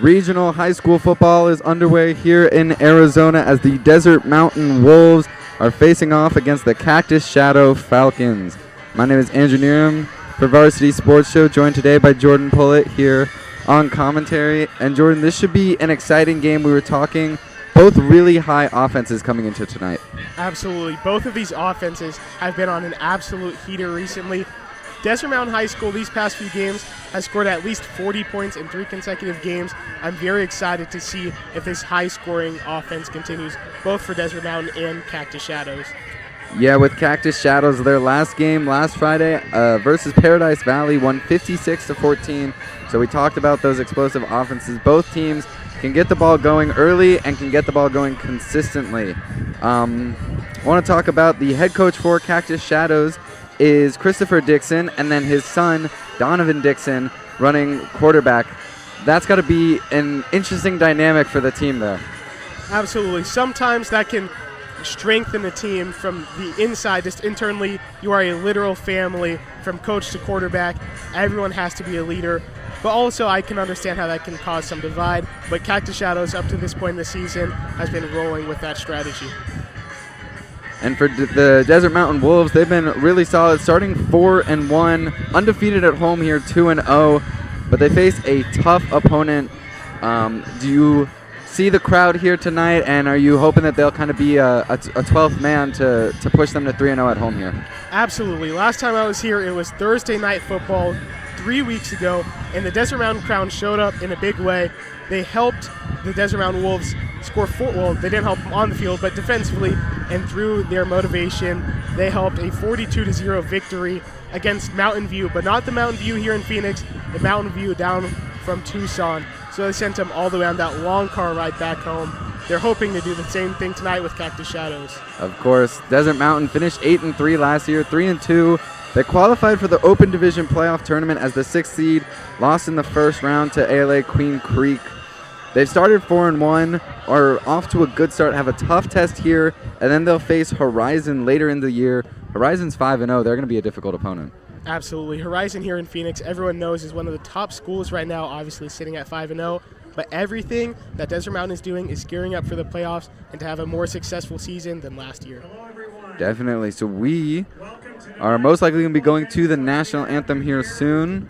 Regional high school football is underway here in Arizona as the Desert Mountain Wolves are facing off against the Cactus Shadow Falcons. My name is Andrew Neerum for Varsity Sports Show, joined today by Jordan Pullett here on commentary. And Jordan, this should be an exciting game. We were talking both really high offenses coming into tonight. Absolutely. Both of these offenses have been on an absolute heater recently. Desert Mountain High School these past few games has scored at least 40 points in 3 consecutive games. I'm very excited to see if this high-scoring offense continues, both for Desert Mountain and Cactus Shadows. Yeah, with Cactus Shadows, their last game last Friday versus Paradise Valley won 56-14. So we talked about those explosive offenses. Both teams can get the ball going early and can get the ball going consistently. I want to talk about the head coach for Cactus Shadows is Christopher Dixon, and then his son, Donovan Dixon, running quarterback. That's got to be an interesting dynamic for the team there. Absolutely. Sometimes that can strengthen the team from the inside. Just internally, you are a literal family from coach to quarterback. Everyone has to be a leader. But also, I can understand how that can cause some divide. But Cactus Shadows, up to this point in the season, has been rolling with that strategy. And for the Desert Mountain Wolves, they've been really solid, starting 4-1, undefeated at home here, 2-0. But they face a tough opponent. Do you see the crowd here tonight, and are you hoping that they'll kind of be a 12th man to push them to 3-0 at home here? Absolutely. Last time I was here, it was Thursday Night Football 3 weeks ago, and the Desert Mountain crowd showed up in a big way. They helped the Desert Mountain Wolves score 4. Well, they didn't help them on the field, but defensively and through their motivation, they helped a 42-0 victory against Mountain View, but not the Mountain View here in Phoenix, the Mountain View down from Tucson. So they sent them all the way on that long car ride back home. They're hoping to do the same thing tonight with Cactus Shadows. Of course, Desert Mountain finished 8-3 last year, 3-2. They qualified for the Open Division playoff tournament as the 6th seed, lost in the first round to ALA Queen Creek. They've started 4-1, are off to a good start, have a tough test here, and then they'll face Horizon later in the year. Horizon's 5-0. They're going to be a difficult opponent. Absolutely. Horizon here in Phoenix, everyone knows, is one of the top schools right now, obviously sitting at 5-0. But everything that Desert Mountain is doing is gearing up for the playoffs and to have a more successful season than last year. Definitely. So we are most likely going to be going to the national anthem here soon.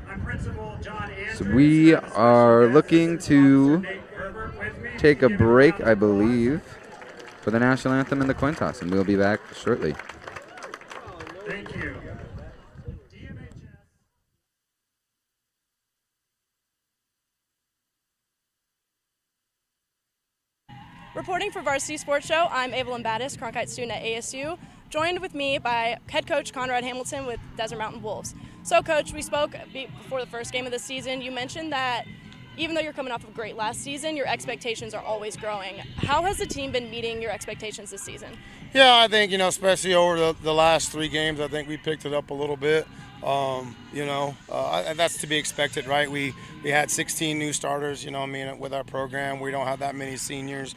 So we are looking to take a break, I believe, for the national anthem and the coin toss, and we'll be back shortly. Thank you. Reporting for Varsity Sports Show, I'm Evelyn Battis, Cronkite student at ASU, joined with me by head coach Conrad Hamilton with Desert Mountain Wolves. So, Coach, we spoke before the first game of the season. You mentioned that even though you're coming off of a great last season, your expectations are always growing. How has the team been meeting your expectations this season? Yeah, I think, especially over the last 3 games, I think we picked it up a little bit. That's to be expected, right? We had 16 new starters, with our program. We don't have that many seniors.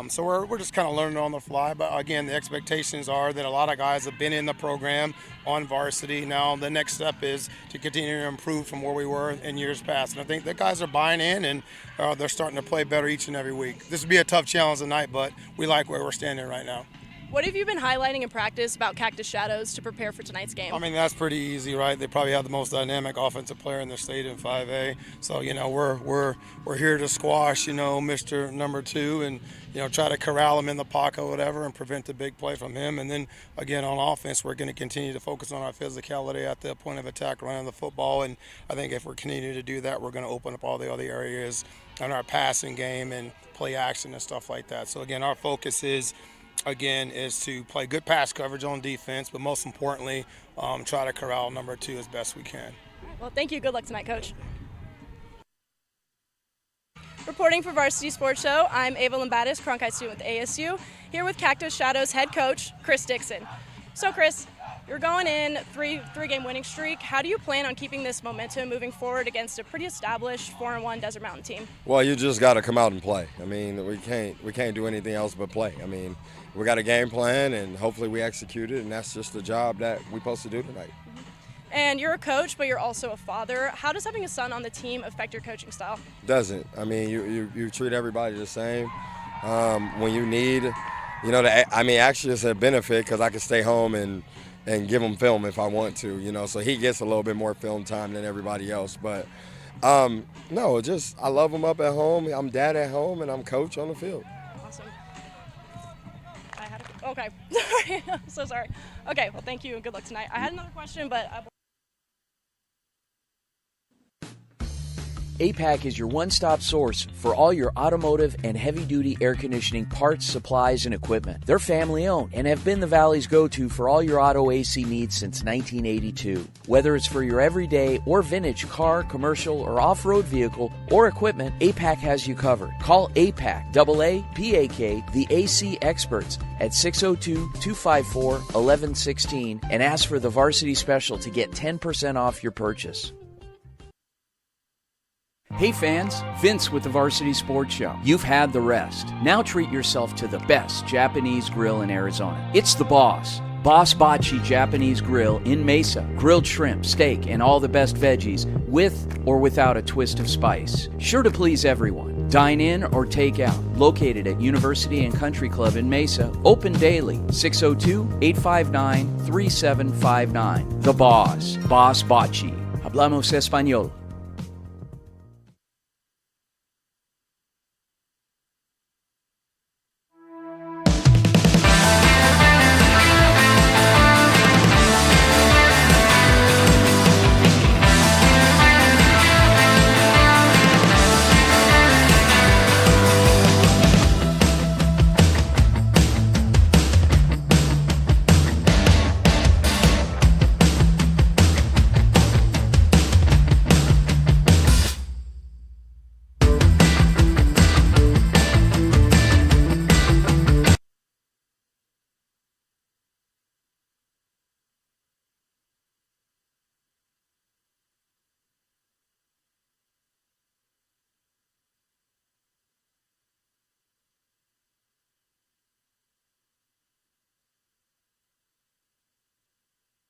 So we're just kind of learning on the fly. But, again, the expectations are that a lot of guys have been in the program on varsity. Now the next step is to continue to improve from where we were in years past. And I think the guys are buying in, and they're starting to play better each and every week. This will be a tough challenge tonight, but we like where we're standing right now. What have you been highlighting in practice about Cactus Shadows to prepare for tonight's game? I mean, that's pretty easy, right? They probably have the most dynamic offensive player in the state in 5A. So, we're here to squash, Mr. Number 2 and, try to corral him in the pocket or whatever and prevent the big play from him. And then, again, on offense, we're going to continue to focus on our physicality at the point of attack, running the football. And I think if we're continuing to do that, we're going to open up all the other areas in our passing game and play action and stuff like that. So, again, our focus is to play good pass coverage on defense, but most importantly, try to corral number 2 as best we can. Well, thank you. Good luck tonight, Coach. Reporting for Varsity Sports Show, I'm Evelyn Battis, Cronkite student with ASU, here with Cactus Shadows head coach Chris Dixon. So, Chris, you're going in three-game winning streak. How do you plan on keeping this momentum moving forward against a pretty established 4-1 Desert Mountain team? Well, you just got to come out and play. I mean, we can't do anything else but play. I mean, we got a game plan, and hopefully we execute it, and that's just the job that we're supposed to do tonight. And you're a coach, but you're also a father. How does having a son on the team affect your coaching style? Doesn't. I mean, you treat everybody the same. When you need, actually it's a benefit because I can stay home and give him film if I want to, so he gets a little bit more film time than everybody else. But no, just I love him up at home. I'm dad at home, and I'm coach on the field. Awesome. Okay. Sorry. I'm so sorry. Okay, well, thank you and good luck tonight. I had another question, but APAC is your one-stop source for all your automotive and heavy-duty air conditioning parts, supplies, and equipment. They're family-owned and have been the Valley's go-to for all your auto AC needs since 1982. Whether it's for your everyday or vintage car, commercial, or off-road vehicle or equipment, APAC has you covered. Call APAC, AAPAK, the AC experts at 602-254-1116 and ask for the Varsity Special to get 10% off your purchase. Hey fans, Vince with the Varsity Sports Show. You've had the rest. Now treat yourself to the best Japanese grill in Arizona. It's the Boss. Boss Bocce Japanese Grill in Mesa. Grilled shrimp, steak, and all the best veggies with or without a twist of spice. Sure to please everyone. Dine in or take out. Located at University and Country Club in Mesa. Open daily. 602-859-3759. The Boss. Boss Bocce. Hablamos Español.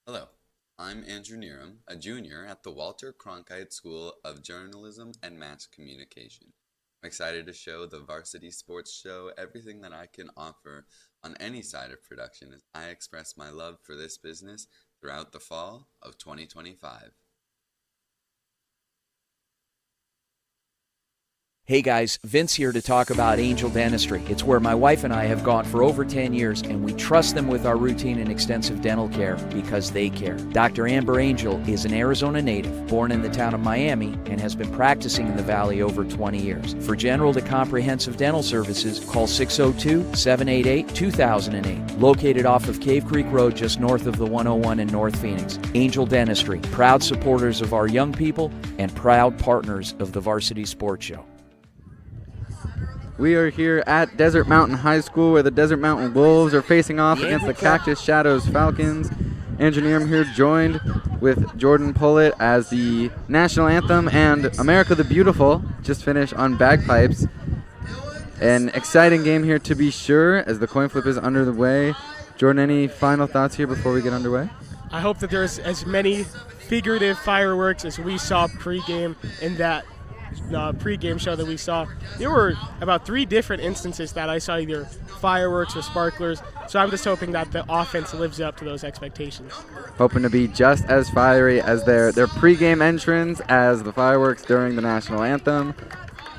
Hello, I'm Andrew Neeram, a junior at the Walter Cronkite School of Journalism and Mass Communication. I'm excited to show the Varsity Sports Show everything that I can offer on any side of production as I express my love for this business throughout the fall of 2025. Hey guys, Vince here to talk about Angel Dentistry. It's where my wife and I have gone for over 10 years, and we trust them with our routine and extensive dental care because they care. Dr. Amber Angel is an Arizona native, born in the town of Miami, and has been practicing in the Valley over 20 years. For general to comprehensive dental services, call 602-788-2008. Located off of Cave Creek Road just north of the 101 in North Phoenix. Angel Dentistry, proud supporters of our young people and proud partners of the Varsity Sports Show. We are here at Desert Mountain High School where the Desert Mountain Wolves are facing off against the Cactus Shadows Falcons. Andrew Neeram here, joined with Jordan Pullett as the national anthem and America the Beautiful just finished on bagpipes. An exciting game here to be sure as the coin flip is under the way. Jordan, any final thoughts here before we get underway? I hope that there's as many figurative fireworks as we saw pregame in that pregame show that we saw. There were about 3 different instances that I saw either fireworks or sparklers, so I'm just hoping that the offense lives up to those expectations. Hoping to be just as fiery as their pregame entrance, as the fireworks during the national anthem,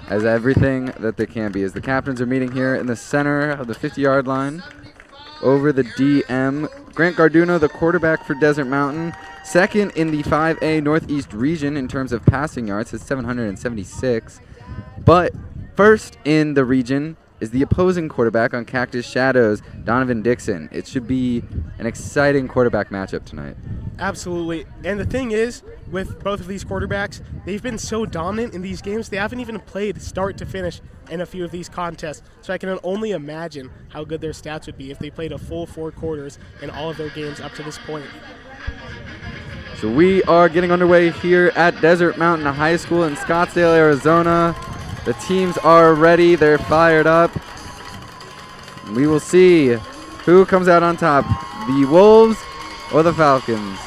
as everything that they can be. As the captains are meeting here in the center of the 50-yard line, over the DM, Grant Garduno, the quarterback for Desert Mountain, second in the 5A Northeast region in terms of passing yards, it's 776. But first in the region is the opposing quarterback on Cactus Shadows, Donovan Dixon. It should be an exciting quarterback matchup tonight. Absolutely. And the thing is, with both of these quarterbacks, they've been so dominant in these games, they haven't even played start to finish in a few of these contests. So I can only imagine how good their stats would be if they played a full 4 quarters in all of their games up to this point. So we are getting underway here at Desert Mountain High School in Scottsdale, Arizona. The teams are ready. They're fired up. We will see who comes out on top, the Wolves or the Falcons.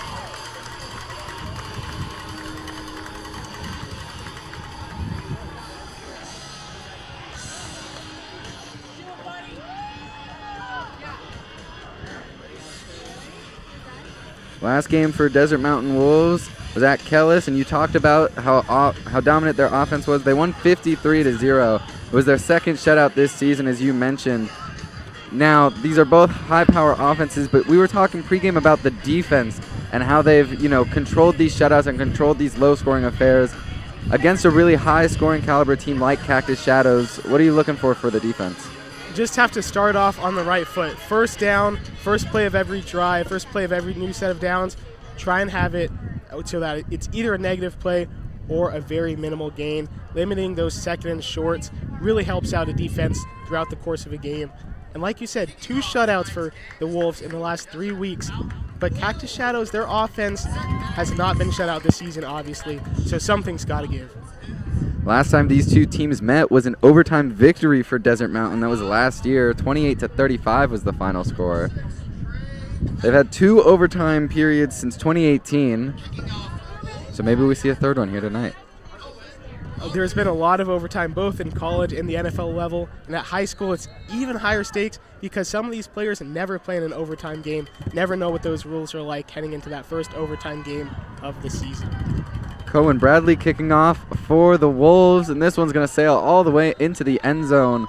Last game for Desert Mountain Wolves was at Kellis, and you talked about how dominant their offense was. They won 53-0. It was their second shutout this season, as you mentioned. Now, these are both high-power offenses, but we were talking pregame about the defense and how they've, controlled these shutouts and controlled these low-scoring affairs against a really high-scoring caliber team like Cactus Shadows. What are you looking for the defense? Just have to start off on the right foot. First down, first play of every drive, first play of every new set of downs. Try and have it so that it's either a negative play or a very minimal gain. Limiting those second and shorts really helps out a defense throughout the course of a game. And like you said, 2 shutouts for the Wolves in the last 3 weeks. But Cactus Shadows, their offense has not been shut out this season, obviously, so something's got to give. Last time these two teams met was an overtime victory for Desert Mountain. That was last year. 28-35 was the final score. They've had 2 overtime periods since 2018, so maybe we see a third one here tonight. There's been a lot of overtime, both in college and the NFL level, and at high school it's even higher stakes because some of these players never play in an overtime game, never know what those rules are like heading into that first overtime game of the season. Cohen Bradley kicking off for the Wolves, and this one's going to sail all the way into the end zone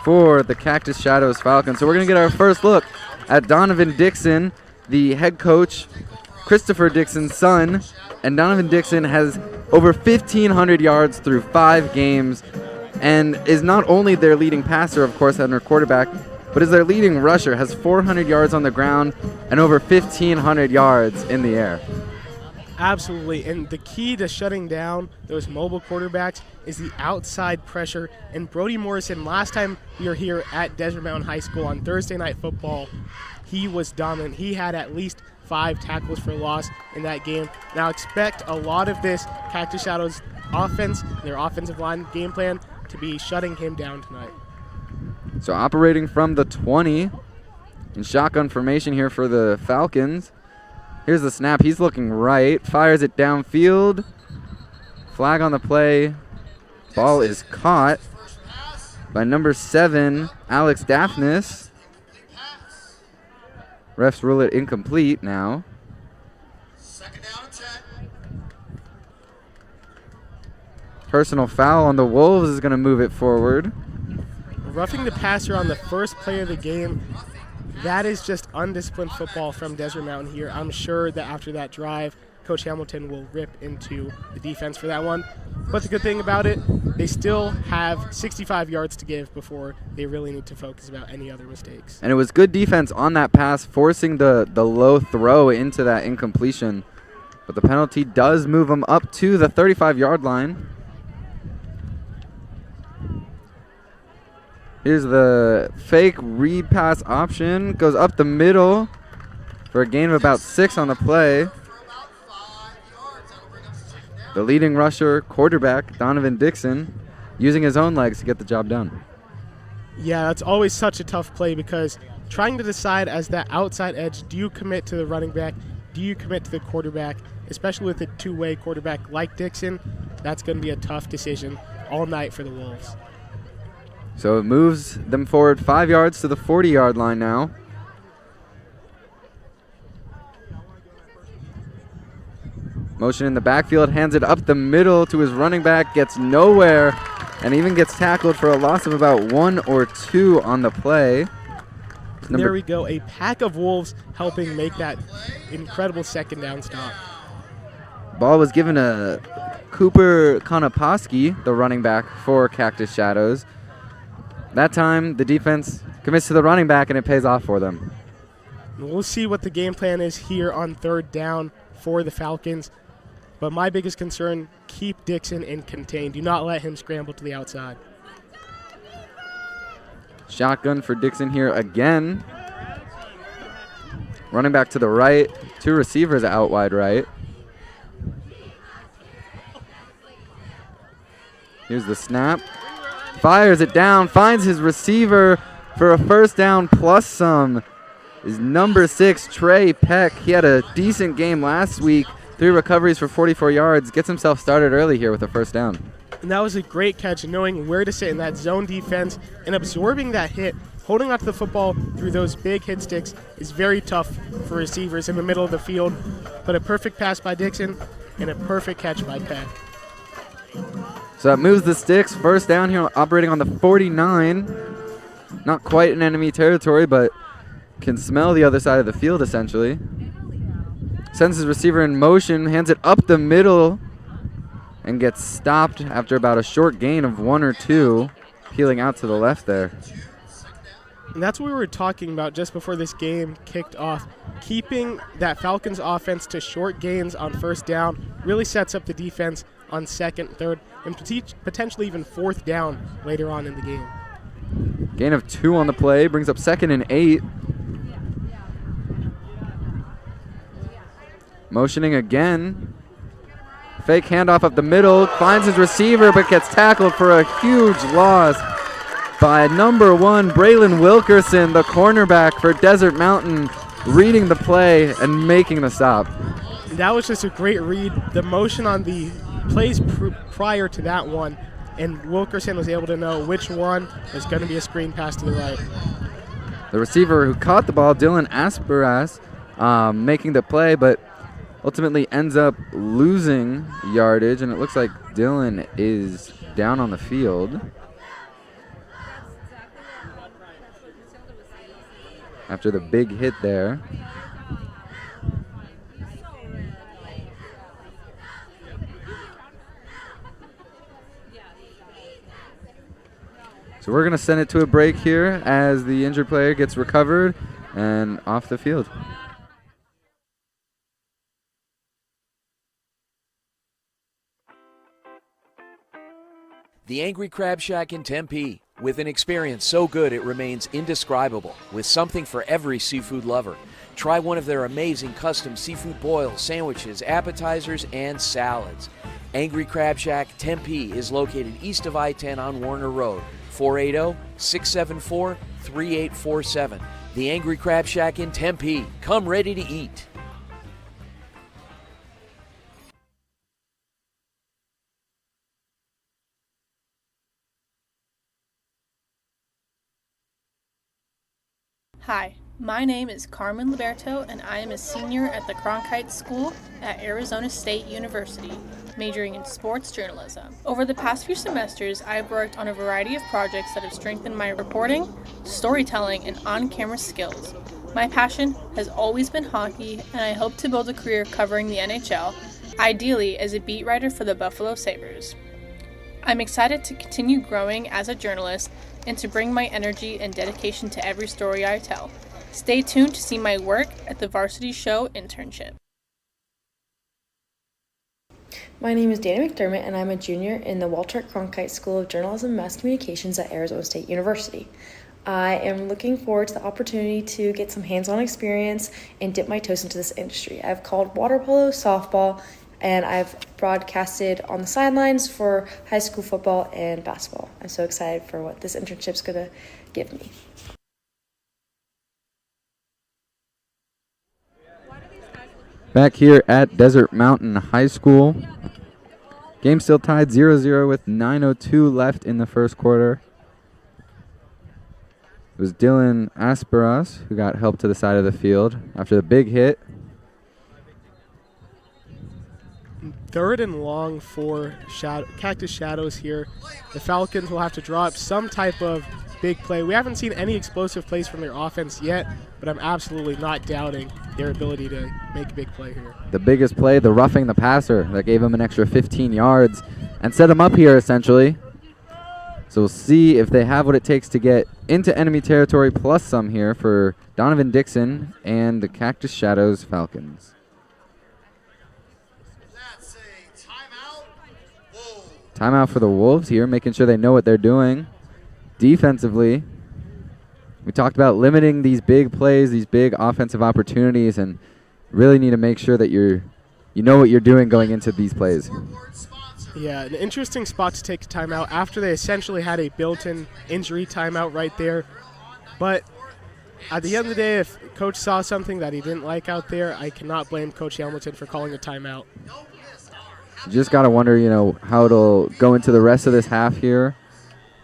for the Cactus Shadows Falcons. So we're going to get our first look at Donovan Dixon, the head coach, Christopher Dixon's son, and Donovan Dixon has over 1,500 yards through 5 games and is not only their leading passer, of course, and their quarterback, but is their leading rusher, has 400 yards on the ground and over 1,500 yards in the air. Absolutely, and the key to shutting down those mobile quarterbacks is the outside pressure. And Brody Morrison, last time we were here at Desert Mountain High School on Thursday Night Football, he was dominant. He had at least 5 tackles for loss in that game. Now expect a lot of this Cactus Shadows offense, their offensive line game plan, to be shutting him down tonight. So operating from the 20 in shotgun formation here for the Falcons. Here's the snap. He's looking right. Fires it downfield. Flag on the play. Ball is caught by number 7, Alex Daphnis. Refs rule it incomplete now. Personal foul on the Wolves is going to move it forward. Roughing the passer on the first play of the game. That is just undisciplined football from Desert Mountain here. I'm sure that after that drive, Coach Hamilton will rip into the defense for that one. But the good thing about it, they still have 65 yards to give before they really need to focus about any other mistakes. And it was good defense on that pass, forcing the low throw into that incompletion. But the penalty does move them up to the 35-yard line. Here's the fake read pass option. Goes up the middle for a gain of about 6 on the play. The leading rusher, quarterback, Donovan Dixon, using his own legs to get the job done. Yeah, that's always such a tough play because trying to decide as that outside edge, do you commit to the running back? Do you commit to the quarterback? Especially with a two-way quarterback like Dixon, that's going to be a tough decision all night for the Wolves. So it moves them forward 5 yards to the 40-yard line now. Motion in the backfield, hands it up the middle to his running back, gets nowhere, and even gets tackled for a loss of about 1 or 2 on the play. There we go, a pack of Wolves helping make that incredible second down stop. Ball was given to Cooper Konoposki, the running back for Cactus Shadows. That time, the defense commits to the running back, and it pays off for them. We'll see what the game plan is here on third down for the Falcons. But my biggest concern, keep Dixon in contained. Do not let him scramble to the outside. Shotgun for Dixon here again. Running back to the right. 2 receivers out wide right. Here's the snap. Fires it down, finds his receiver for a first down plus some. Is number 6, Trey Peck. He had a decent game last week. 3 recoveries for 44 yards. Gets himself started early here with a first down. And that was a great catch, knowing where to sit in that zone defense and absorbing that hit holding onto the football through those big hit sticks is very tough for receivers in the middle of the field. But a perfect pass by Dixon and a perfect catch by Peck. So that moves the sticks. First down here, operating on the 49. Not quite in enemy territory, but can smell the other side of the field, essentially. Sends his receiver in motion, hands it up the middle, and gets stopped after about a short gain of 1 or 2, peeling out to the left there. And that's what we were talking about just before this game kicked off. Keeping that Falcons offense to short gains on first down really sets up the defense on second, third, and potentially even fourth down later on in the game. Gain of 2 on the play, brings up 2nd and 8. Motioning again. Fake handoff up the middle, finds his receiver, but gets tackled for a huge loss by number 1, Braylon Wilkerson, the cornerback for Desert Mountain, reading the play and making the stop. That was just a great read. The motion on the plays prior to that one, and Wilkerson was able to know which one was going to be a screen pass to the right. The receiver who caught the ball, Dylan Asperas, making the play, but ultimately ends up losing yardage, and it looks like Dylan is down on the field after the big hit there. So we're going to send it to a break here as the injured player gets recovered and off the field. The Angry Crab Shack in Tempe, with an experience so good it remains indescribable, with something for every seafood lover. Try one of their amazing custom seafood boils, sandwiches, appetizers, and salads. Angry Crab Shack Tempe is located east of I-10 on Warner Road, 480-674-3847. The Angry Crab Shack in Tempe. Come ready to eat. Hi, my name is Carmen Liberto, and I am a senior at the Cronkite School at Arizona State University, majoring in sports journalism. Over the past few semesters, I have worked on a variety of projects that have strengthened my reporting, storytelling, and on-camera skills. My passion has always been hockey, and I hope to build a career covering the NHL, ideally as a beat writer for the Buffalo Sabres. I'm excited to continue growing as a journalist and to bring my energy and dedication to every story I tell. Stay tuned to see my work at the Varsity Show internship. My name is Dana McDermott, and I'm a junior in the Walter Cronkite School of Journalism and Mass Communications at Arizona State University. I am looking forward to the opportunity to get some hands-on experience and dip my toes into this industry. I've called water polo, softball, and I've broadcasted on the sidelines for high school football and basketball. I'm so excited for what this internship's going to give me. Back here at Desert Mountain High School. Game still tied 0-0 with 9:02 left in the first quarter. It was Dylan Asperas who got help to the side of the field after the big hit. 3rd and long for Cactus Shadows here. The Falcons will have to draw up some type of big play. We haven't seen any explosive plays from their offense yet, but I'm absolutely not doubting their ability to make a big play here. The biggest play, the roughing the passer, that gave him an extra 15 yards and set him up here essentially. So we'll see if they have what it takes to get into enemy territory plus some here for Donovan Dixon and the Cactus Shadows Falcons. Timeout for the Wolves here, making sure they know what they're doing. Defensively, we talked about limiting these big plays, these big offensive opportunities, and really need to make sure that you know what you're doing going into these plays. Yeah, an interesting spot to take a timeout after they essentially had a built-in injury timeout right there. But at the end of the day, if Coach saw something that he didn't like out there, I cannot blame Coach Hamilton for calling a timeout. You just got to wonder, how it'll go into the rest of this half here.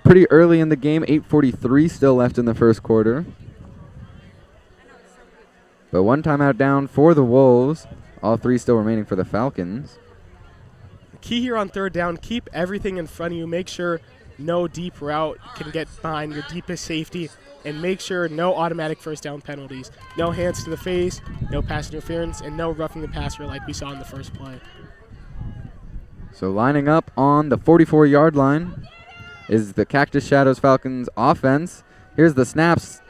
pretty early in the game, 8:43 still left in the first quarter. But one timeout down for the Wolves. All three still remaining for the Falcons. The key here on third down, keep everything in front of you. Make sure no deep route can get behind your deepest safety, and make sure no automatic first down penalties. No hands to the face, no pass interference, and no roughing the passer like we saw in the first play. So lining up on the 44-yard line is the Cactus Shadows Falcons offense. Here's the snaps.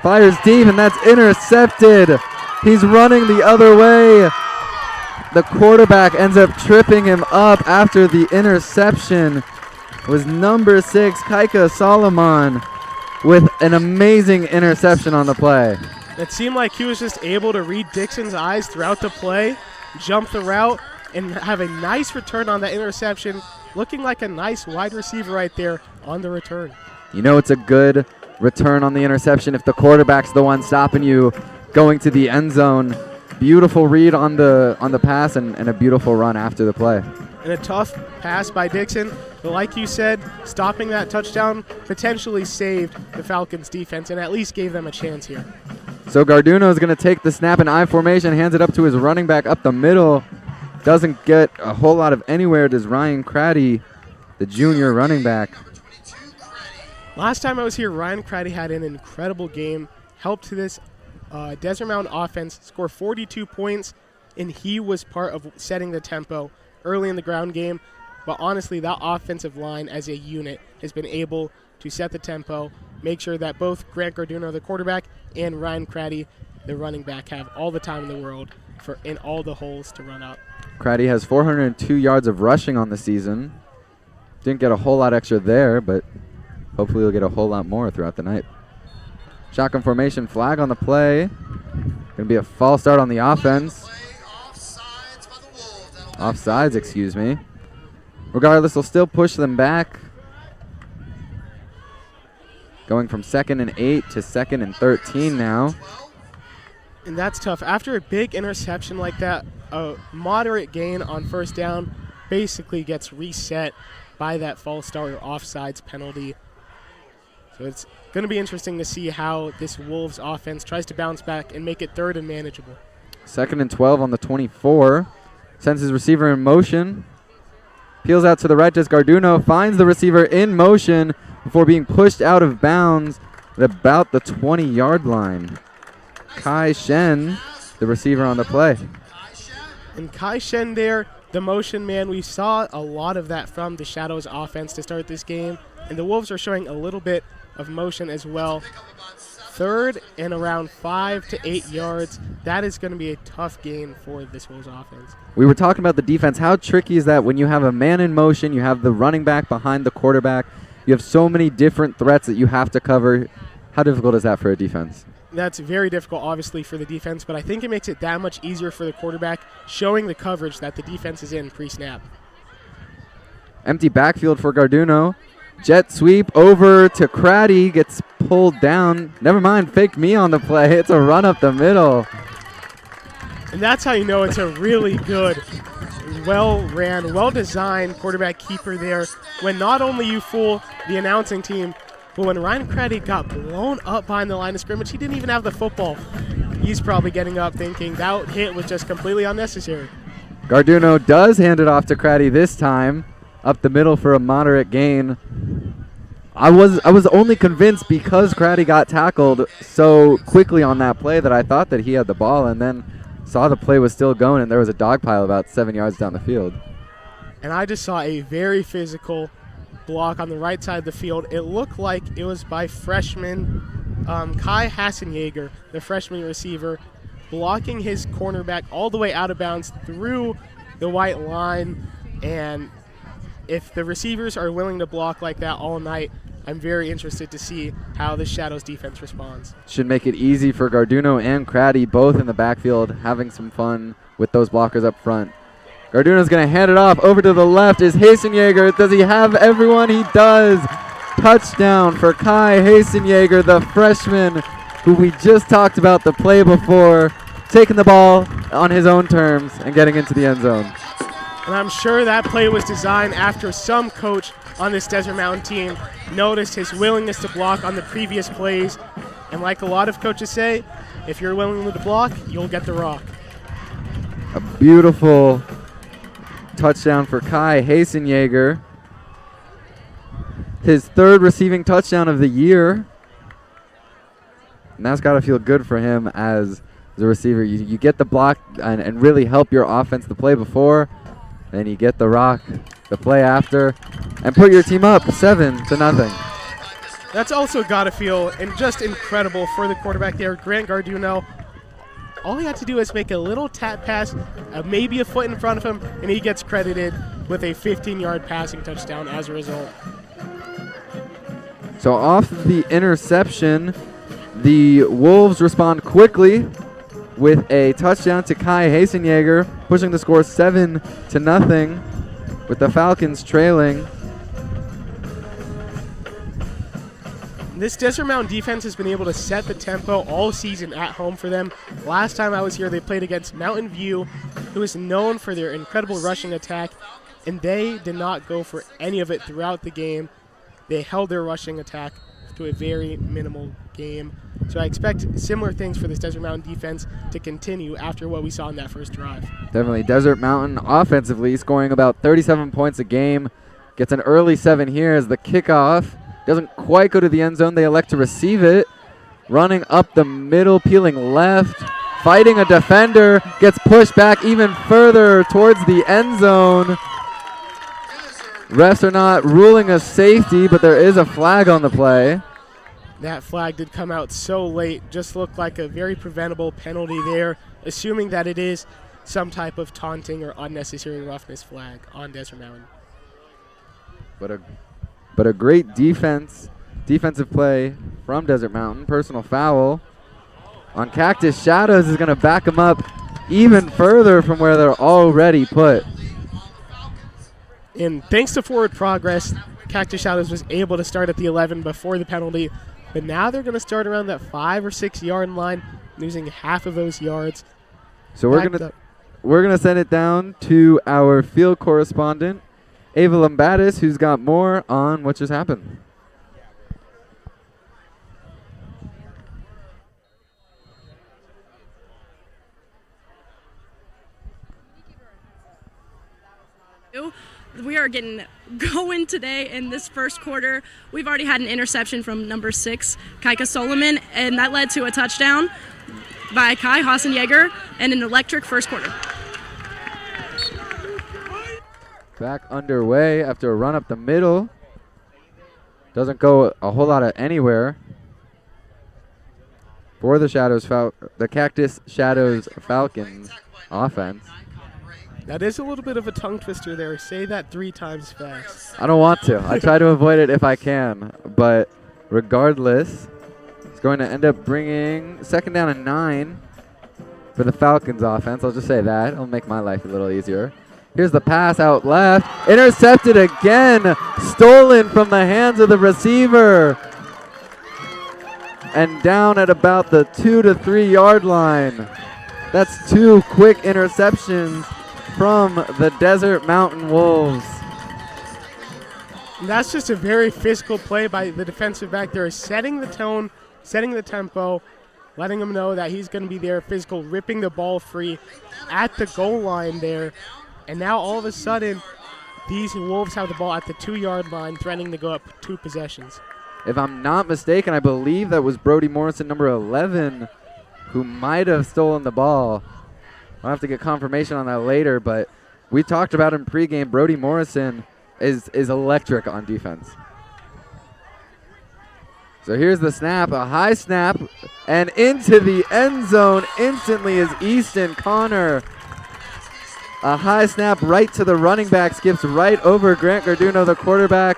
Fires deep, and that's intercepted. He's running the other way. The quarterback ends up tripping him up after the interception. It was number 6, Kaika Solomon, with an amazing interception on the play. It seemed like he was just able to read Dixon's eyes throughout the play, jump the route, and have a nice return on that interception, looking like a nice wide receiver right there on the return. You know it's a good return on the interception if the quarterback's the one stopping you going to the end zone. Beautiful read on the pass and a beautiful run after the play. And a tough pass by Dixon, but like you said, stopping that touchdown potentially saved the Falcons defense and at least gave them a chance here. So Garduno is going to take the snap in I formation, hands it up to his running back up the middle. Doesn't get a whole lot of anywhere. Does Ryan Craddy, the junior running back. Last time I was here, Ryan Craddy had an incredible game, helped this Desert Mountain offense score 42 points, and he was part of setting the tempo early in the ground game. But honestly, that offensive line as a unit has been able to set the tempo, make sure that both Grant Garduno, the quarterback, and Ryan Craddy, the running back, have all the time in the world in all the holes to run up. Craddy has 402 yards of rushing on the season. Didn't get a whole lot extra there, but hopefully he'll get a whole lot more throughout the night. Shotgun formation, flag on the play. Going to be a false start on the offense. Offsides, excuse me. Regardless, they'll still push them back. Going from 2nd and 8 to 2nd and 13 now. And that's tough. After a big interception like that, a moderate gain on first down basically gets reset by that false start or offsides penalty. So it's going to be interesting to see how this Wolves offense tries to bounce back and make it 3rd and manageable. 2nd and 12 on the 24. Sends his receiver in motion. Peels out to the right. Just Garduno finds the receiver in motion before being pushed out of bounds at about the 20-yard line. Kai Shen, the receiver on the play. And Kai Shen there, the motion man, we saw a lot of that from the Shadows offense to start this game. And the Wolves are showing a little bit of motion as well. 3rd and around 5 to 8 yards. That is going to be a tough gain for this Wolves offense. We were talking about the defense. How tricky is that when you have a man in motion, you have the running back behind the quarterback, you have so many different threats that you have to cover. How difficult is that for a defense? That's very difficult, obviously, for the defense, but I think it makes it that much easier for the quarterback, showing the coverage that the defense is in pre-snap. Empty backfield for Garduno. Jet sweep over to Craddy. Gets pulled down. Never mind, fake me on the play. It's a run up the middle. And that's how you know it's a really good, well-ran, well-designed quarterback keeper there. When not only you fool the announcing team, but when Ryan Craddy got blown up behind the line of scrimmage, he didn't even have the football. He's probably getting up thinking that hit was just completely unnecessary. Garduno does hand it off to Craddy this time. Up the middle for a moderate gain. I was only convinced because Craddy got tackled so quickly on that play that I thought that he had the ball, and then saw the play was still going and there was a dog pile about 7 yards down the field. And I just saw a very physical block on the right side of the field. It looked like it was by freshman Kai Hassenjaeger, the freshman receiver, blocking his cornerback all the way out of bounds through the white line. And if the receivers are willing to block like that all night, I'm very interested to see how the Shadows defense responds. Should make it easy for Garduno and Craddy, both in the backfield, having some fun with those blockers up front. Garduno's going to hand it off. Over to the left is Hassenjaeger. Does he have everyone? He does. Touchdown for Kai Hassenjaeger, the freshman who we just talked about the play before, taking the ball on his own terms and getting into the end zone. And I'm sure that play was designed after some coach on this Desert Mountain team noticed his willingness to block on the previous plays. And like a lot of coaches say, if you're willing to block, you'll get the rock. A beautiful touchdown for Kai Hasenjager. His third receiving touchdown of the year. And that's got to feel good for him as a receiver. You get the block and really help your offense the play before. Then you get the rock the play after and put your team up 7-0. That's also got to feel just incredible for the quarterback there, Grant Garduno. All he had to do is make a little tap pass, maybe a foot in front of him, and he gets credited with a 15-yard passing touchdown as a result. So off the interception, the Wolves respond quickly with a touchdown to Kai Hasenjager, pushing the score 7-0 with the Falcons trailing. This Desert Mountain defense has been able to set the tempo all season at home for them. Last time I was here, they played against Mountain View, who is known for their incredible rushing attack, and they did not go for any of it throughout the game. They held their rushing attack to a very minimal game. So I expect similar things for this Desert Mountain defense to continue after what we saw in that first drive. Definitely. Desert Mountain offensively scoring about 37 points a game. Gets an early 7 here as the kickoff doesn't quite go to the end zone. They elect to receive it. Running up the middle, peeling left. Fighting a defender. Gets pushed back even further towards the end zone. Refs are not ruling a safety, but there is a flag on the play. That flag did come out so late. Just looked like a very preventable penalty there, assuming that it is some type of taunting or unnecessary roughness flag on Desert Mountain. But a great defensive play from Desert Mountain. Personal foul on Cactus. Shadows is going to back them up even further from where they're already put. And thanks to forward progress, Cactus Shadows was able to start at the 11 before the penalty. But now they're going to start around that 5 or 6 yard line, losing half of those yards. So we're gonna send it down to our field correspondent, Ava Lambatis, who's got more on what just happened. We are getting going today in this first quarter. We've already had an interception from number 6, Kaika Solomon, and that led to a touchdown by Kai Hasenjager and an electric first quarter. Back underway after a run up the middle. Doesn't go a whole lot of anywhere for the Cactus Shadows Falcons offense. That is a little bit of a tongue twister there. Say that 3 times fast. I don't want to. I try to avoid it if I can. But regardless, it's going to end up bringing 2nd down and 9 for the Falcons offense. I'll just say that. It'll make my life a little easier. Here's the pass out left. Intercepted again. Stolen from the hands of the receiver. And down at about the 2 to 3 yard line. That's 2 quick interceptions from the Desert Mountain Wolves. And that's just a very physical play by the defensive back there, setting the tone, setting the tempo, letting him know that he's going to be there, physical, ripping the ball free at the goal line there. And now all of a sudden, these Wolves have the ball at the 2 yard line, threatening to go up 2 possessions. If I'm not mistaken, I believe that was Brody Morrison, number 11, who might have stolen the ball. I'll have to get confirmation on that later, but we talked about him pregame. Brody Morrison is electric on defense. So here's the snap, a high snap, and into the end zone instantly is Easton Connor. A high snap right to the running back, skips right over Grant Garduno, the quarterback,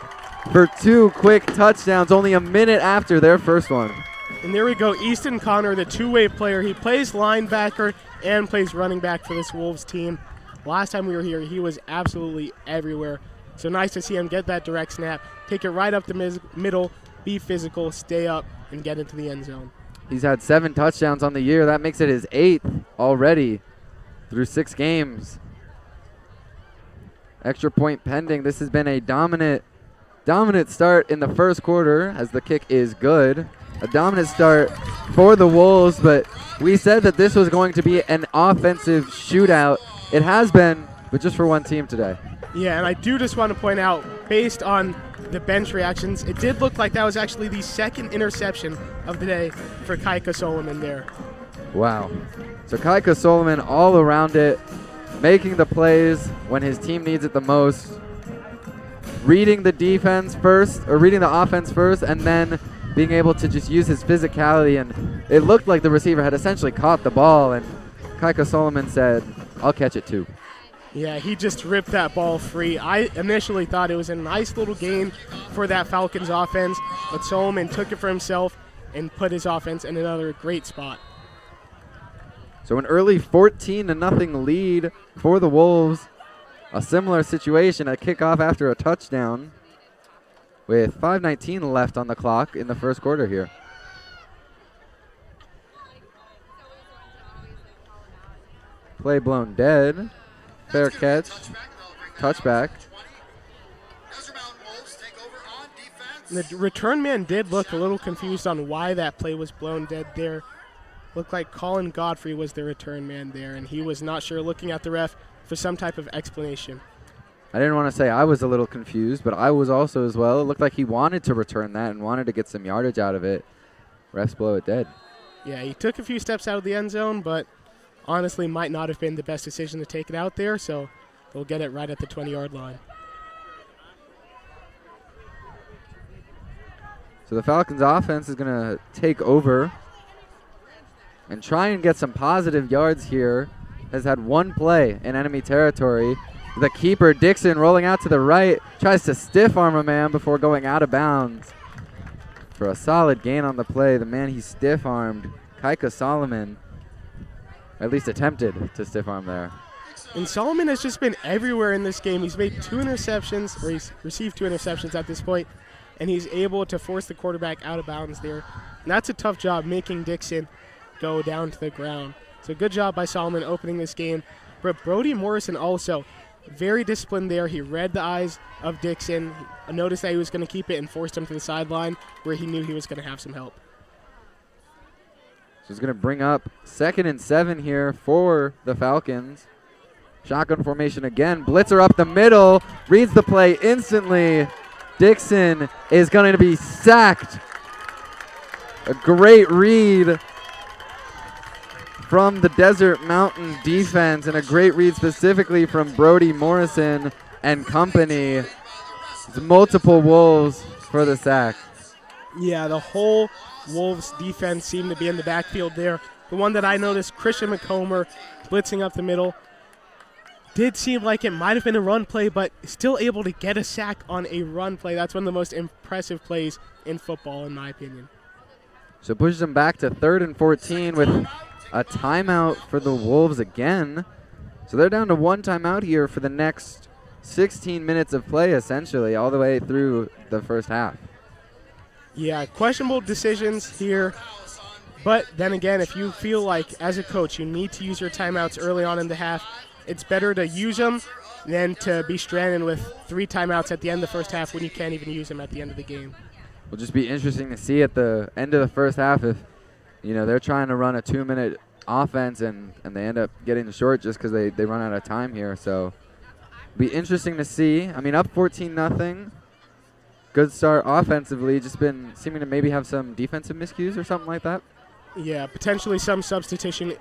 for 2 quick touchdowns only a minute after their first one. And there we go, Easton Connor, the two-way player. He plays linebacker and plays running back for this Wolves team. Last time we were here, he was absolutely everywhere. So nice to see him get that direct snap, take it right up the middle, be physical, stay up, and get into the end zone. He's had 7 touchdowns on the year. That makes it his 8th already through 6 games. Extra point pending. This has been a dominant start in the first quarter as the kick is good. A dominant start for the Wolves, but we said that this was going to be an offensive shootout. It has been, but just for one team today. Yeah, and I do just want to point out, based on the bench reactions, it did look like that was actually the second interception of the day for Kaika Solomon there. Wow. So Kaika Solomon all around it, making the plays when his team needs it the most. Reading the defense first, or reading the offense first, and then being able to just use his physicality. And it looked like the receiver had essentially caught the ball, and Kaika Solomon said, "I'll catch it too." Yeah, he just ripped that ball free. I initially thought it was a nice little gain for that Falcons offense, but Solomon took it for himself and put his offense in another great spot. So an early 14-0 lead for the Wolves. A similar situation, a kickoff after a touchdown with 5:19 left on the clock in the first quarter here. Play blown dead. Fair catch. Touchback. The return man did look a little confused on why that play was blown dead there. Looked like Colin Godfrey was the return man there, and he was not sure, looking at the ref for some type of explanation. I didn't want to say I was a little confused, but I was also as well. It looked like he wanted to return that and wanted to get some yardage out of it. Refs blow it dead. Yeah, he took a few steps out of the end zone, but honestly might not have been the best decision to take it out there, so they'll get it right at the 20-yard line. So the Falcons offense is going to take over and try and get some positive yards here. Has had one play in enemy territory. The keeper, Dixon, rolling out to the right, tries to stiff arm a man before going out of bounds. For a solid gain on the play, the man he stiff armed, Kaika Solomon, at least attempted to stiff arm there. And Solomon has just been everywhere in this game. He's made 2 interceptions, or he's received 2 interceptions at this point, and he's able to force the quarterback out of bounds there. And that's a tough job, making Dixon go down to the ground. So good job by Solomon opening this game. But Brody Morrison also very disciplined there. He read the eyes of Dixon, noticed that he was going to keep it, and forced him to the sideline where he knew he was going to have some help. So he's going to bring up 2nd and 7 here for the Falcons. Shotgun formation again. Blitzer up the middle. Reads the play instantly. Dixon is going to be sacked. A great read from the Desert Mountain defense, and a great read specifically from Brody Morrison and company. It's multiple Wolves for the sack. Yeah, the whole Wolves defense seemed to be in the backfield there. The one that I noticed, Christian McComber blitzing up the middle. Did seem like it might have been a run play, but still able to get a sack on a run play. That's one of the most impressive plays in football, in my opinion. So pushes them back to 3rd and 14 with a timeout for the Wolves again. So they're down to 1 timeout here for the next 16 minutes of play, essentially, all the way through the first half. Yeah, questionable decisions here. But then again, if you feel like, as a coach, you need to use your timeouts early on in the half, it's better to use them than to be stranded with 3 timeouts at the end of the first half when you can't even use them at the end of the game. It'll just be interesting to see at the end of the first half if, you know, they're trying to run a 2-minute offense and they end up getting short just because they run out of time here. So be interesting to see. I mean, up 14-0. Good start offensively. Just been seeming to maybe have some defensive miscues or something like that. Yeah, potentially some substitution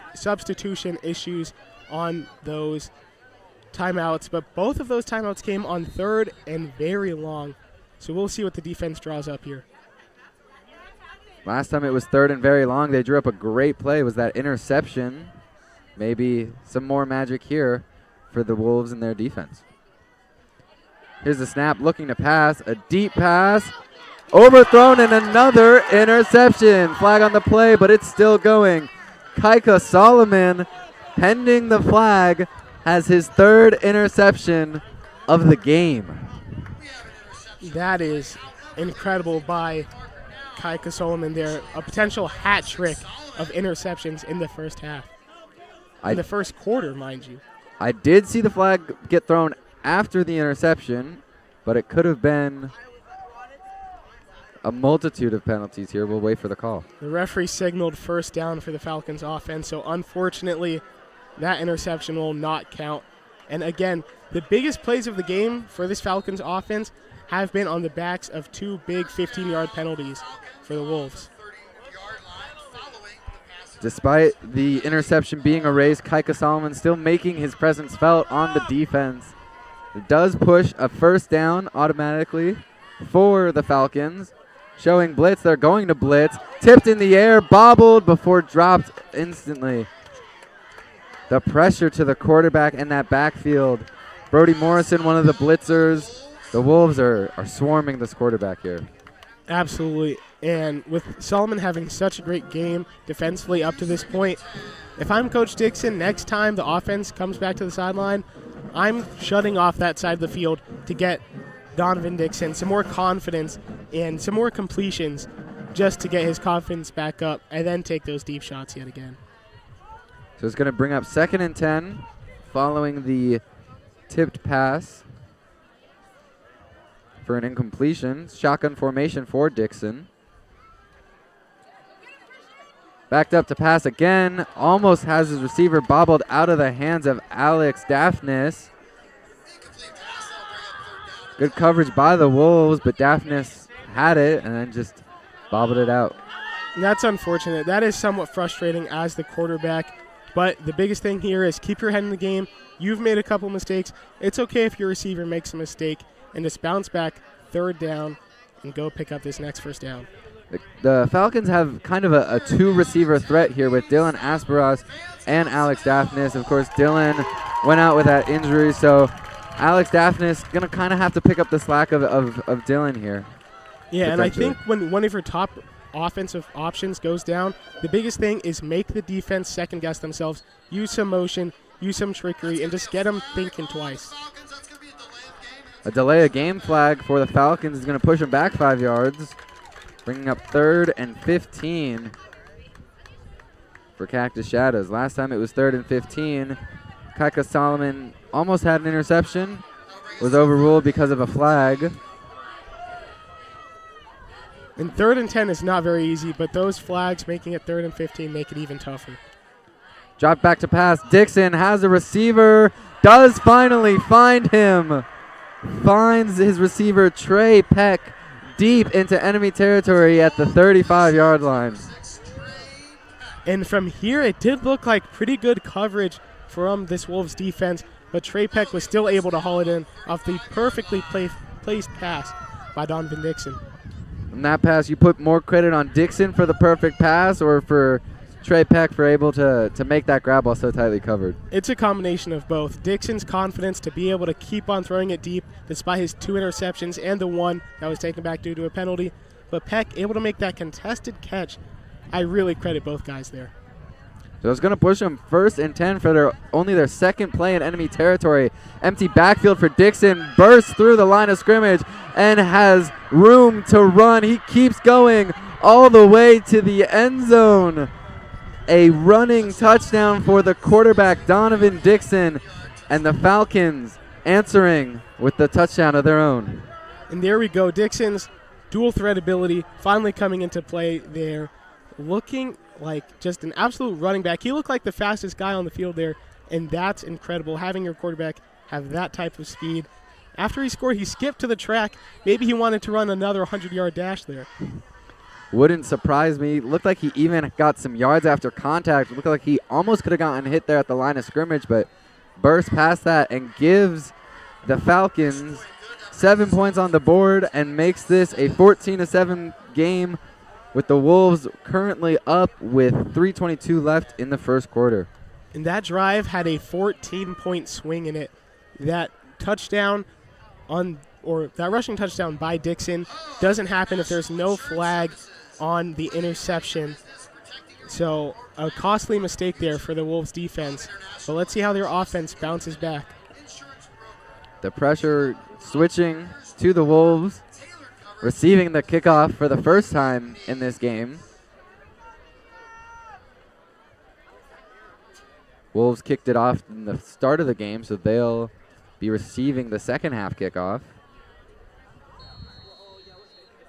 issues on those timeouts. But both of those timeouts came on 3rd and very long. So we'll see what the defense draws up here. Last time it was 3rd and very long. They drew up a great play. Was that interception? Maybe some more magic here for the Wolves and their defense. Here's the snap, looking to pass. A deep pass. Overthrown and another interception. Flag on the play, but it's still going. Kaika Solomon, pending the flag, has his 3rd interception of the game. That is incredible by Kaika Solomon there. A potential hat trick of interceptions in the first half. In the first quarter, mind you. I did see the flag get thrown after the interception, but it could have been a multitude of penalties here. We'll wait for the call. The referee signaled first down for the Falcons offense, so unfortunately that interception will not count. And again, the biggest plays of the game for this Falcons offense have been on the backs of 2 big 15-yard penalties for the Wolves. Despite the interception being erased, Kaika Solomon still making his presence felt on the defense. It does push a first down automatically for the Falcons. Showing blitz, they're going to blitz. Tipped in the air, bobbled before dropped instantly. The pressure to the quarterback in that backfield. Brody Morrison, one of the blitzers. The Wolves are swarming this quarterback here. Absolutely. And with Solomon having such a great game defensively up to this point, if I'm Coach Dixon, next time the offense comes back to the sideline, I'm shutting off that side of the field to get Donovan Dixon some more confidence and some more completions just to get his confidence back up and then take those deep shots yet again. So it's going to bring up 2nd and 10 following the tipped pass for an incompletion. Shotgun formation for Dixon. Backed up to pass again. Almost has his receiver bobbled out of the hands of Alex Daphnis. Good coverage by the Wolves, but Daphnis had it and then just bobbled it out. And that's unfortunate. That is somewhat frustrating as the quarterback. But the biggest thing here is keep your head in the game. You've made a couple mistakes. It's okay if your receiver makes a mistake and just bounce back 3rd down and go pick up this next first down. The Falcons have kind of a 2-receiver threat here with Dylan Asperos and Alex Daphnis. Of course, Dylan went out with that injury, so Alex Daphnis going to kind of have to pick up the slack of Dylan here. Yeah, and I think when one of your top offensive options goes down, the biggest thing is make the defense second-guess themselves, use some motion, use some trickery, and just get them thinking twice. A delay of game flag for the Falcons is going to push them back 5 yards, bringing up 3rd and 15 for Cactus Shadows. Last time it was 3rd and 15. Kaika Solomon almost had an interception, was overruled because of a flag. And 3rd and 10 is not very easy, but those flags making it 3rd and 15 make it even tougher. Drop back to pass. Dixon has a receiver, does finally find him. Finds his receiver, Trey Peck, deep into enemy territory at the 35-yard line. And from here, it did look like pretty good coverage from this Wolves defense, but Trey Peck was still able to haul it in off the perfectly placed pass by Donovan Dixon. In that pass, you put more credit on Dixon for the perfect pass or for Trey Peck for able to make that grab while so tightly covered? It's a combination of both. Dixon's confidence to be able to keep on throwing it deep despite his 2 interceptions and the 1 that was taken back due to a penalty, but Peck able to make that contested catch. I really credit both guys there. So it's going to push them 1st and 10 for only their 2nd play in enemy territory. Empty backfield for Dixon, bursts through the line of scrimmage and has room to run. He keeps going all the way to the end zone. A running touchdown for the quarterback, Donovan Dixon, and the Falcons answering with the touchdown of their own. And there we go. Dixon's dual threat ability finally coming into play there. Looking like just an absolute running back. He looked like the fastest guy on the field there, and that's incredible, having your quarterback have that type of speed. After he scored, he skipped to the track. Maybe he wanted to run another 100-yard dash there. Wouldn't surprise me. Looked like he even got some yards after contact. Looked like he almost could have gotten hit there at the line of scrimmage, but bursts past that and gives the Falcons 7 points on the board and makes this a 14-7 game, with the Wolves currently up with 3:22 left in the first quarter. And that drive had a 14-point swing in it. That touchdown that rushing touchdown by Dixon doesn't happen if there's no flag on the interception. So a costly mistake there for the Wolves defense. But let's see how their offense bounces back. The pressure switching to the Wolves, receiving the kickoff for the first time in this game. Wolves kicked it off in the start of the game, so they'll be receiving the second half kickoff.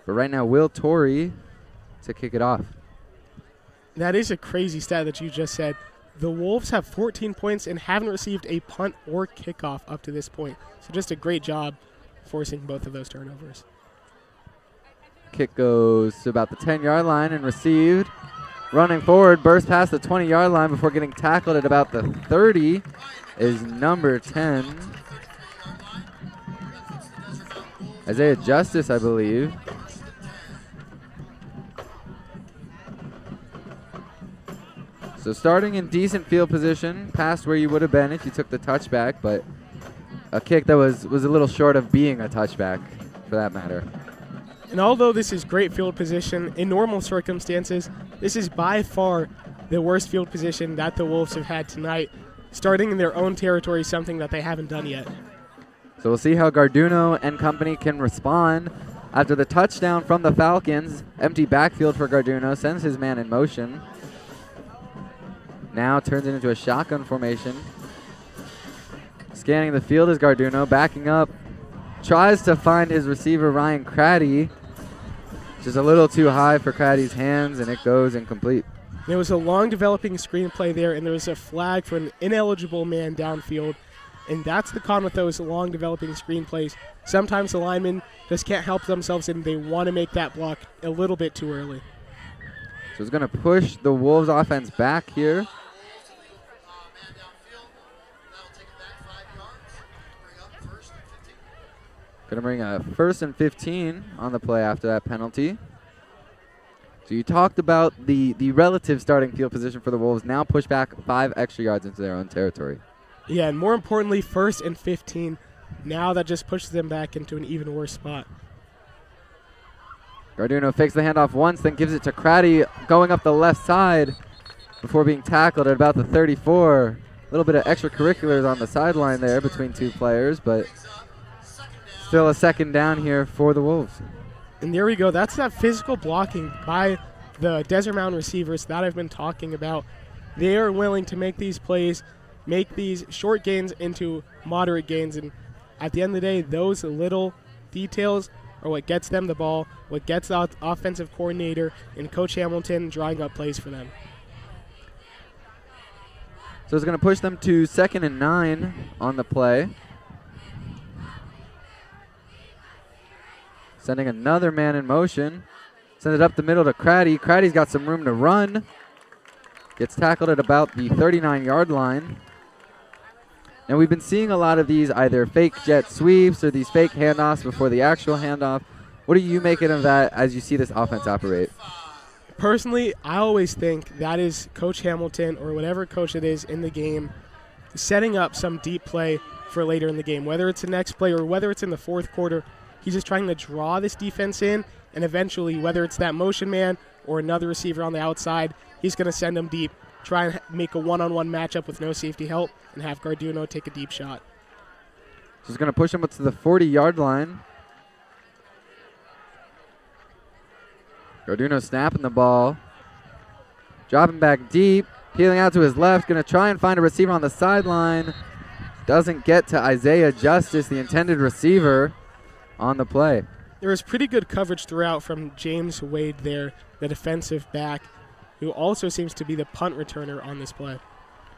But right now, Will Torrey to kick it off. That is a crazy stat that you just said. The Wolves have 14 points and haven't received a punt or kickoff up to this point. So just a great job forcing both of those turnovers. Kick goes to about the 10-yard line and received. Running forward, burst past the 20-yard line before getting tackled at about the 30 is number 10. Isaiah Justice, I believe. So starting in decent field position, past where you would have been if you took the touchback, but a kick that was a little short of being a touchback, for that matter. And although this is great field position, in normal circumstances, this is by far the worst field position that the Wolves have had tonight, starting in their own territory, something that they haven't done yet. So we'll see how Garduno and company can respond after the touchdown from the Falcons. Empty backfield for Garduno, sends his man in motion. Now turns it into a shotgun formation. Scanning the field is Garduno, backing up. Tries to find his receiver, Ryan Craddy. Just a little too high for Craddy's hands, and it goes incomplete. There was a long developing screenplay there, and there was a flag for an ineligible man downfield. And that's the con with those long developing screenplays. Sometimes the linemen just can't help themselves, and they want to make that block a little bit too early. So it's going to push the Wolves offense back here. Going to bring a 1st and 15 on the play after that penalty. So you talked about the relative starting field position for the Wolves. Now push back 5 extra yards into their own territory. Yeah, and more importantly, 1st and 15. Now that just pushes them back into an even worse spot. Garduno fakes the handoff once, then gives it to Craddy going up the left side before being tackled at about the 34. A little bit of extracurriculars on the sideline there between two players, but still a second down here for the Wolves. And there we go. That's that physical blocking by the Desert Mountain receivers that I've been talking about. They are willing to make these plays, make these short gains into moderate gains. And at the end of the day, those little details are what gets them the ball, what gets the offensive coordinator and Coach Hamilton drawing up plays for them. So it's going to push them to 2nd and 9 on the play. Sending another man in motion. Send it up the middle to Craddy. Craddy's got some room to run. Gets tackled at about the 39-yard line. And we've been seeing a lot of these either fake jet sweeps or these fake handoffs before the actual handoff. What are you making of that as you see this offense operate? Personally, I always think that is Coach Hamilton or whatever coach it is in the game setting up some deep play for later in the game, whether it's the next play or whether it's in the fourth quarter. He's just trying to draw this defense in, and eventually, whether it's that motion man or another receiver on the outside, he's going to send them deep, try and make a one-on-one matchup with no safety help, and have Garduno take a deep shot. So he's going to push him up to the 40-yard line. Garduno snapping the ball. Dropping back deep, peeling out to his left, going to try and find a receiver on the sideline. Doesn't get to Isaiah Justice, the intended receiver, on the play. There was pretty good coverage throughout from James Wade there, the defensive back, who also seems to be the punt returner on this play.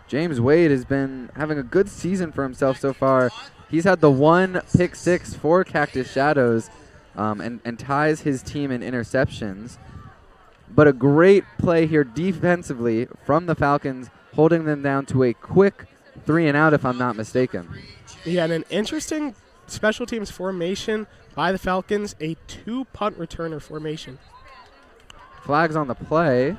James Wade has been having a good season for himself so far. He's had the 1 pick 6 for Cactus Shadows and ties his team in interceptions. But a great play here defensively from the Falcons, holding them down to a quick 3-and-out if I'm not mistaken. Yeah, and an interesting special teams formation by the Falcons, a 2 punt returner formation. Flags on the play.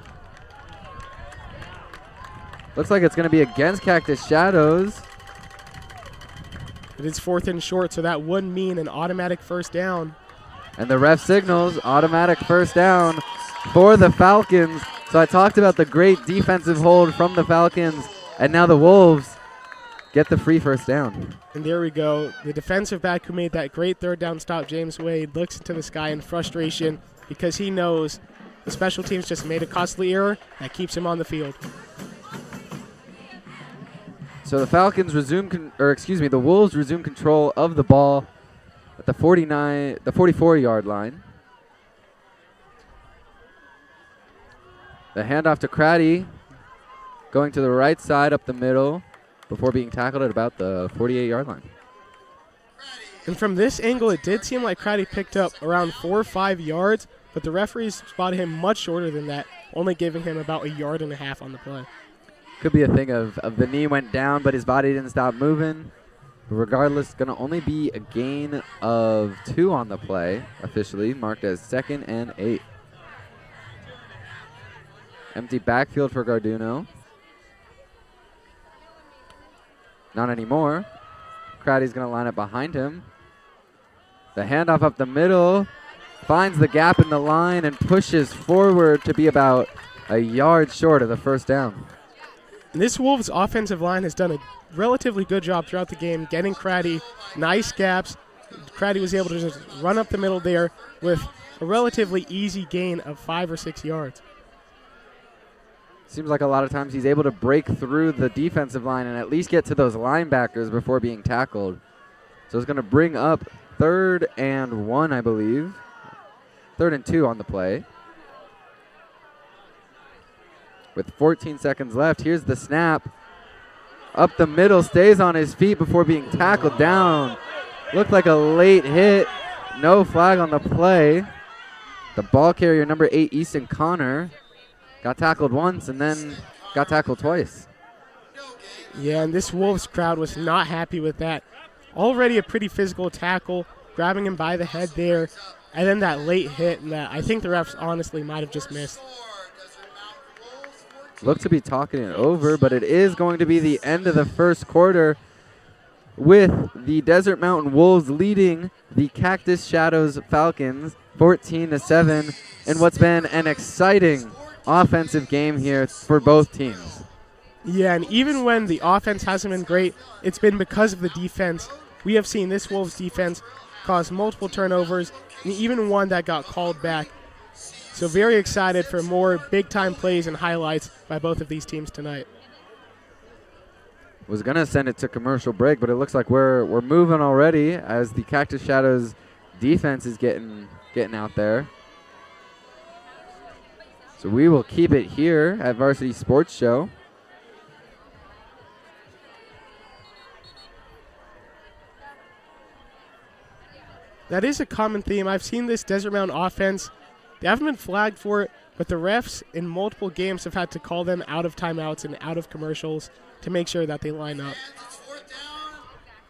Looks like it's going to be against Cactus Shadows. It is 4th and short, so that would mean an automatic first down. And the ref signals automatic first down for the Falcons. So I talked about the great defensive hold from the Falcons, and now the Wolves get the free first down. And there we go. The defensive back who made that great 3rd down stop, James Wade, looks into the sky in frustration because he knows the special teams just made a costly error that keeps him on the field. So the Falcons the Wolves resume control of the ball at the 44-yard line. The handoff to Craddy, going to the right side up the middle before being tackled at about the 48-yard line. And from this angle, it did seem like Craddy picked up around 4 or 5 yards, but the referees spotted him much shorter than that, only giving him about 1.5 yards on the play. Could be a thing of the knee went down, but his body didn't stop moving. But regardless, going to only be a gain of 2 on the play, officially marked as 2nd and 8. Empty backfield for Garduno. Not anymore. Craddy's going to line up behind him. The handoff up the middle. Finds the gap in the line and pushes forward to be about 1 yard short of the first down. And this Wolves offensive line has done a relatively good job throughout the game getting Craddy nice gaps. Craddy was able to just run up the middle there with a relatively easy gain of 5 or 6 yards. Seems like a lot of times he's able to break through the defensive line and at least get to those linebackers before being tackled. So it's going to bring up 3rd and 1, I believe. 3rd and 2 on the play. With 14 seconds left, here's the snap. Up the middle, stays on his feet before being tackled down. Looked like a late hit. No flag on the play. The ball carrier, number 8, Easton Connor, got tackled once and then got tackled twice. Yeah, and this Wolves crowd was not happy with that. Already a pretty physical tackle, grabbing him by the head there, and then that late hit that I think the refs honestly might have just missed. Look to be talking it over, but it is going to be the end of the first quarter with the Desert Mountain Wolves leading the Cactus Shadows Falcons 14-7 in what's been an exciting offensive game here for both teams. Yeah, and even when the offense hasn't been great, it's been because of the defense. We have seen this Wolves defense cause multiple turnovers, and even one that got called back. So very excited for more big-time plays and highlights by both of these teams tonight. Was going to send it to commercial break, but it looks like we're moving already as the Cactus Shadows defense is getting out there. So we will keep it here at Varsity Sports Show. That is a common theme. I've seen this Desert Mountain offense. They haven't been flagged for it, but the refs in multiple games have had to call them out of timeouts and out of commercials to make sure that they line up.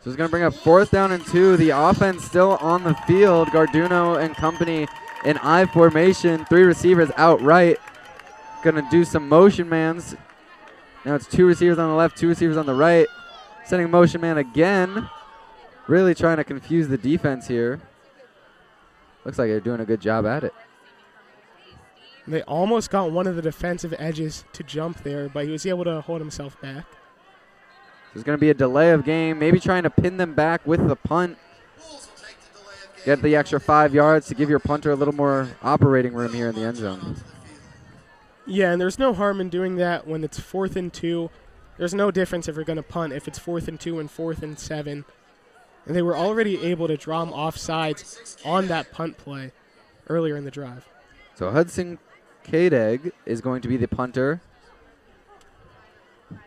So it's going to bring up 4th down and 2. The offense still on the field. Garduno and company in I formation. 3 receivers outright. Going to do some motion mans. Now it's 2 receivers on the left, 2 receivers on the right. Sending motion man again. Really trying to confuse the defense here. Looks like they're doing a good job at it. They almost got one of the defensive edges to jump there, but he was able to hold himself back. There's going to be a delay of game, maybe trying to pin them back with the punt. Get the extra 5 yards to give your punter a little more operating room here in the end zone. Yeah, and there's no harm in doing that when it's 4th and 2. There's no difference if you're going to punt if it's 4th and 2 and 4th and 7. And they were already able to draw him off sides on that punt play earlier in the drive. So Hudson Kadeg is going to be the punter.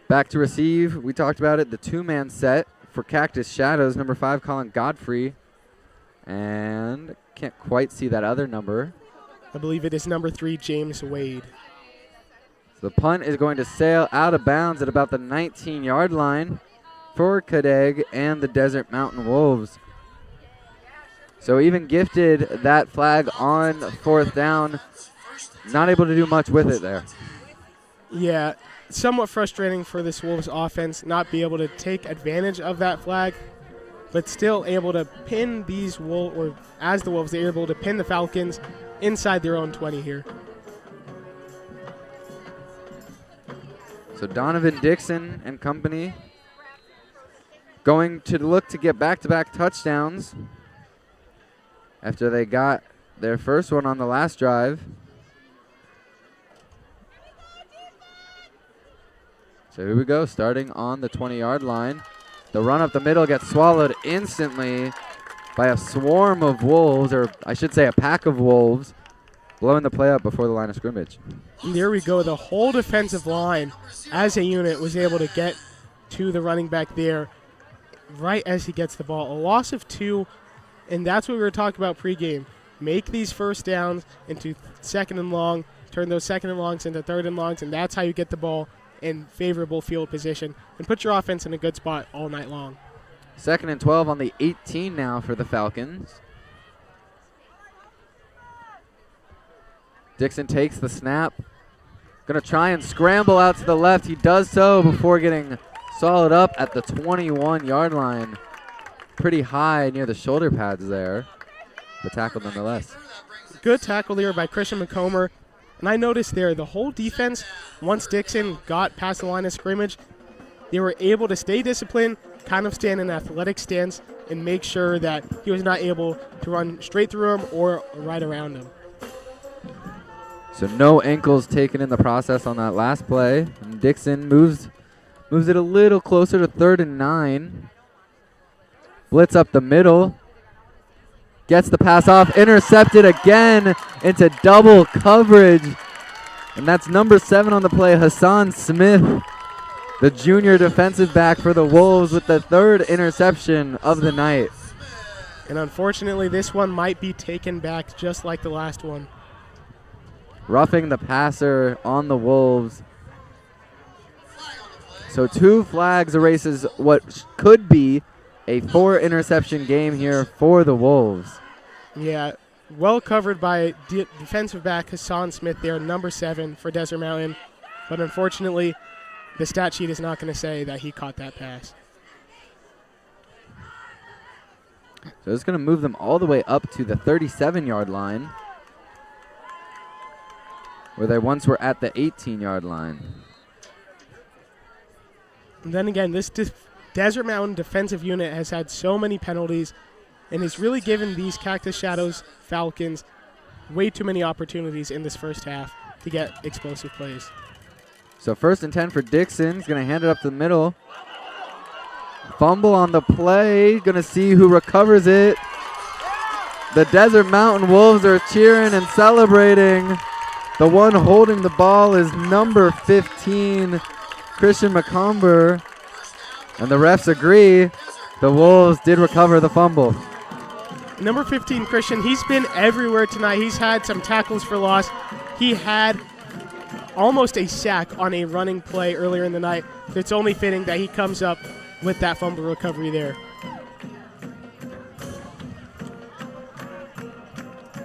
Back to receive. We talked about it. The 2-man set for Cactus Shadows. Number 5, Colin Godfrey. And can't quite see that other number. I believe it is number 3, James Wade. So the punt is going to sail out of bounds at about the 19-yard line for Kadeg and the Desert Mountain Wolves. So even gifted that flag on 4th down. Not able to do much with it there. Yeah, somewhat frustrating for this Wolves offense not be able to take advantage of that flag, but still able to pin these Wolves, or as the Wolves, they're able to pin the Falcons inside their own 20 here. So Donovan Dixon and company going to look to get back-to-back touchdowns after they got their first one on the last drive. So here we go, starting on the 20-yard line. The run up the middle gets swallowed instantly by a swarm of wolves, or I should say a pack of wolves, blowing the play up before the line of scrimmage. And there we go. The whole defensive line, as a unit, was able to get to the running back there right as he gets the ball. A loss of 2, and that's what we were talking about pregame. Make these first downs into second and long, turn those second and longs into third and longs, and that's how you get the ball in favorable field position and put your offense in a good spot all night long. 2nd and 12 on the 18 now for the Falcons. Dixon takes the snap. Going to try and scramble out to the left. He does so before getting solid up at the 21-yard line. Pretty high near the shoulder pads there, but tackled nonetheless. Good tackle there by Christian McComber. And I noticed there the whole defense, once Dixon got past the line of scrimmage, they were able to stay disciplined, kind of stand in an athletic stance, and make sure that he was not able to run straight through him or right around him. So no ankles taken in the process on that last play. And Dixon moves it a little closer to 3rd and 9. Blitz up the middle. Gets the pass off, intercepted again into double coverage. And that's number 7 on the play, Hassan Smith, the junior defensive back for the Wolves, with the 3rd interception of the night. And unfortunately, this one might be taken back just like the last one. Roughing the passer on the Wolves. So 2 flags erases what could be a 4 interception game here for the Wolves. Yeah, well covered by defensive back Hassan Smith there, number 7 for Desert Mountain. But unfortunately, the stat sheet is not going to say that he caught that pass. So it's going to move them all the way up to the 37-yard line, where they once were at the 18-yard line. And then again, this Desert Mountain defensive unit has had so many penalties and has really given these Cactus Shadows Falcons way too many opportunities in this first half to get explosive plays. So 1st and 10 for Dixon. He's going to hand it up to the middle. Fumble on the play. Going to see who recovers it. The Desert Mountain Wolves are cheering and celebrating. The one holding the ball is number 15, Christian McComber. And the refs agree. The Wolves did recover the fumble. Number 15, Christian, he's been everywhere tonight. He's had some tackles for loss. He had almost a sack on a running play earlier in the night. It's only fitting that he comes up with that fumble recovery there.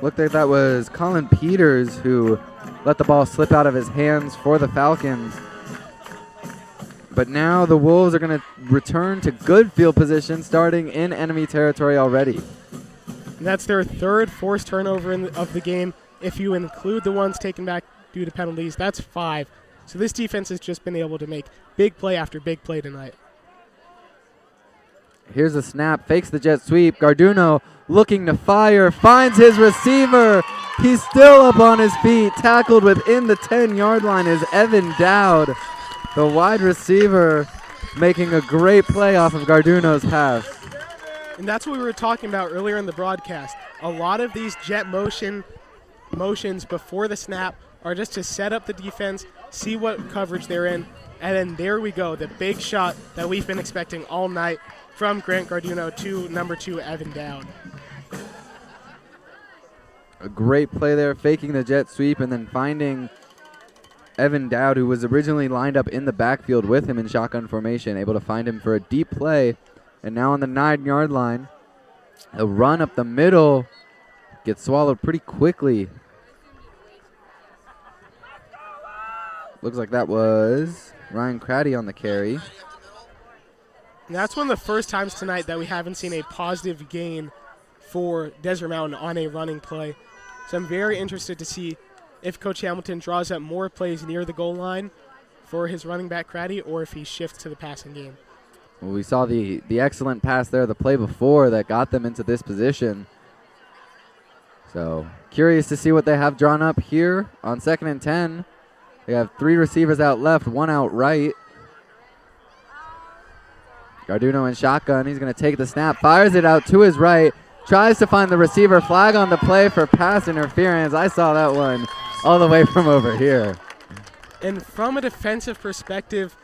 Looked like that was Colin Peters who let the ball slip out of his hands for the Falcons. But now the Wolves are going to return to good field position, starting in enemy territory already. And that's their 3rd forced turnover of the game. If you include the ones taken back due to penalties, that's 5. So this defense has just been able to make big play after big play tonight. Here's a snap, fakes the jet sweep. Garduno looking to fire, finds his receiver. He's still up on his feet. Tackled within the 10-yard line is Evan Dowd, the wide receiver, making a great play off of Garduno's pass. And that's what we were talking about earlier in the broadcast. A lot of these jet motions before the snap are just to set up the defense, see what coverage they're in, and then there we go, the big shot that we've been expecting all night from Grant Garduno to number 2, Evan Dowd. A great play there, faking the jet sweep and then finding Evan Dowd, who was originally lined up in the backfield with him in shotgun formation, able to find him for a deep play. And now on the 9-yard line, a run up the middle gets swallowed pretty quickly. Looks like that was Ryan Craddy on the carry. And that's one of the first times tonight that we haven't seen a positive gain for Desert Mountain on a running play. So I'm very interested to see if Coach Hamilton draws up more plays near the goal line for his running back Craddy, or if he shifts to the passing game. Well, we saw the excellent pass there the play before that got them into this position. So curious to see what they have drawn up here on 2nd and 10. They have 3 receivers out left, 1 out right. Garduno in shotgun. He's going to take the snap, fires it out to his right, tries to find the receiver. Flag on the play for pass interference. I saw that one all the way from over here. And from a defensive perspective,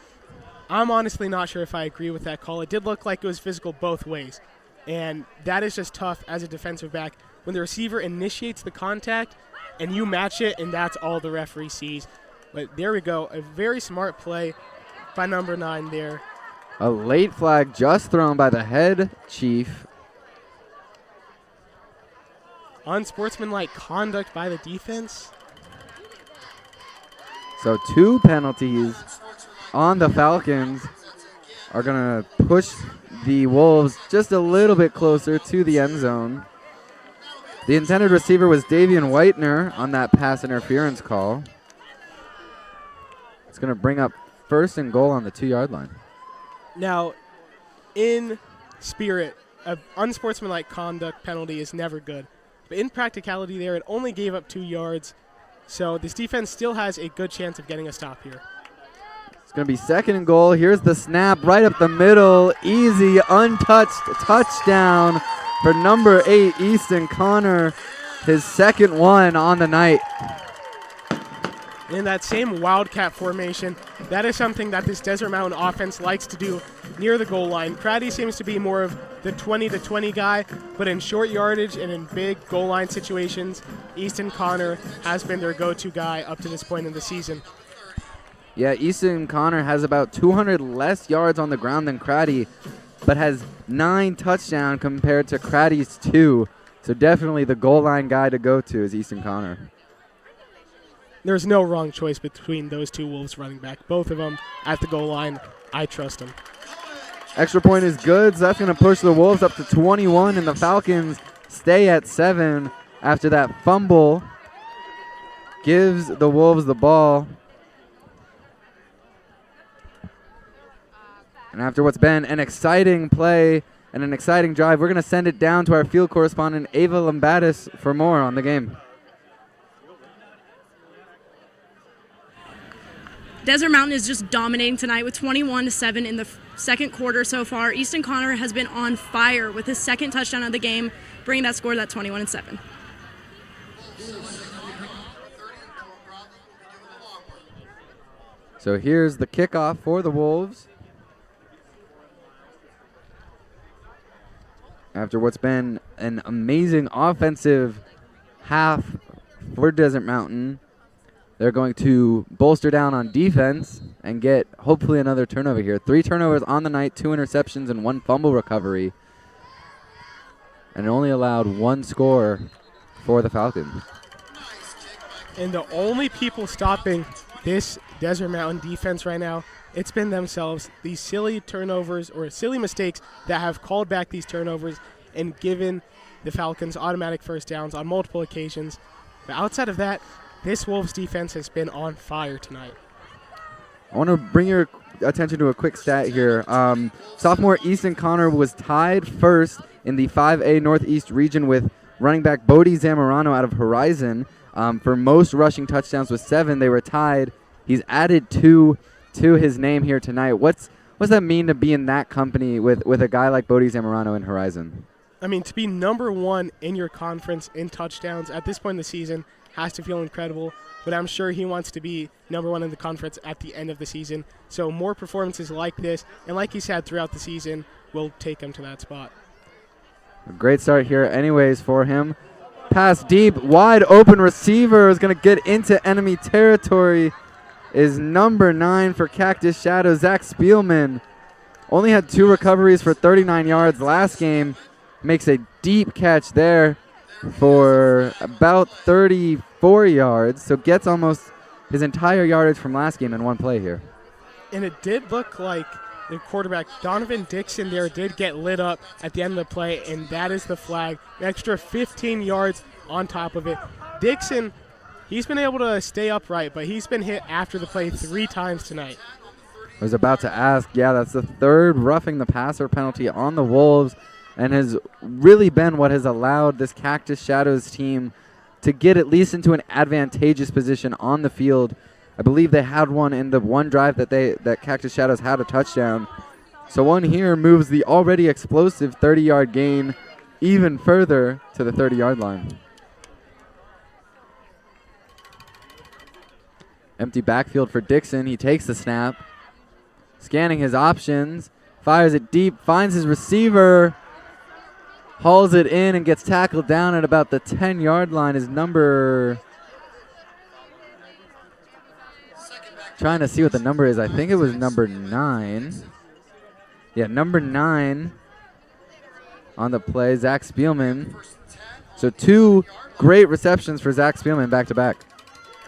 I'm honestly not sure if I agree with that call. It did look like it was physical both ways. And that is just tough as a defensive back when the receiver initiates the contact and you match it, and that's all the referee sees. But there we go. A very smart play by number 9 there. A late flag just thrown by the head chief. Unsportsmanlike conduct by the defense. So 2 penalties on the Falcons are going to push the Wolves just a little bit closer to the end zone. The intended receiver was Davian Whitener on that pass interference call. It's going to bring up 1st and goal on the 2-yard line. Now, in spirit, an unsportsmanlike conduct penalty is never good. But in practicality there, it only gave up 2 yards. So this defense still has a good chance of getting a stop here. It's going to be 2nd and goal. Here's the snap right up the middle. Easy, untouched touchdown for number 8, Easton Connor. His 2nd one on the night. In that same wildcat formation, that is something that this Desert Mountain offense likes to do near the goal line. Craddy seems to be more of the 20-to-20 guy, but in short yardage and in big goal line situations, Easton Connor has been their go-to guy up to this point in the season. Yeah, Easton Connor has about 200 less yards on the ground than Craddy, but has 9 touchdowns compared to Craddy's 2. So definitely the goal line guy to go to is Easton Connor. There's no wrong choice between those 2 Wolves running back. Both of them at the goal line. I trust them. Extra point is good, so that's going to push the Wolves up to 21, and the Falcons stay at 7 after that fumble gives the Wolves the ball. And after what's been an exciting play and an exciting drive, we're going to send it down to our field correspondent, Ava Lambatis, for more on the game. Desert Mountain is just dominating tonight with 21-7 in the second quarter so far. Easton Connor has been on fire with his 2nd touchdown of the game, bringing that score to that 21-7. So here's the kickoff for the Wolves. After what's been an amazing offensive half for Desert Mountain, they're going to bolster down on defense and get hopefully another turnover here. 3 turnovers on the night, 2 interceptions, and 1 fumble recovery. And it only allowed 1 score for the Falcons. And the only people stopping this Desert Mountain defense right now, it's been themselves. These silly turnovers or silly mistakes that have called back these turnovers and given the Falcons automatic first downs on multiple occasions. But outside of that, this Wolves defense has been on fire tonight. I want to bring your attention to a quick stat here. Sophomore Easton Connor was tied first in the 5A Northeast region with running back Bodie Zamorano out of Horizon for most rushing touchdowns with 7. They were tied. He's added 2 to his name here tonight. What's that mean to be in that company with a guy like Bodie Zamorano in Horizon? I mean, to be number 1 in your conference in touchdowns at this point in the season has to feel incredible, but I'm sure he wants to be number 1 in the conference at the end of the season. So more performances like this, and like he said throughout the season, will take him to that spot. A great start here anyways for him. Pass deep, wide open receiver is going to get into enemy territory is number 9 for Cactus Shadow, Zach Spielman. Only had 2 recoveries for 39 yards last game. Makes a deep catch there for about 34 yards, so gets almost his entire yardage from last game in 1 play here. And it did look like the quarterback, Donovan Dixon, there did get lit up at the end of the play, and that is the flag. An extra 15 yards on top of it. Dixon, he's been able to stay upright, but he's been hit after the play 3 times tonight. I was about to ask, yeah, that's the 3rd roughing the passer penalty on the Wolves, and has really been what has allowed this Cactus Shadows team to get at least into an advantageous position on the field. I believe they had one in the one drive that Cactus Shadows had a touchdown. So one here moves the already explosive 30-yard gain even further to the 30-yard line. Empty backfield for Dixon. He takes the snap. Scanning his options. Fires it deep. Finds his receiver. Hauls it in and gets tackled down at about the 10-yard line. His number... Trying to see what the number is. I think it was number 9. Yeah, number 9 on the play, Zach Spielman. So 2 great receptions for Zach Spielman back-to-back.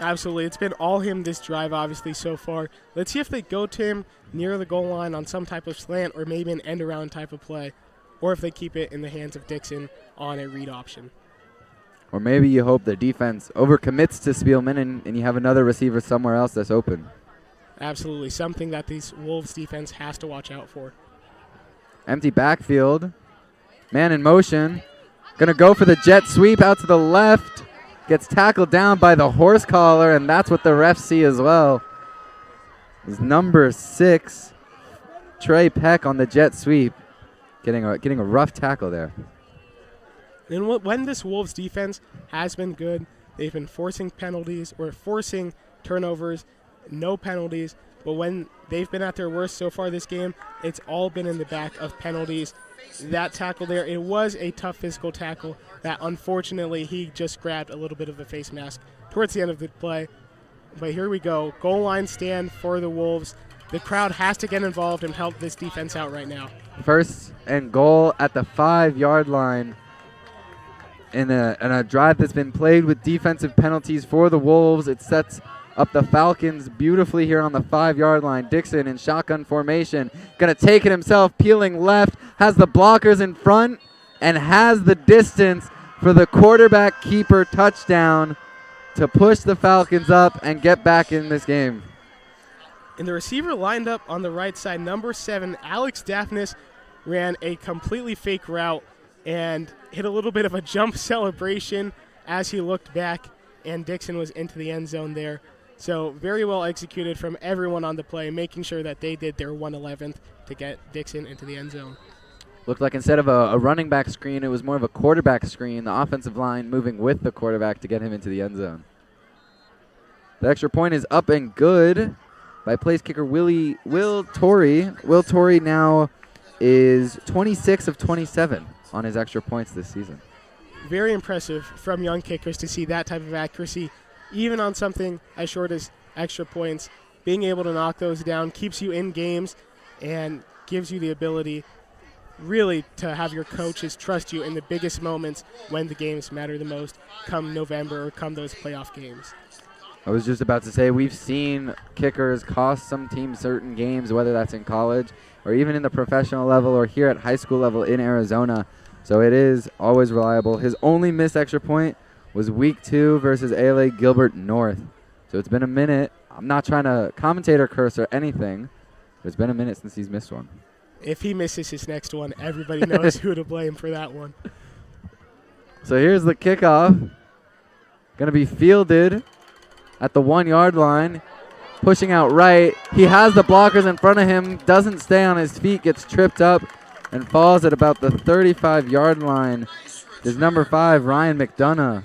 Absolutely. It's been all him this drive, obviously, so far. Let's see if they go to him near the goal line on some type of slant or maybe an end-around type of play, or if they keep it in the hands of Dixon on a read option. Or maybe you hope the defense overcommits to Spielman and you have another receiver somewhere else that's open. Absolutely. Something that these Wolves defense has to watch out for. Empty backfield. Man in motion. Going to go for the jet sweep out to the left. Gets tackled down by the horse collar, and that's what the refs see as well. Is number 6, Trey Peck on the jet sweep. Getting a rough tackle there. And when this Wolves defense has been good, they've been forcing penalties or forcing turnovers, no penalties. But when they've been at their worst so far this game, it's all been in the back of penalties. That tackle there, it was a tough physical tackle that unfortunately he just grabbed a little bit of the face mask towards the end of the play. But here we go. Goal line stand for the Wolves. The crowd has to get involved and help this defense out right now. First and goal at the 5-yard line in a drive that's been played with defensive penalties for the Wolves. It sets up the Falcons beautifully here on the 5-yard line. Dixon in shotgun formation. Going to take it himself, peeling left. Has the blockers in front and has the distance for the quarterback keeper touchdown to push the Falcons up and get back in this game. And the receiver lined up on the right side, number 7, Alex Daphnis, ran a completely fake route and hit a little bit of a jump celebration as he looked back, and Dixon was into the end zone there. So very well executed from everyone on the play, making sure that they did their 1/11th to get Dixon into the end zone. Looked like instead of a running back screen, it was more of a quarterback screen. The offensive line moving with the quarterback to get him into the end zone. The extra point is up and good by place kicker Will Torrey. Will Torrey now is 26 of 27 on his extra points this season. Very impressive from young kickers to see that type of accuracy, even on something as short as extra points. Being able to knock those down keeps you in games and gives you the ability really to have your coaches trust you in the biggest moments when the games matter the most, come November or come those playoff games. I was just about to say, we've seen kickers cost some teams certain games, whether that's in college or even in the professional level or here at high school level in Arizona. So it is always reliable. His only missed extra point was week 2 versus ALA Gilbert North. So it's been a minute. I'm not trying to commentator curse or anything, but it's been a minute since he's missed one. If he misses his next one, everybody knows who to blame for that one. So here's the kickoff. Going to be fielded at the 1-yard line. Pushing out right. He has the blockers in front of him. Doesn't stay on his feet. Gets tripped up and falls at about the 35-yard line. There's number 5, Ryan McDonough.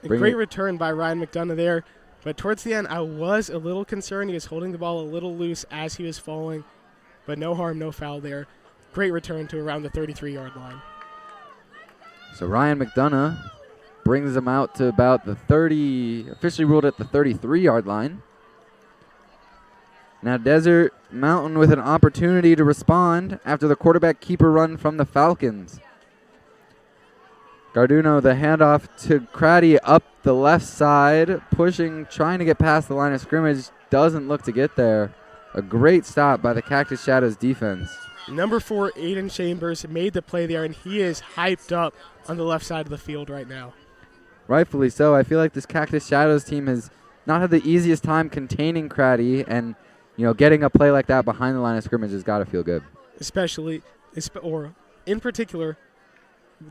A great return by Ryan McDonough there. But towards the end, I was a little concerned. He was holding the ball a little loose as he was falling. But no harm, no foul there. Great return to around the 33-yard line. So Ryan McDonough brings him out to about the 30, officially ruled at the 33-yard line. Now Desert Mountain with an opportunity to respond after the quarterback keeper run from the Falcons. Garduno, the handoff to Craddy up the left side, pushing, trying to get past the line of scrimmage, doesn't look to get there. A great stop by the Cactus Shadows defense. Number 4, Aiden Chambers, made the play there, and he is hyped up on the left side of the field right now. Rightfully so. I feel like this Cactus Shadows team has not had the easiest time containing Craddy, and getting a play like that behind the line of scrimmage has got to feel good. Especially, or in particular,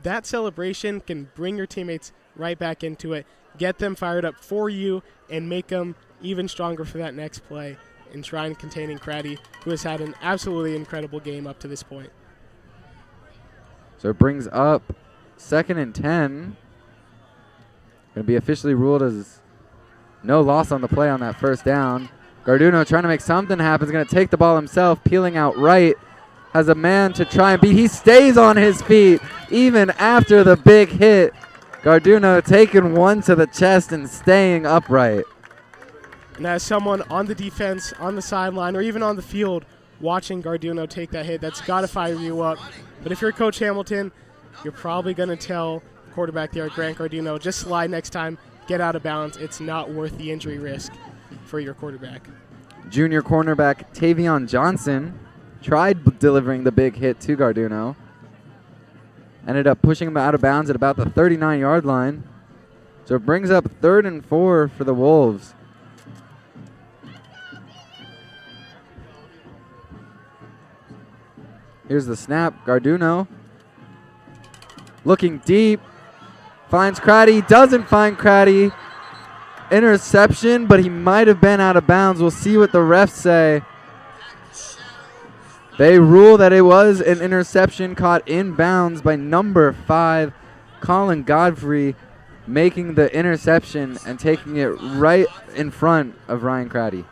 that celebration can bring your teammates right back into it, get them fired up for you, and make them even stronger for that next play. and try and containing Craddy, who has had an absolutely incredible game up to this point. So it brings up 2nd and 10. Going to be officially ruled as no loss on the play on that first down. Garduno trying to make something happen. He's going to take the ball himself, peeling out right. Has a man to try and beat. He stays on his feet even after the big hit. Garduno taking one to the chest and staying upright. And as someone on the defense, on the sideline, or even on the field watching Garduno take that hit, that's got to fire you up. But if you're Coach Hamilton, you're probably going to tell the quarterback there, Grant Garduno, just slide next time, get out of bounds. It's not worth the injury risk for your quarterback. Junior cornerback Tavion Johnson tried delivering the big hit to Garduno. Ended up pushing him out of bounds at about the 39-yard line. So it brings up 3rd and 4 for the Wolves. Here's the snap. Garduno looking deep. Finds Craddy. Doesn't find Craddy. Interception, but he might have been out of bounds. We'll see what the refs say. They rule that it was an interception caught in bounds by number 5, Colin Godfrey, making the interception and taking it right in front of Ryan Craddy.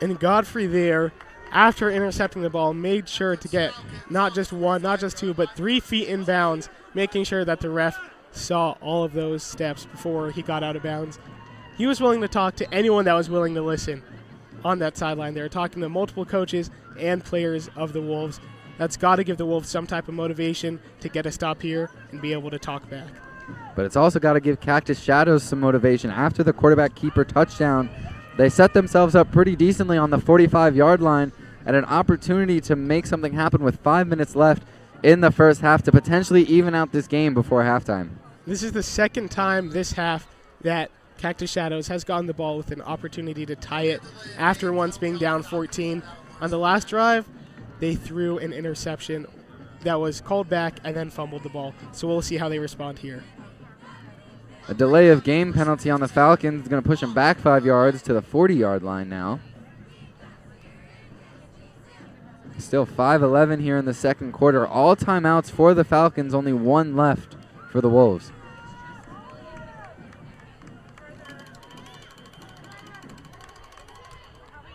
And Godfrey there, after intercepting the ball, made sure to get not just 1, not just 2, but 3 feet in bounds, making sure that the ref saw all of those steps before he got out of bounds. He was willing to talk to anyone that was willing to listen on that sideline. They were talking to multiple coaches and players of the Wolves. That's got to give the Wolves some type of motivation to get a stop here and be able to talk back. But it's also got to give Cactus Shadows some motivation. After the quarterback keeper touchdown, they set themselves up pretty decently on the 45-yard line and an opportunity to make something happen with 5 minutes left in the first half to potentially even out this game before halftime. This is the second time this half that Cactus Shadows has gotten the ball with an opportunity to tie it after once being down 14. On the last drive, they threw an interception that was called back and then fumbled the ball. So we'll see how they respond here. A delay of game penalty on the Falcons is going to push them back 5 yards to the 40-yard line now. Still 5:11 here in the second quarter. All timeouts for the Falcons, only 1 left for the Wolves.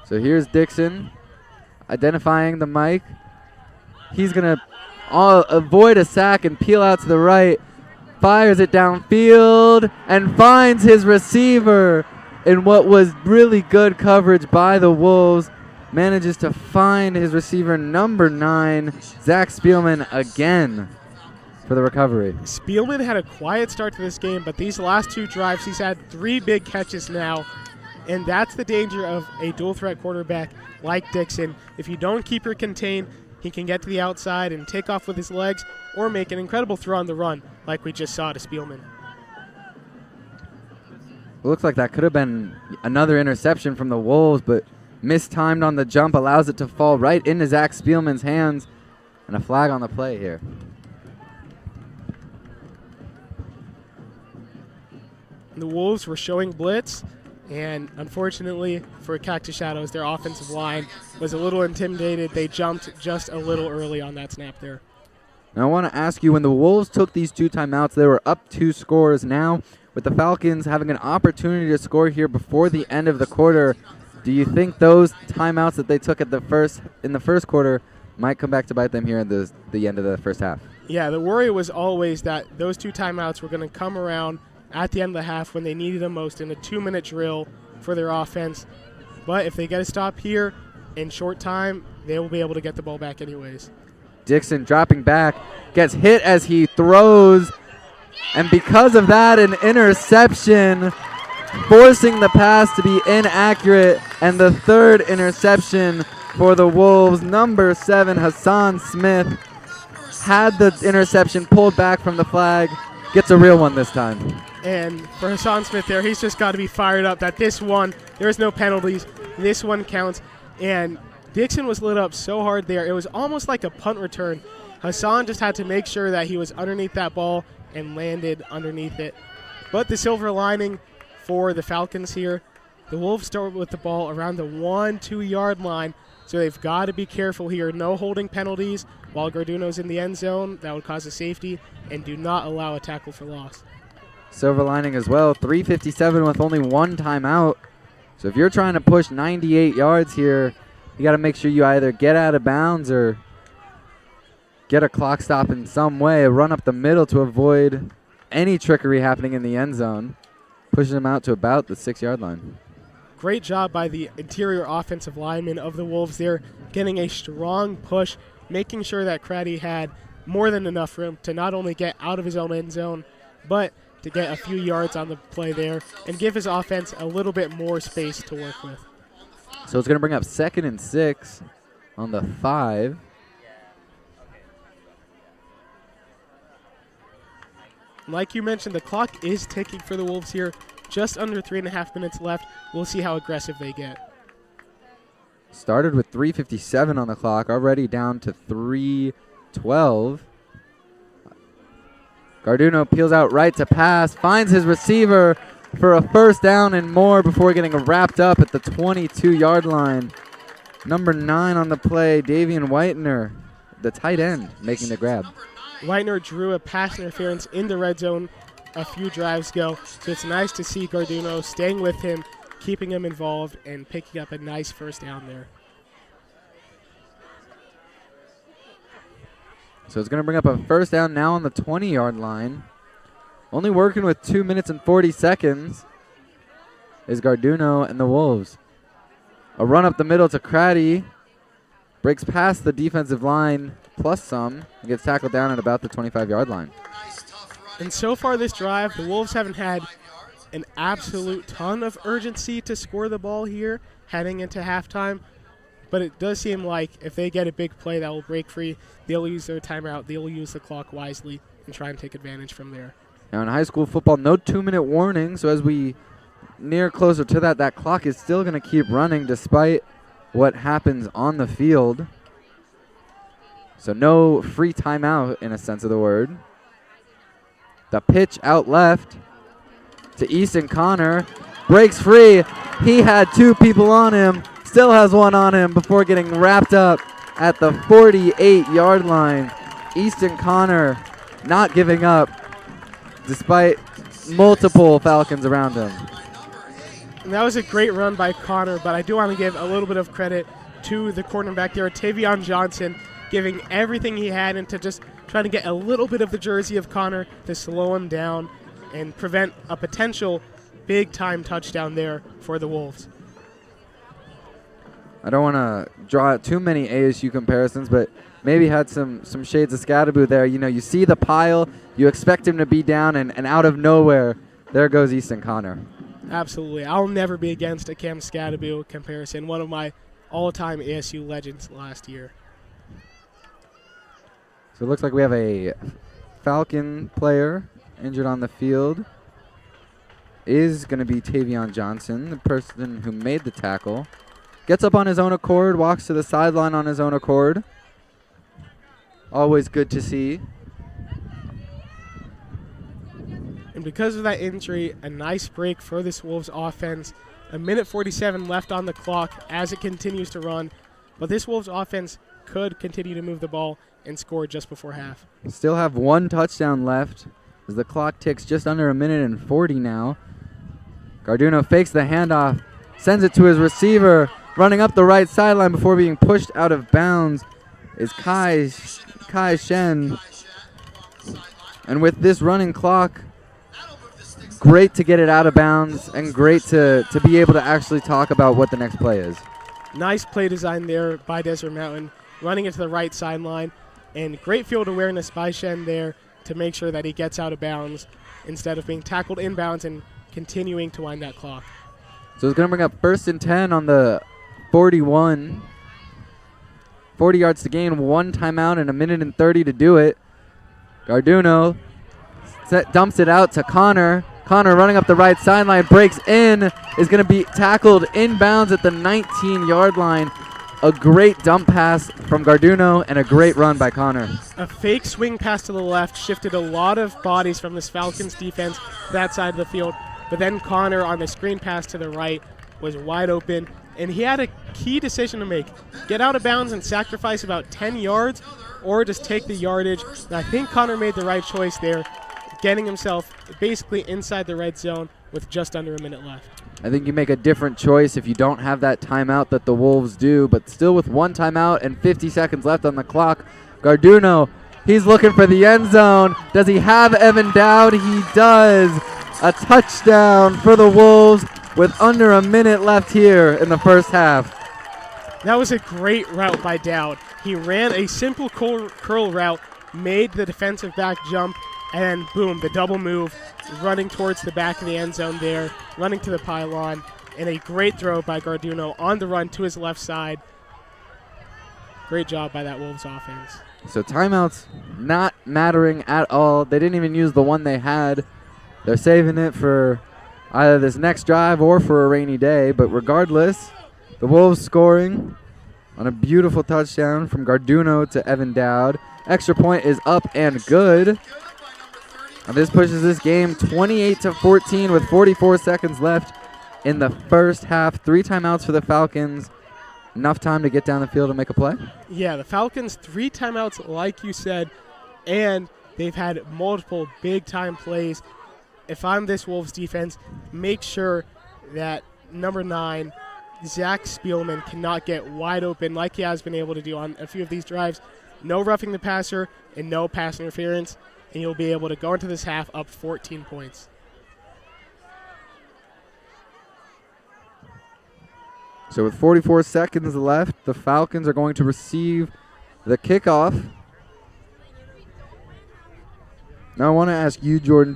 So here's Dixon identifying the mic. He's going to avoid a sack and peel out to the right. Fires it downfield and finds his receiver in what was really good coverage by the Wolves. Manages to find his receiver, number 9, Zach Spielman, again for the recovery. Spielman had a quiet start to this game, but these last 2 drives, he's had 3 big catches now. And that's the danger of a dual-threat quarterback like Dixon. If you don't keep her contained, he can get to the outside and take off with his legs or make an incredible throw on the run like we just saw to Spielman. It looks like that could have been another interception from the Wolves, but mistimed on the jump allows it to fall right into Zach Spielman's hands, and a flag on the play here. The Wolves were showing blitz, and unfortunately for Cactus Shadows, their offensive line was a little intimidated. They jumped just a little early on that snap there. Now I want to ask you, when the Wolves took these 2 timeouts, they were up 2 scores. Now, with the Falcons having an opportunity to score here before the end of the quarter, do you think those timeouts that they took in the first quarter might come back to bite them here at the end of the first half? Yeah, the worry was always that those 2 timeouts were going to come around at the end of the half when they needed them most in a 2-minute drill for their offense. But if they get a stop here in short time, they will be able to get the ball back anyways. Dixon dropping back, gets hit as he throws, and because of that, an interception, forcing the pass to be inaccurate, and the 3rd interception for the Wolves. Number 7, Hassan Smith, had the interception pulled back from the flag, gets a real one this time. And for Hassan Smith there, he's just got to be fired up that this one, there's no penalties, this one counts. And Dixon was lit up so hard there, it was almost like a punt return. Hassan just had to make sure that he was underneath that ball and landed underneath it. But the silver lining for the Falcons here, The Wolves start with the ball around the 1-2 yard line, so they've got to be careful here. No holding penalties while Garduno's in the end zone. That would cause a safety, and do not allow a tackle for loss. Silver lining as well, 3:57 with only one timeout. So if you're trying to push 98 yards here, you got to make sure you either get out of bounds or get a clock stop in some way, run up the middle to avoid any trickery happening in the end zone, pushing them out to about the 6-yard line. Great job by the interior offensive linemen of the Wolves there, getting a strong push, making sure that Craddy had more than enough room to not only get out of his own end zone, but to get a few yards on the play there and give his offense a little bit more space to work with. So it's going to bring up 2nd and 6 on the 5. Like you mentioned, the clock is ticking for the Wolves here. Just under 3.5 minutes left. We'll see how aggressive they get. Started with 3:57 on the clock, already down to 3:12. Garduno peels out right to pass, finds his receiver for a first down and more before getting wrapped up at the 22-yard line. Number 9 on the play, Davian Whitener, the tight end, making the grab. Whitener drew a pass interference in the red zone a few drives ago, so it's nice to see Garduno staying with him, keeping him involved, and picking up a nice first down there. So it's going to bring up a first down now on the 20-yard line. Only working with 2 minutes and 40 seconds is Garduno and the Wolves. A run up the middle to Craddy. Breaks past the defensive line plus some and gets tackled down at about the 25-yard line. And so far this drive, the Wolves haven't had an absolute ton of urgency to score the ball here heading into halftime. But it does seem like if they get a big play that will break free, they'll use their timeout, they'll use the clock wisely, and try and take advantage from there. Now in high school football, no 2-minute warning, so as we near closer to that, that clock is still going to keep running despite what happens on the field. So no free timeout in a sense of the word. The pitch out left to Easton Connor. Breaks free. He had 2 people on him. Still has 1 on him before getting wrapped up at the 48-yard line. Easton Connor not giving up despite multiple Falcons around him. And that was a great run by Connor, but I do want to give a little bit of credit to the cornerback there, Tavion Johnson, giving everything he had into just trying to get a little bit of the jersey of Connor to slow him down and prevent a potential big-time touchdown there for the Wolves. I don't want to draw out too many ASU comparisons, but maybe had some shades of Scadaboo there. You know, you see the pile, you expect him to be down, and out of nowhere, there goes Easton Connor. Absolutely. I'll never be against a Cam Scadaboo comparison, one of my all-time ASU legends last year. So it looks like we have a Falcon player injured on the field. Is going to be Tavion Johnson, the person who made the tackle. Gets up on his own accord, walks to the sideline on his own accord. Always good to see. And because of that injury, a nice break for this Wolves offense. 1:47 left on the clock as it continues to run. But this Wolves offense could continue to move the ball and score just before half. Still have 1 touchdown left as the clock ticks just under 1:40 now. Garduno fakes the handoff, sends it to his receiver. Running up the right sideline before being pushed out of bounds is Kai Shen. And with this running clock, great to get it out of bounds and great to be able to actually talk about what the next play is. Nice play design there by Desert Mountain, running it to the right sideline, and great field awareness by Shen there to make sure that he gets out of bounds instead of being tackled inbounds and continuing to wind that clock. So it's going to bring up 1st and 10 on the 41. 40 yards to gain, 1 timeout, and 1:30 to do it. Garduno dumps it out to Connor. Connor running up the right sideline, breaks in, is going to be tackled inbounds at the 19-yard line. A great dump pass from Garduno and a great run by Connor. A fake swing pass to the left shifted a lot of bodies from this Falcons defense to that side of the field. But then Connor on the screen pass to the right was wide open, and he had a key decision to make. Get out of bounds and sacrifice about 10 yards, or just take the yardage. And I think Connor made the right choice there, getting himself basically inside the red zone with just under a minute left. I think you make a different choice if you don't have that timeout that the Wolves do, but still with one timeout and 50 seconds left on the clock, Garduno, he's looking for the end zone. Does he have Evan Dowd? He does. A touchdown for the Wolves with under a minute left here in the first half. That was a great route by Dowd. He ran a simple curl route, made the defensive back jump, and boom, the double move, running towards the back of the end zone there, running to the pylon, and a great throw by Garduno on the run to his left side. Great job by that Wolves offense. So timeouts not mattering at all. They didn't even use the one they had. They're saving it for either this next drive or for a rainy day. But regardless, the Wolves scoring on a beautiful touchdown from Garduno to Evan Dowd. Extra point is up and good. And this pushes this game 28-14 with 44 seconds left in the first half. 3 timeouts for the Falcons. Enough time to get down the field and make a play? Yeah, the Falcons 3 timeouts, like you said, and they've had multiple big-time plays. If I'm this Wolves defense, make sure that number 9, Zach Spielman, cannot get wide open like he has been able to do on a few of these drives. No roughing the passer and no pass interference, and you'll be able to go into this half up 14 points. So with 44 seconds left, the Falcons are going to receive the kickoff. Now I want to ask you, Jordan,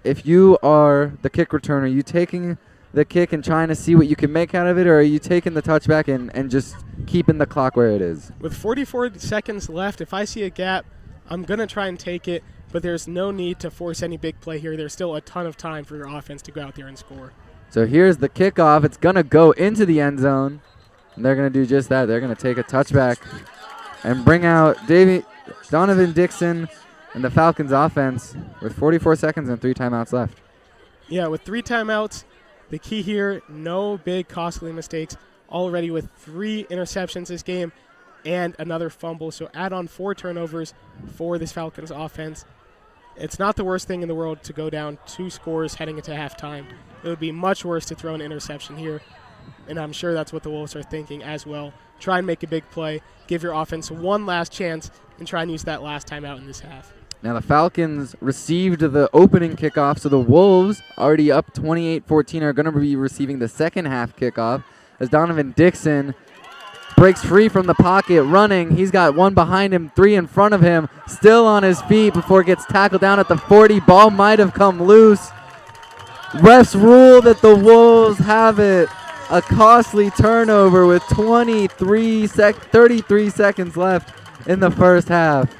if you are the kick returner, are you taking the kick and trying to see what you can make out of it, or are you taking the touchback and just keeping the clock where it is? With 44 seconds left, if I see a gap, I'm going to try and take it, but there's no need to force any big play here. There's still a ton of time for your offense to go out there and score. So here's the kickoff. It's going to go into the end zone, and they're going to do just that. They're going to take a touchback and bring out Donovan Dixon and the Falcons offense with 44 seconds and 3 timeouts left. Yeah, with 3 timeouts, the key here, no big costly mistakes. Already with 3 interceptions this game and another fumble. So add on 4 turnovers for this Falcons offense. It's not the worst thing in the world to go down 2 scores heading into halftime. It would be much worse to throw an interception here, and I'm sure that's what the Wolves are thinking as well. Try and make a big play, give your offense one last chance, and try and use that last timeout in this half. Now the Falcons received the opening kickoff, so the Wolves, already up 28-14, are going to be receiving the second half kickoff as Donovan Dixon breaks free from the pocket, running. He's got 1 behind him, 3 in front of him, still on his feet before it gets tackled down at the 40. Ball might have come loose. Refs rule that the Wolves have it. A costly turnover with 33 seconds left in the first half.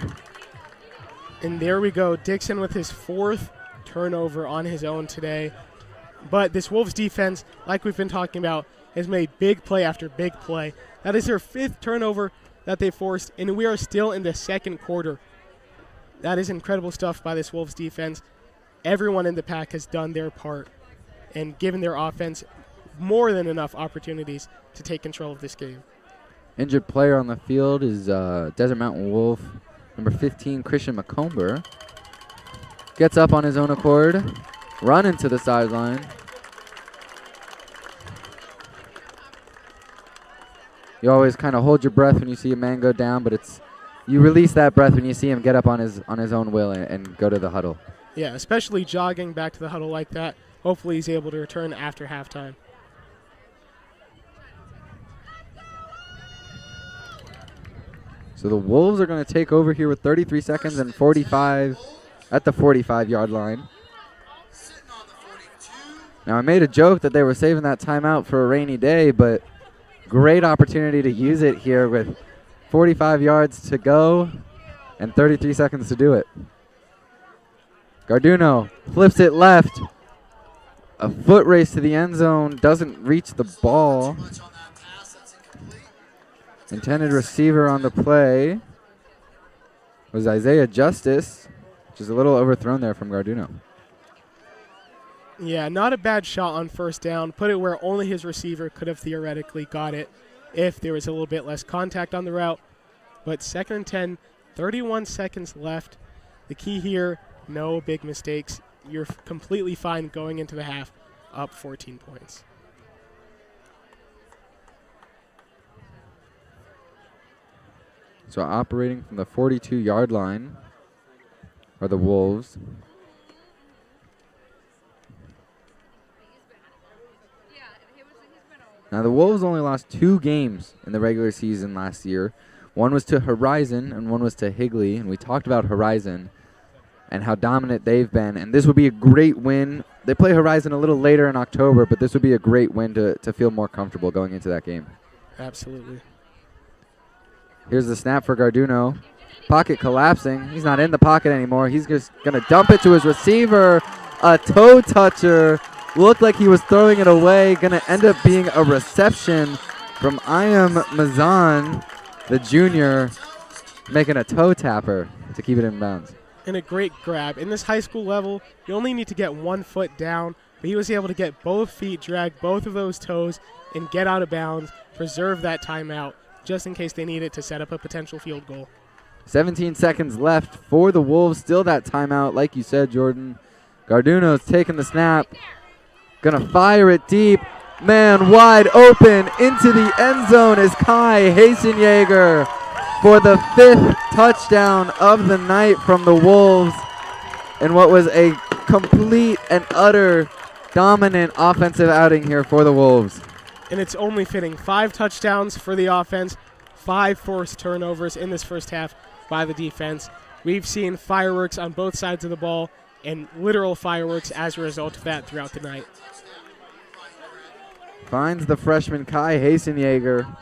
And there we go. Dixon with his 4th turnover on his own today. But this Wolves defense, like we've been talking about, has made big play after big play. That is their 5th turnover that they forced, and we are still in the second quarter. That is incredible stuff by this Wolves defense. Everyone in the pack has done their part and given their offense more than enough opportunities to take control of this game. Injured player on the field is Desert Mountain Wolf, number 15, Christian McComber. Gets up on his own accord, running to the sideline. You always kind of hold your breath when you see a man go down, but you release that breath when you see him get up on his own will and go to the huddle. Yeah, especially jogging back to the huddle like that. Hopefully he's able to return after halftime. So the Wolves are going to take over here with 33 seconds and 45 at the 45-yard line. Now, I made a joke that they were saving that timeout for a rainy day, but great opportunity to use it here with 45 yards to go and 33 seconds to do it. Garduno flips it left. A foot race to the end zone, doesn't reach the ball. Intended receiver on the play was Isaiah Justice, which is a little overthrown there from Garduno. Yeah, not a bad shot on first down. Put it where only his receiver could have theoretically got it if there was a little bit less contact on the route. But 2nd and 10, 31 seconds left. The key here, no big mistakes. You're completely fine going into the half, up 14 points. So operating from the 42-yard line are the Wolves. Now, the Wolves only lost 2 games in the regular season last year. One was to Horizon and one was to Higley, and we talked about Horizon and how dominant they've been. And this would be a great win. They play Horizon a little later in October, but this would be a great win to feel more comfortable going into that game. Absolutely. Here's the snap for Garduno. Pocket collapsing. He's not in the pocket anymore. He's just going to dump it to his receiver. A toe toucher. Looked like he was throwing it away. Going to end up being a reception from Ayam Mazan, the junior, making a toe tapper to keep it in bounds. And a great grab. In this high school level, you only need to get 1 foot down, but he was able to get both feet, drag both of those toes, and get out of bounds, preserve that timeout, just in case they need it to set up a potential field goal. 17 seconds left for the Wolves. Still that timeout, like you said, Jordan. Garduno's taking the snap. Gonna fire it deep. Man wide open into the end zone is Kai Hasenjager for the 5th touchdown of the night from the Wolves in what was a complete and utter dominant offensive outing here for the Wolves. And it's only fitting. 5 touchdowns for the offense, 5 forced turnovers in this first half by the defense. We've seen fireworks on both sides of the ball and literal fireworks as a result of that throughout the night. Finds the freshman Kai Hasenjager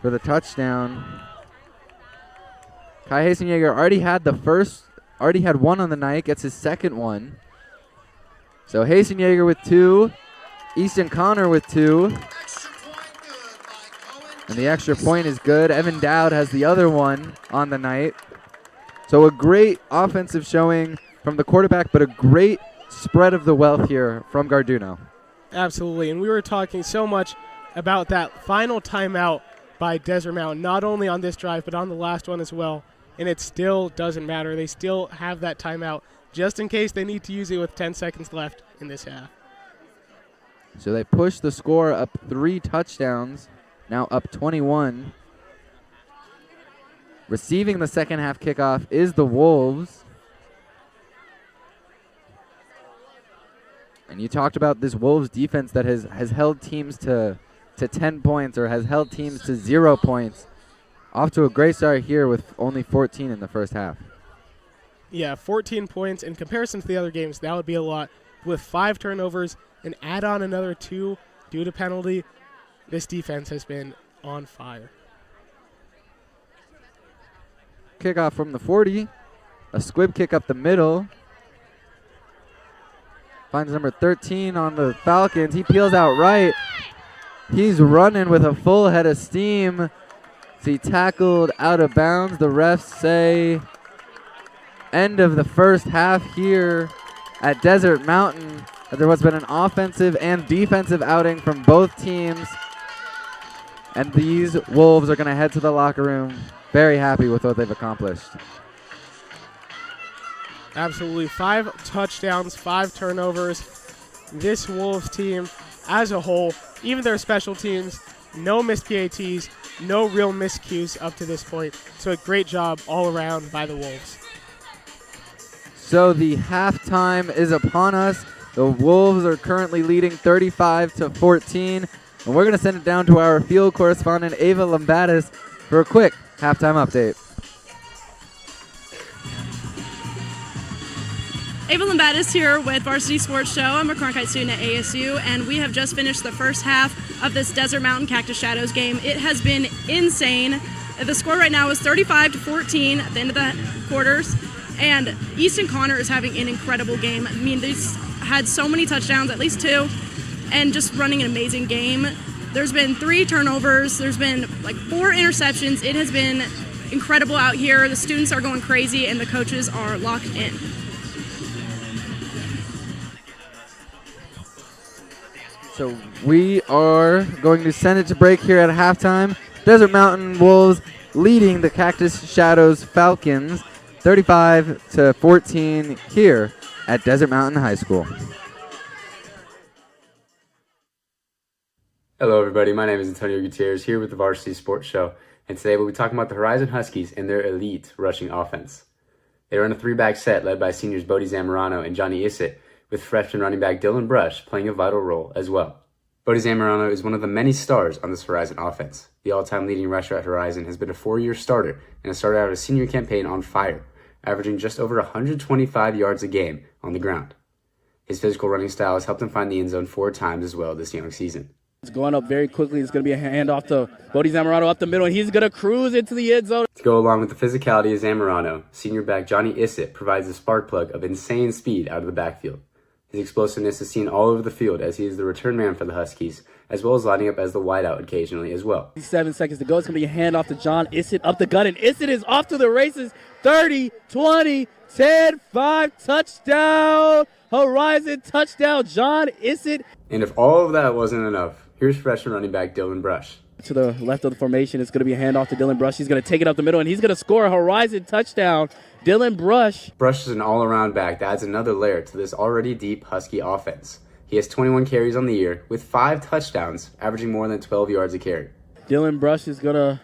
for the touchdown. Kai Hasenjager already had one on the night, gets his second one. So Hasenjager with 2, Easton Connor with 2. And the extra point is good. Evan Dowd has the other one on the night. So a great offensive showing from the quarterback, but a great spread of the wealth here from Garduno. Absolutely, and we were talking so much about that final timeout by Desert Mountain, not only on this drive, but on the last one as well. And it still doesn't matter. They still have that timeout just in case they need to use it with 10 seconds left in this half. So they push the score up 3 touchdowns, now up 21. Receiving the second half kickoff is the Wolves. And you talked about this Wolves defense that has held teams to 10 points or has held teams to 0 points. Off to a great start here with only 14 in the first half. Yeah, 14 points. In comparison to the other games, that would be a lot. With 5 turnovers and add on another 2 due to penalty, this defense has been on fire. Kickoff from the 40. A squib kick up the middle. Finds number 13 on the Falcons. He peels out right. He's running with a full head of steam. He tackled out of bounds. The refs say end of the first half here at Desert Mountain. There has been an offensive and defensive outing from both teams. And these Wolves are going to head to the locker room very happy with what they've accomplished. Absolutely. 5 touchdowns, 5 turnovers. This Wolves team as a whole, even their special teams, no missed PATs, no real miscues up to this point. So a great job all around by the Wolves. So the halftime is upon us. The Wolves are currently leading 35-14. And we're going to send it down to our field correspondent, Ava Lambatis, for a quick halftime update. Ava Lambatis here with Varsity Sports Show. I'm a Cronkite student at ASU, and we have just finished the first half of this Desert Mountain Cactus Shadows game. It has been insane. The score right now is 35-14 at the end of the quarters, and Easton Connor is having an incredible game. I mean, they've had so many touchdowns, at least 2, and just running an amazing game. There's been 3 turnovers. There's been like 4 interceptions. It has been incredible out here. The students are going crazy, and the coaches are locked in. So we are going to send it to break here at halftime. Desert Mountain Wolves leading the Cactus Shadows Falcons 35-14 here at Desert Mountain High School. Hello everybody, my name is Antonio Gutierrez here with the Varsity Sports Show, and today we'll be talking about the Horizon Huskies and their elite rushing offense. They run a three-back set led by seniors Bodie Zamorano and Johnny Issett, with freshman running back Dylan Brush playing a vital role as well. Bodie Zamorano is one of the many stars on this Horizon offense. The all-time leading rusher at Horizon has been a 4-year starter and has started out his senior campaign on fire, averaging just over 125 yards a game on the ground. His physical running style has helped him find the end zone 4 times as well this young season. It's going up very quickly. It's going to be a handoff to Bodie Zamorano up the middle, and he's going to cruise into the end zone. To go along with the physicality of Zamorano, senior back Johnny Issett provides a spark plug of insane speed out of the backfield. His explosiveness is seen all over the field as he is the return man for the Huskies, as well as lining up as the wideout occasionally as well. 7 seconds to go. It's going to be a handoff to John Issett up the gut, and Issett is off to the races. 30, 20, 10, 5, touchdown. Horizon touchdown, John Issett. And if all of that wasn't enough, here's freshman running back Dylan Brush. To the left of the formation, it's going to be a handoff to Dylan Brush. He's going to take it up the middle, and he's going to score a Horizon touchdown. Dylan Brush. Brush is an all-around back that adds another layer to this already deep Husky offense. He has 21 carries on the year with 5 touchdowns, averaging more than 12 yards a carry. Dylan Brush is going to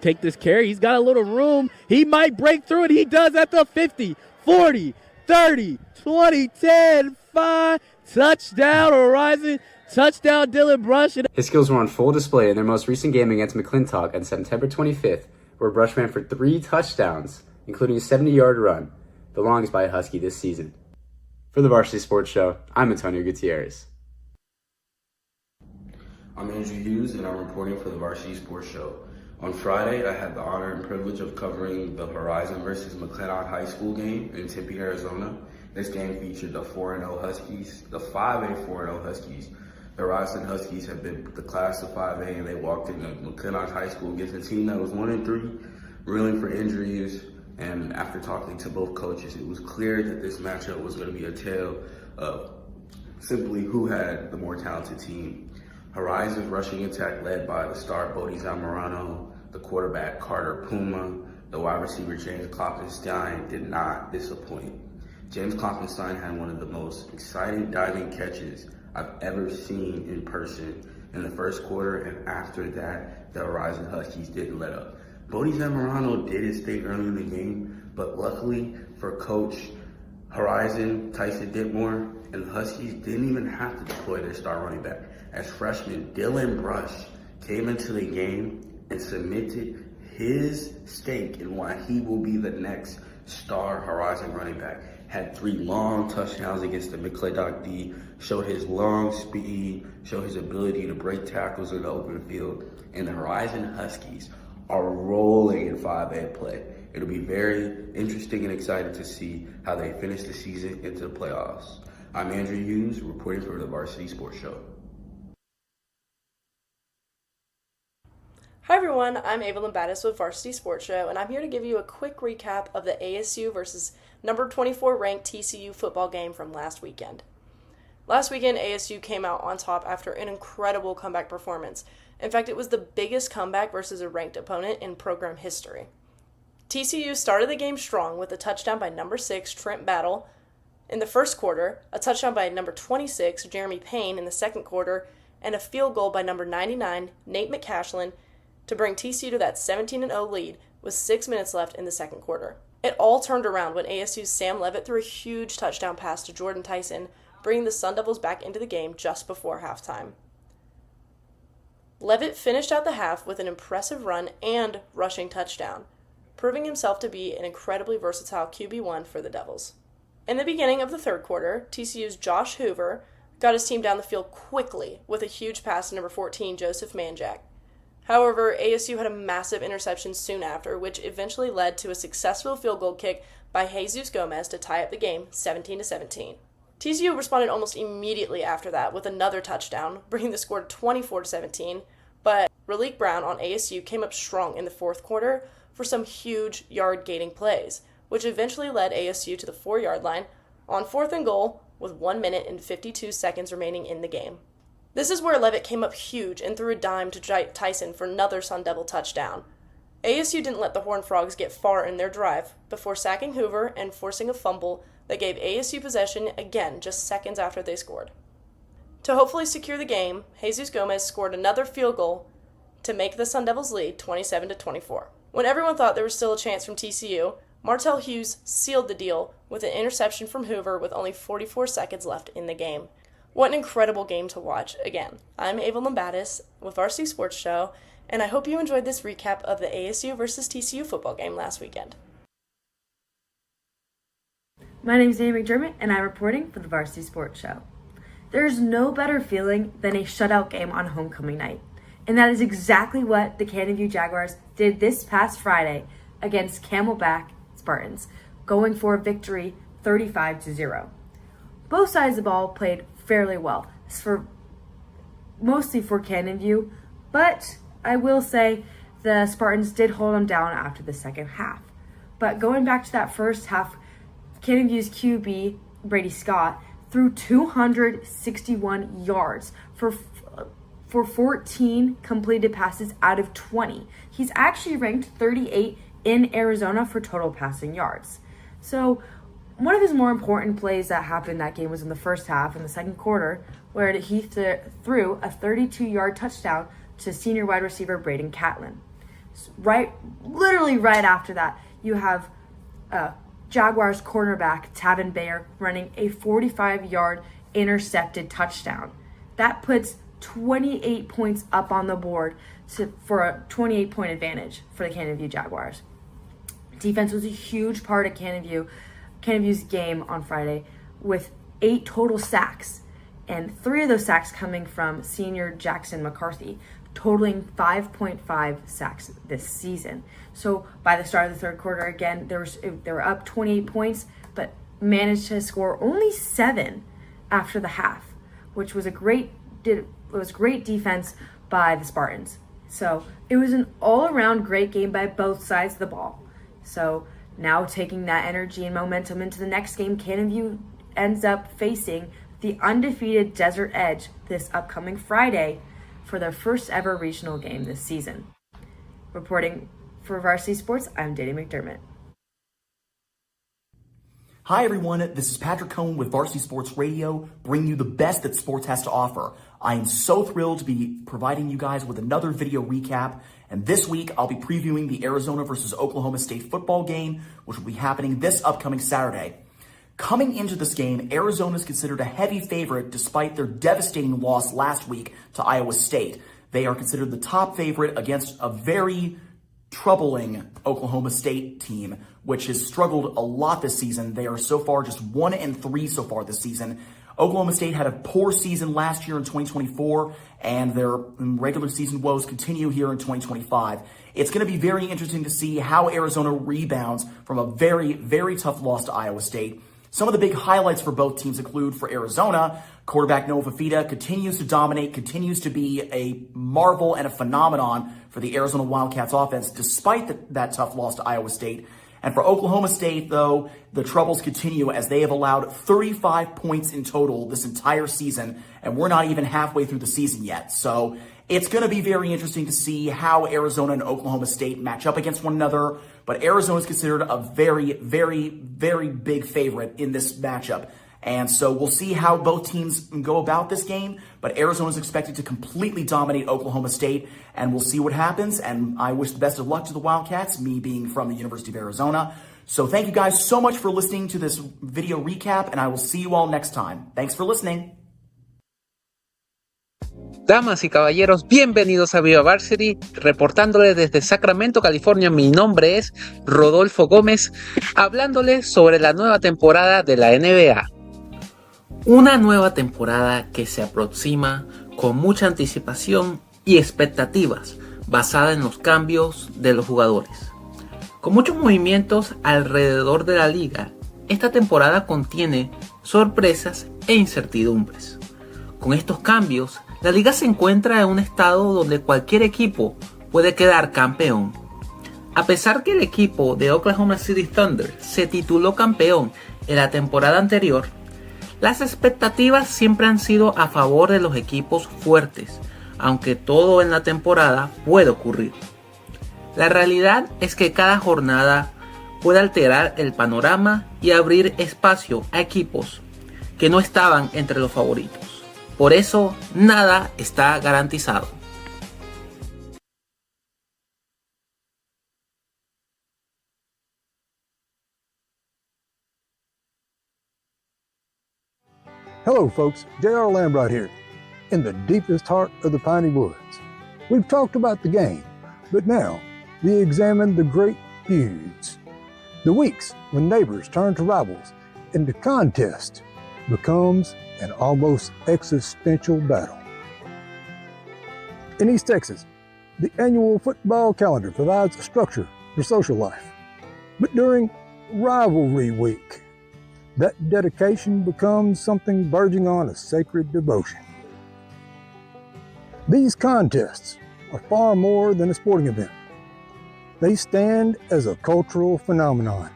take this carry. He's got a little room. He might break through it. He does at the 50, 40, 30, 20, 10, 5. Touchdown, Horizon. Touchdown, Dylan Brush. His skills were on full display in their most recent game against McClintock on September 25th, where Brush ran for 3 touchdowns, including a 70-yard run, the longest by a Husky this season. For the Varsity Sports Show, I'm Antonio Gutierrez. I'm Andrew Hughes, and I'm reporting for the Varsity Sports Show. On Friday, I had the honor and privilege of covering the Horizon versus McClintock High School game in Tempe, Arizona. This game featured the 4-0 Huskies, the 5A 4-0 Huskies. The Horizon Huskies have been the class of 5A, and they walked into McClintock High School against a team that was 1-3, reeling for injuries. And after talking to both coaches, it was clear that this matchup was going to be a tale of simply who had the more talented team. Horizon's rushing attack led by the star Bodie Zamorano, the quarterback Carter Puma, the wide receiver James Kloppenstein did not disappoint. James Kloppenstein had one of the most exciting diving catches I've ever seen in person in the first quarter, and after that, the Horizon Huskies didn't let up. Bodie Zamorano did his thing early in the game, but luckily for Coach Horizon, Tyson Ditmore, and the Huskies didn't even have to deploy their star running back, as freshman Dylan Brush came into the game and cemented his stake in why he will be the next star Horizon running back. Had 3 long touchdowns against the McClintock D, showed his long speed, showed his ability to break tackles in the open field, and the Horizon Huskies are rolling in 5A play. It'll be very interesting and exciting to see how they finish the season into the playoffs. I'm Andrew Hughes, reporting for the Varsity Sports Show. Hi everyone, I'm Evelyn Battis with Varsity Sports Show, and I'm here to give you a quick recap of the ASU versus number 24 ranked TCU football game from last weekend. Last weekend, ASU came out on top after an incredible comeback performance. In fact, it was the biggest comeback versus a ranked opponent in program history. TCU started the game strong with a touchdown by number 6, Trent Battle, in the first quarter, a touchdown by number 26, Jeremy Payne, in the second quarter, and a field goal by number 99, Nate McCashlin, to bring TCU to that 17-0 lead with 6 minutes left in the second quarter. It all turned around when ASU's Sam Levitt threw a huge touchdown pass to Jordan Tyson, bringing the Sun Devils back into the game just before halftime. Levitt finished out the half with an impressive run and rushing touchdown, proving himself to be an incredibly versatile QB1 for the Devils. In the beginning of the third quarter, TCU's Josh Hoover got his team down the field quickly with a huge pass to number 14, Joseph Manjack. However, ASU had a massive interception soon after, which eventually led to a successful field goal kick by Jesus Gomez to tie up the game 17-17. TCU responded almost immediately after that with another touchdown, bringing the score to 24-17, but Raleek Brown on ASU came up strong in the fourth quarter for some huge yard-gaining plays, which eventually led ASU to the 4-yard line on 4th and goal with 1 minute and 52 seconds remaining in the game. This is where Levitt came up huge and threw a dime to Tyson for another Sun Devil touchdown. ASU didn't let the Horned Frogs get far in their drive before sacking Hoover and forcing a fumble that gave ASU possession again just seconds after they scored. To hopefully secure the game, Jesus Gomez scored another field goal to make the Sun Devils lead 27-24. When everyone thought there was still a chance from TCU, Martell Hughes sealed the deal with an interception from Hoover with only 44 seconds left in the game. What an incredible game to watch. Again, I'm Ava Lombatis with Varsity Sports Show, and I hope you enjoyed this recap of the ASU versus TCU football game last weekend. My name is Danny McDermott, and I'm reporting for the Varsity Sports Show. There's no better feeling than a shutout game on homecoming night, and that is exactly what the Canyon View Jaguars did this past Friday against Camelback Spartans, going for a victory 35-0. Both sides of the ball played fairly well, mostly for Canyon View, but I will say the Spartans did hold them down after the second half. But going back to that first half, Canyon View's QB, Brady Scott, threw 261 yards for 14 completed passes out of 20. He's actually ranked 38 in Arizona for total passing yards. So one of his more important plays that happened that game was in the first half, in the second quarter, where he threw a 32-yard touchdown to senior wide receiver Braden Catlin. Literally right after that, you have Jaguars cornerback Tavin Bayer running a 45-yard intercepted touchdown. That puts 28 points up on the board for a 28-point advantage for the Canyon View Jaguars. Defense was a huge part of Canyon View's game on Friday, with 8 total sacks, and 3 of those sacks coming from senior Jackson McCarthy, totaling 5.5 sacks this season. So by the start of the third quarter, again, they were up 28 points, but managed to score only 7 after the half, which was great defense by the Spartans. So it was an all-around great game by both sides of the ball. So now taking that energy and momentum into the next game, Canyon View ends up facing the undefeated Desert Edge this upcoming Friday for their first ever regional game this season. Reporting for Varsity Sports, I'm Danny McDermott. Hi everyone, this is Patrick Cohn with Varsity Sports Radio, bringing you the best that sports has to offer. I am so thrilled to be providing you guys with another video recap, and this week I'll be previewing the Arizona versus Oklahoma State football game, which will be happening this upcoming Saturday. Coming into this game, Arizona is considered a heavy favorite despite their devastating loss last week to Iowa State. They are considered the top favorite against a very troubling Oklahoma State team, which has struggled a lot this season. They are so far just 1-3 so far this season. Oklahoma State had a poor season last year in 2024, and their regular season woes continue here in 2025. It's going to be very interesting to see how Arizona rebounds from a very, very tough loss to Iowa State. Some of the big highlights for both teams include, for Arizona, quarterback Noah Fafita continues to dominate, continues to be a marvel and a phenomenon for the Arizona Wildcats offense, despite that tough loss to Iowa State. And for Oklahoma State, though, the troubles continue as they have allowed 35 points in total this entire season, and we're not even halfway through the season yet. So it's going to be very interesting to see how Arizona and Oklahoma State match up against one another. But Arizona is considered a very, very, very big favorite in this matchup. And so we'll see how both teams go about this game. But Arizona is expected to completely dominate Oklahoma State, and we'll see what happens. And I wish the best of luck to the Wildcats, me being from the University of Arizona. So thank you guys so much for listening to this video recap, and I will see you all next time. Thanks for listening. Damas y caballeros, bienvenidos a Viva Varsity, reportándoles desde Sacramento, California. Mi nombre es Rodolfo Gómez, hablándoles sobre la nueva temporada de la NBA. Una nueva temporada que se aproxima con mucha anticipación y expectativas, basada en los cambios de los jugadores. Con muchos movimientos alrededor de la liga, esta temporada contiene sorpresas e incertidumbres. Con estos cambios, la liga se encuentra en un estado donde cualquier equipo puede quedar campeón. A pesar que el equipo de Oklahoma City Thunder se tituló campeón en la temporada anterior, Las expectativas siempre han sido a favor de los equipos fuertes, aunque todo en la temporada puede ocurrir. La realidad es que cada jornada puede alterar el panorama y abrir espacio a equipos que no estaban entre los favoritos. Por eso, nada está garantizado. Hello folks, J.R. Lambright here, in the deepest heart of the Piney Woods. We've talked about the game, but now we examine the great feuds. The weeks when neighbors turn to rivals and the contest becomes an almost existential battle. In East Texas, the annual football calendar provides a structure for social life. But during Rivalry Week, that dedication becomes something verging on a sacred devotion. These contests are far more than a sporting event. They stand as a cultural phenomenon,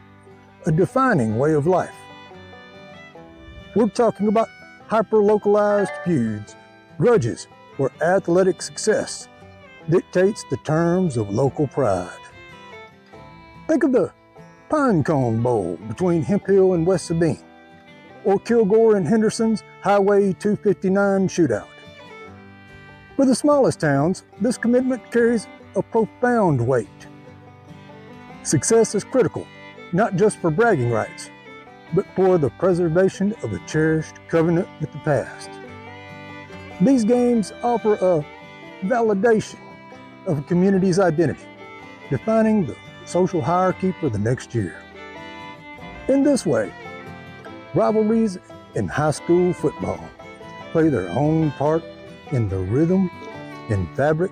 a defining way of life. We're talking about hyper-localized feuds, grudges where athletic success dictates the terms of local pride. Think of the Pinecone Bowl between Hemphill and West Sabine, or Kilgore and Henderson's Highway 259 shootout. For the smallest towns, this commitment carries a profound weight. Success is critical, not just for bragging rights, but for the preservation of a cherished covenant with the past. These games offer a validation of a community's identity, defining the social hierarchy for the next year. In this way, rivalries in high school football play their own part in the rhythm and fabric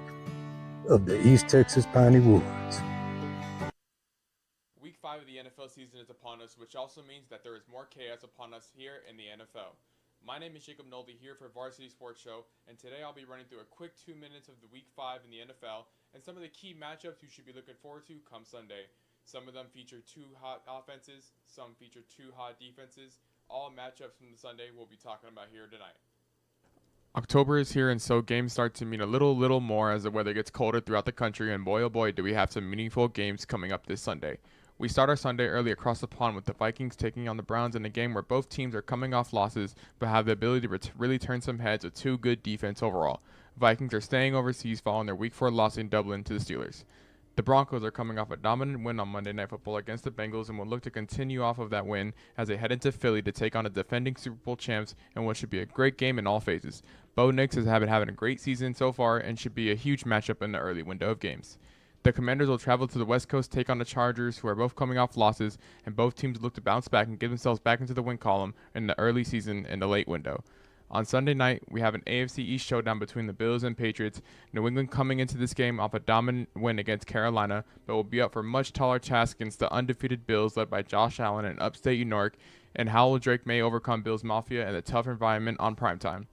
of the East Texas Piney Woods. Week 5 of the NFL season is upon us, which also means that there is more chaos upon us here in the NFL. My name is Jacob Nolde here for Varsity Sports Show, and today I'll be running through a quick 2 minutes of the Week 5 in the NFL and some of the key matchups you should be looking forward to come Sunday. Some of them feature 2 hot offenses, some feature 2 hot defenses. All matchups from the Sunday we'll be talking about here tonight. October is here, and so games start to mean a little more as the weather gets colder throughout the country, and boy oh boy do we have some meaningful games coming up this Sunday. We start our Sunday early across the pond with the Vikings taking on the Browns in a game where both teams are coming off losses but have the ability to really turn some heads with 2 good defense overall. Vikings are staying overseas following their Week 4 loss in Dublin to the Steelers. The Broncos are coming off a dominant win on Monday Night Football against the Bengals and will look to continue off of that win as they head into Philly to take on the defending Super Bowl champs in what should be a great game in all phases. Bo Nix has been having a great season so far and should be a huge matchup in the early window of games. The Commanders will travel to the West Coast, take on the Chargers, who are both coming off losses, and both teams look to bounce back and get themselves back into the win column in the early season in the late window. On Sunday night, we have an AFC East showdown between the Bills and Patriots. New England coming into this game off a dominant win against Carolina, but will be up for a much taller task against the undefeated Bills led by Josh Allen in upstate New York, and how will Drake May overcome Bills Mafia in a tough environment on primetime.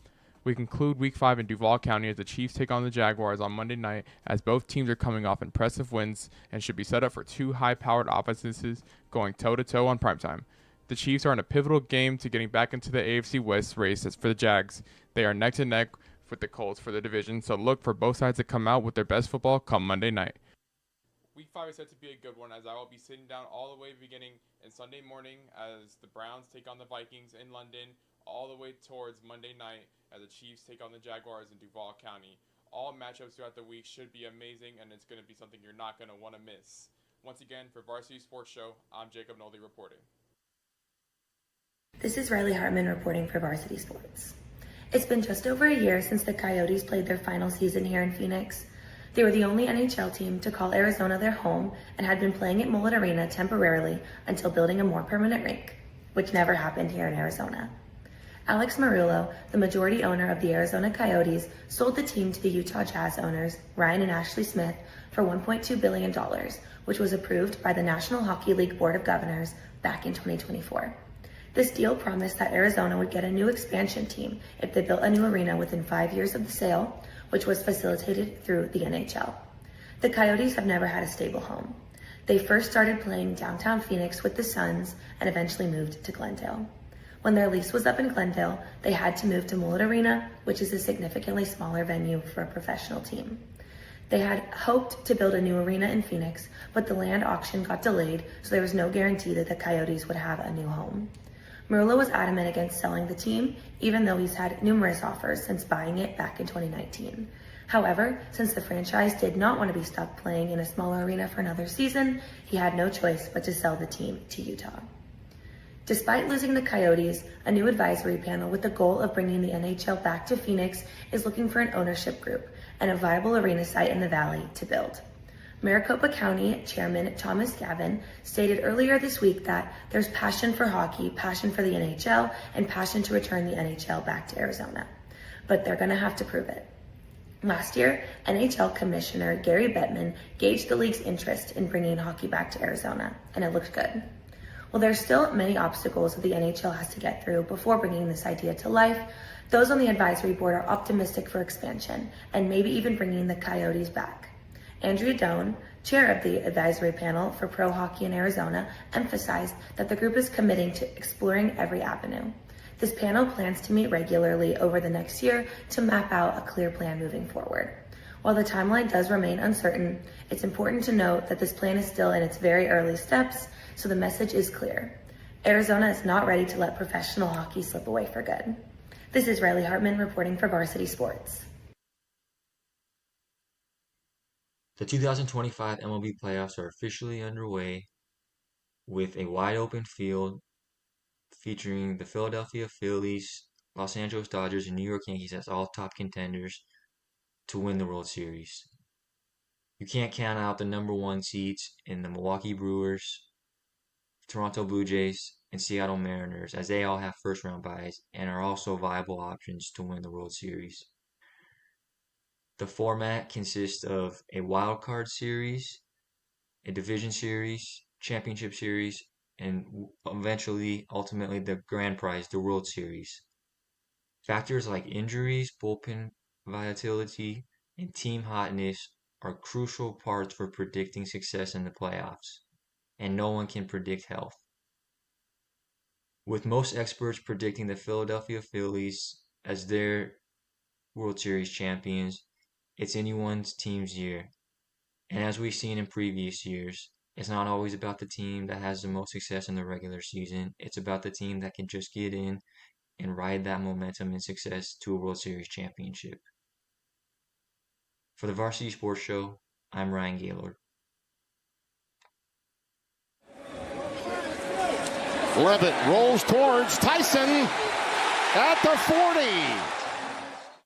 We conclude Week 5 in Duval County as the Chiefs take on the Jaguars on Monday night, as both teams are coming off impressive wins and should be set up for 2 high-powered offenses going toe-to-toe on primetime. The Chiefs are in a pivotal game to getting back into the AFC West race as for the Jags. They are neck-to-neck with the Colts for the division, so look for both sides to come out with their best football come Monday night. Week 5 is set to be a good one, as I will be sitting down all the way beginning in Sunday morning as the Browns take on the Vikings in London, all the way towards Monday night as the Chiefs take on the Jaguars in Duval County. All matchups throughout the week should be amazing, and it's going to be something you're not going to want to miss. Once again, for Varsity Sports Show, I'm Jacob Nolde reporting. This is Riley Hartman reporting for Varsity Sports. It's been just over a year since the Coyotes played their final season here in Phoenix. They were the only NHL team to call Arizona their home and had been playing at Mullet Arena temporarily until building a more permanent rink, which never happened here in Arizona. Alex Marullo, the majority owner of the Arizona Coyotes, sold the team to the Utah Jazz owners, Ryan and Ashley Smith, for $1.2 billion, which was approved by the National Hockey League Board of Governors back in 2024. This deal promised that Arizona would get a new expansion team if they built a new arena within 5 years of the sale, which was facilitated through the NHL. The Coyotes have never had a stable home. They first started playing downtown Phoenix with the Suns and eventually moved to Glendale. When their lease was up in Glendale, they had to move to Mullet Arena, which is a significantly smaller venue for a professional team. They had hoped to build a new arena in Phoenix, but the land auction got delayed, so there was no guarantee that the Coyotes would have a new home. Merlo was adamant against selling the team, even though he's had numerous offers since buying it back in 2019. However, since the franchise did not want to be stuck playing in a smaller arena for another season, he had no choice but to sell the team to Utah. Despite losing the Coyotes, a new advisory panel with the goal of bringing the NHL back to Phoenix is looking for an ownership group and a viable arena site in the Valley to build. Maricopa County Chairman Thomas Gavin stated earlier this week that there's passion for hockey, passion for the NHL, and passion to return the NHL back to Arizona. But they're going to have to prove it. Last year, NHL Commissioner Gary Bettman gauged the league's interest in bringing hockey back to Arizona, and it looked good. While there's still many obstacles that the NHL has to get through before bringing this idea to life, those on the advisory board are optimistic for expansion and maybe even bringing the Coyotes back. Andrea Doan, chair of the advisory panel for pro hockey in Arizona, emphasized that the group is committing to exploring every avenue. This panel plans to meet regularly over the next year to map out a clear plan moving forward. While the timeline does remain uncertain, it's important to note that this plan is still in its very early steps, so the message is clear. Arizona is not ready to let professional hockey slip away for good. This is Riley Hartman reporting for Varsity Sports. The 2025 MLB playoffs are officially underway with a wide open field featuring the Philadelphia Phillies, Los Angeles Dodgers, and New York Yankees as all top contenders to win the World Series. You can't count out the number one seeds in the Milwaukee Brewers, Toronto Blue Jays, and Seattle Mariners, as they all have first round byes and are also viable options to win the World Series. The format consists of a wild card series, a division series, championship series, and ultimately the grand prize, the World Series. Factors like injuries, bullpen volatility, and team hotness are crucial parts for predicting success in the playoffs, and no one can predict health. With most experts predicting the Philadelphia Phillies as their World Series champions, it's anyone's team's year. And as we've seen in previous years, it's not always about the team that has the most success in the regular season. It's about the team that can just get in and ride that momentum and success to a World Series championship. For the Varsity Sports Show, I'm Ryan Gaylord. Levitt rolls towards Tyson at the 40.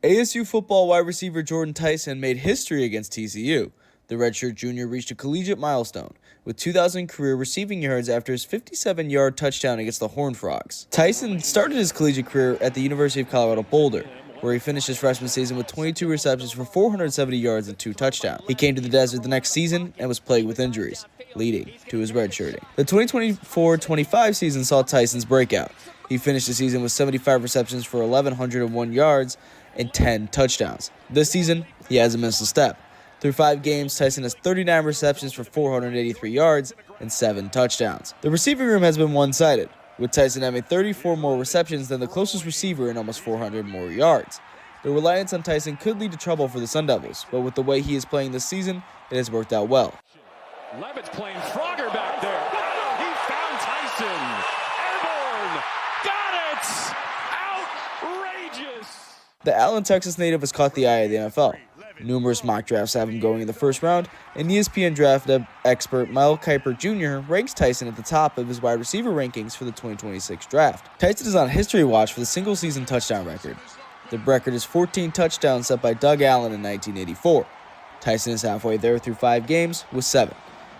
ASU football wide receiver Jordan Tyson made history against TCU. The redshirt junior reached a collegiate milestone with 2,000 career receiving yards after his 57-yard touchdown against the Horned Frogs. Tyson started his collegiate career at the University of Colorado Boulder, where he finished his freshman season with 22 receptions for 470 yards and 2 touchdowns. He came to the desert the next season and was plagued with injuries, leading to his redshirting. The 2024-25 season saw Tyson's breakout. He finished the season with 75 receptions for 1,101 yards and 10 touchdowns. This season, he hasn't missed a step. Through 5 games, Tyson has 39 receptions for 483 yards and 7 touchdowns. The receiving room has been one-sided, with Tyson having 34 more receptions than the closest receiver and almost 400 more yards. The reliance on Tyson could lead to trouble for the Sun Devils, but with the way he is playing this season, it has worked out well. Levitt's playing Frogger back there. Oh, he found Tyson. Airborne. Got it. Outrageous. The Allen, Texas native has caught the eye of the NFL. Numerous mock drafts have him going in the first round, and ESPN draft expert Mel Kiper Jr. ranks Tyson at the top of his wide receiver rankings for the 2026 draft. Tyson is on history watch for the single-season touchdown record. The record is 14 touchdowns set by Doug Allen in 1984. Tyson is halfway there through 5 games with 7.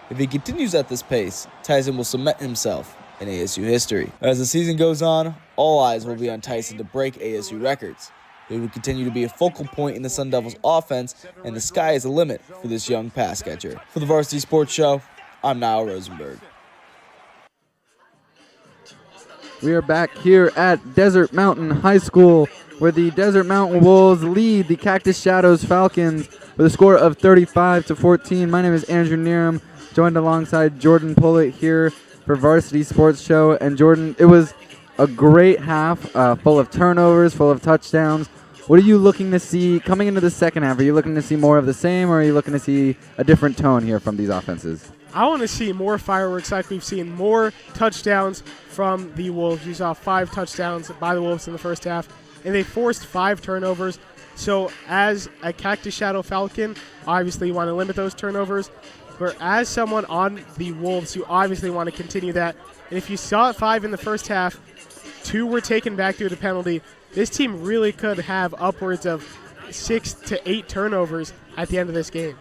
If he continues at this pace, Tyson will cement himself in ASU history. As the season goes on, all eyes will be on Tyson to break ASU records. He will continue to be a focal point in the Sun Devils offense, and the sky is the limit for this young pass catcher. For the Varsity Sports Show, I'm Niall Rosenberg. We are back here at Desert Mountain High School, where the Desert Mountain Wolves lead the Cactus Shadows Falcons with a score of 35-14. My name is Andrew Neerum, joined alongside Jordan Pullett here for Varsity Sports Show. And Jordan, it was a great half full of turnovers, full of touchdowns. What are you looking to see coming into the second half? Are you looking to see more of the same, or are you looking to see a different tone here from these offenses? I want to see more fireworks like we've seen, more touchdowns from the Wolves. You saw 5 touchdowns by the Wolves in the first half, and they forced 5 turnovers. So as a Cactus Shadow Falcon, obviously you want to limit those turnovers. But as someone on the Wolves, you obviously want to continue that. And if you saw it 5 in the first half, 2 were taken back due to penalty, this team really could have upwards of 6 to 8 turnovers at the end of this game.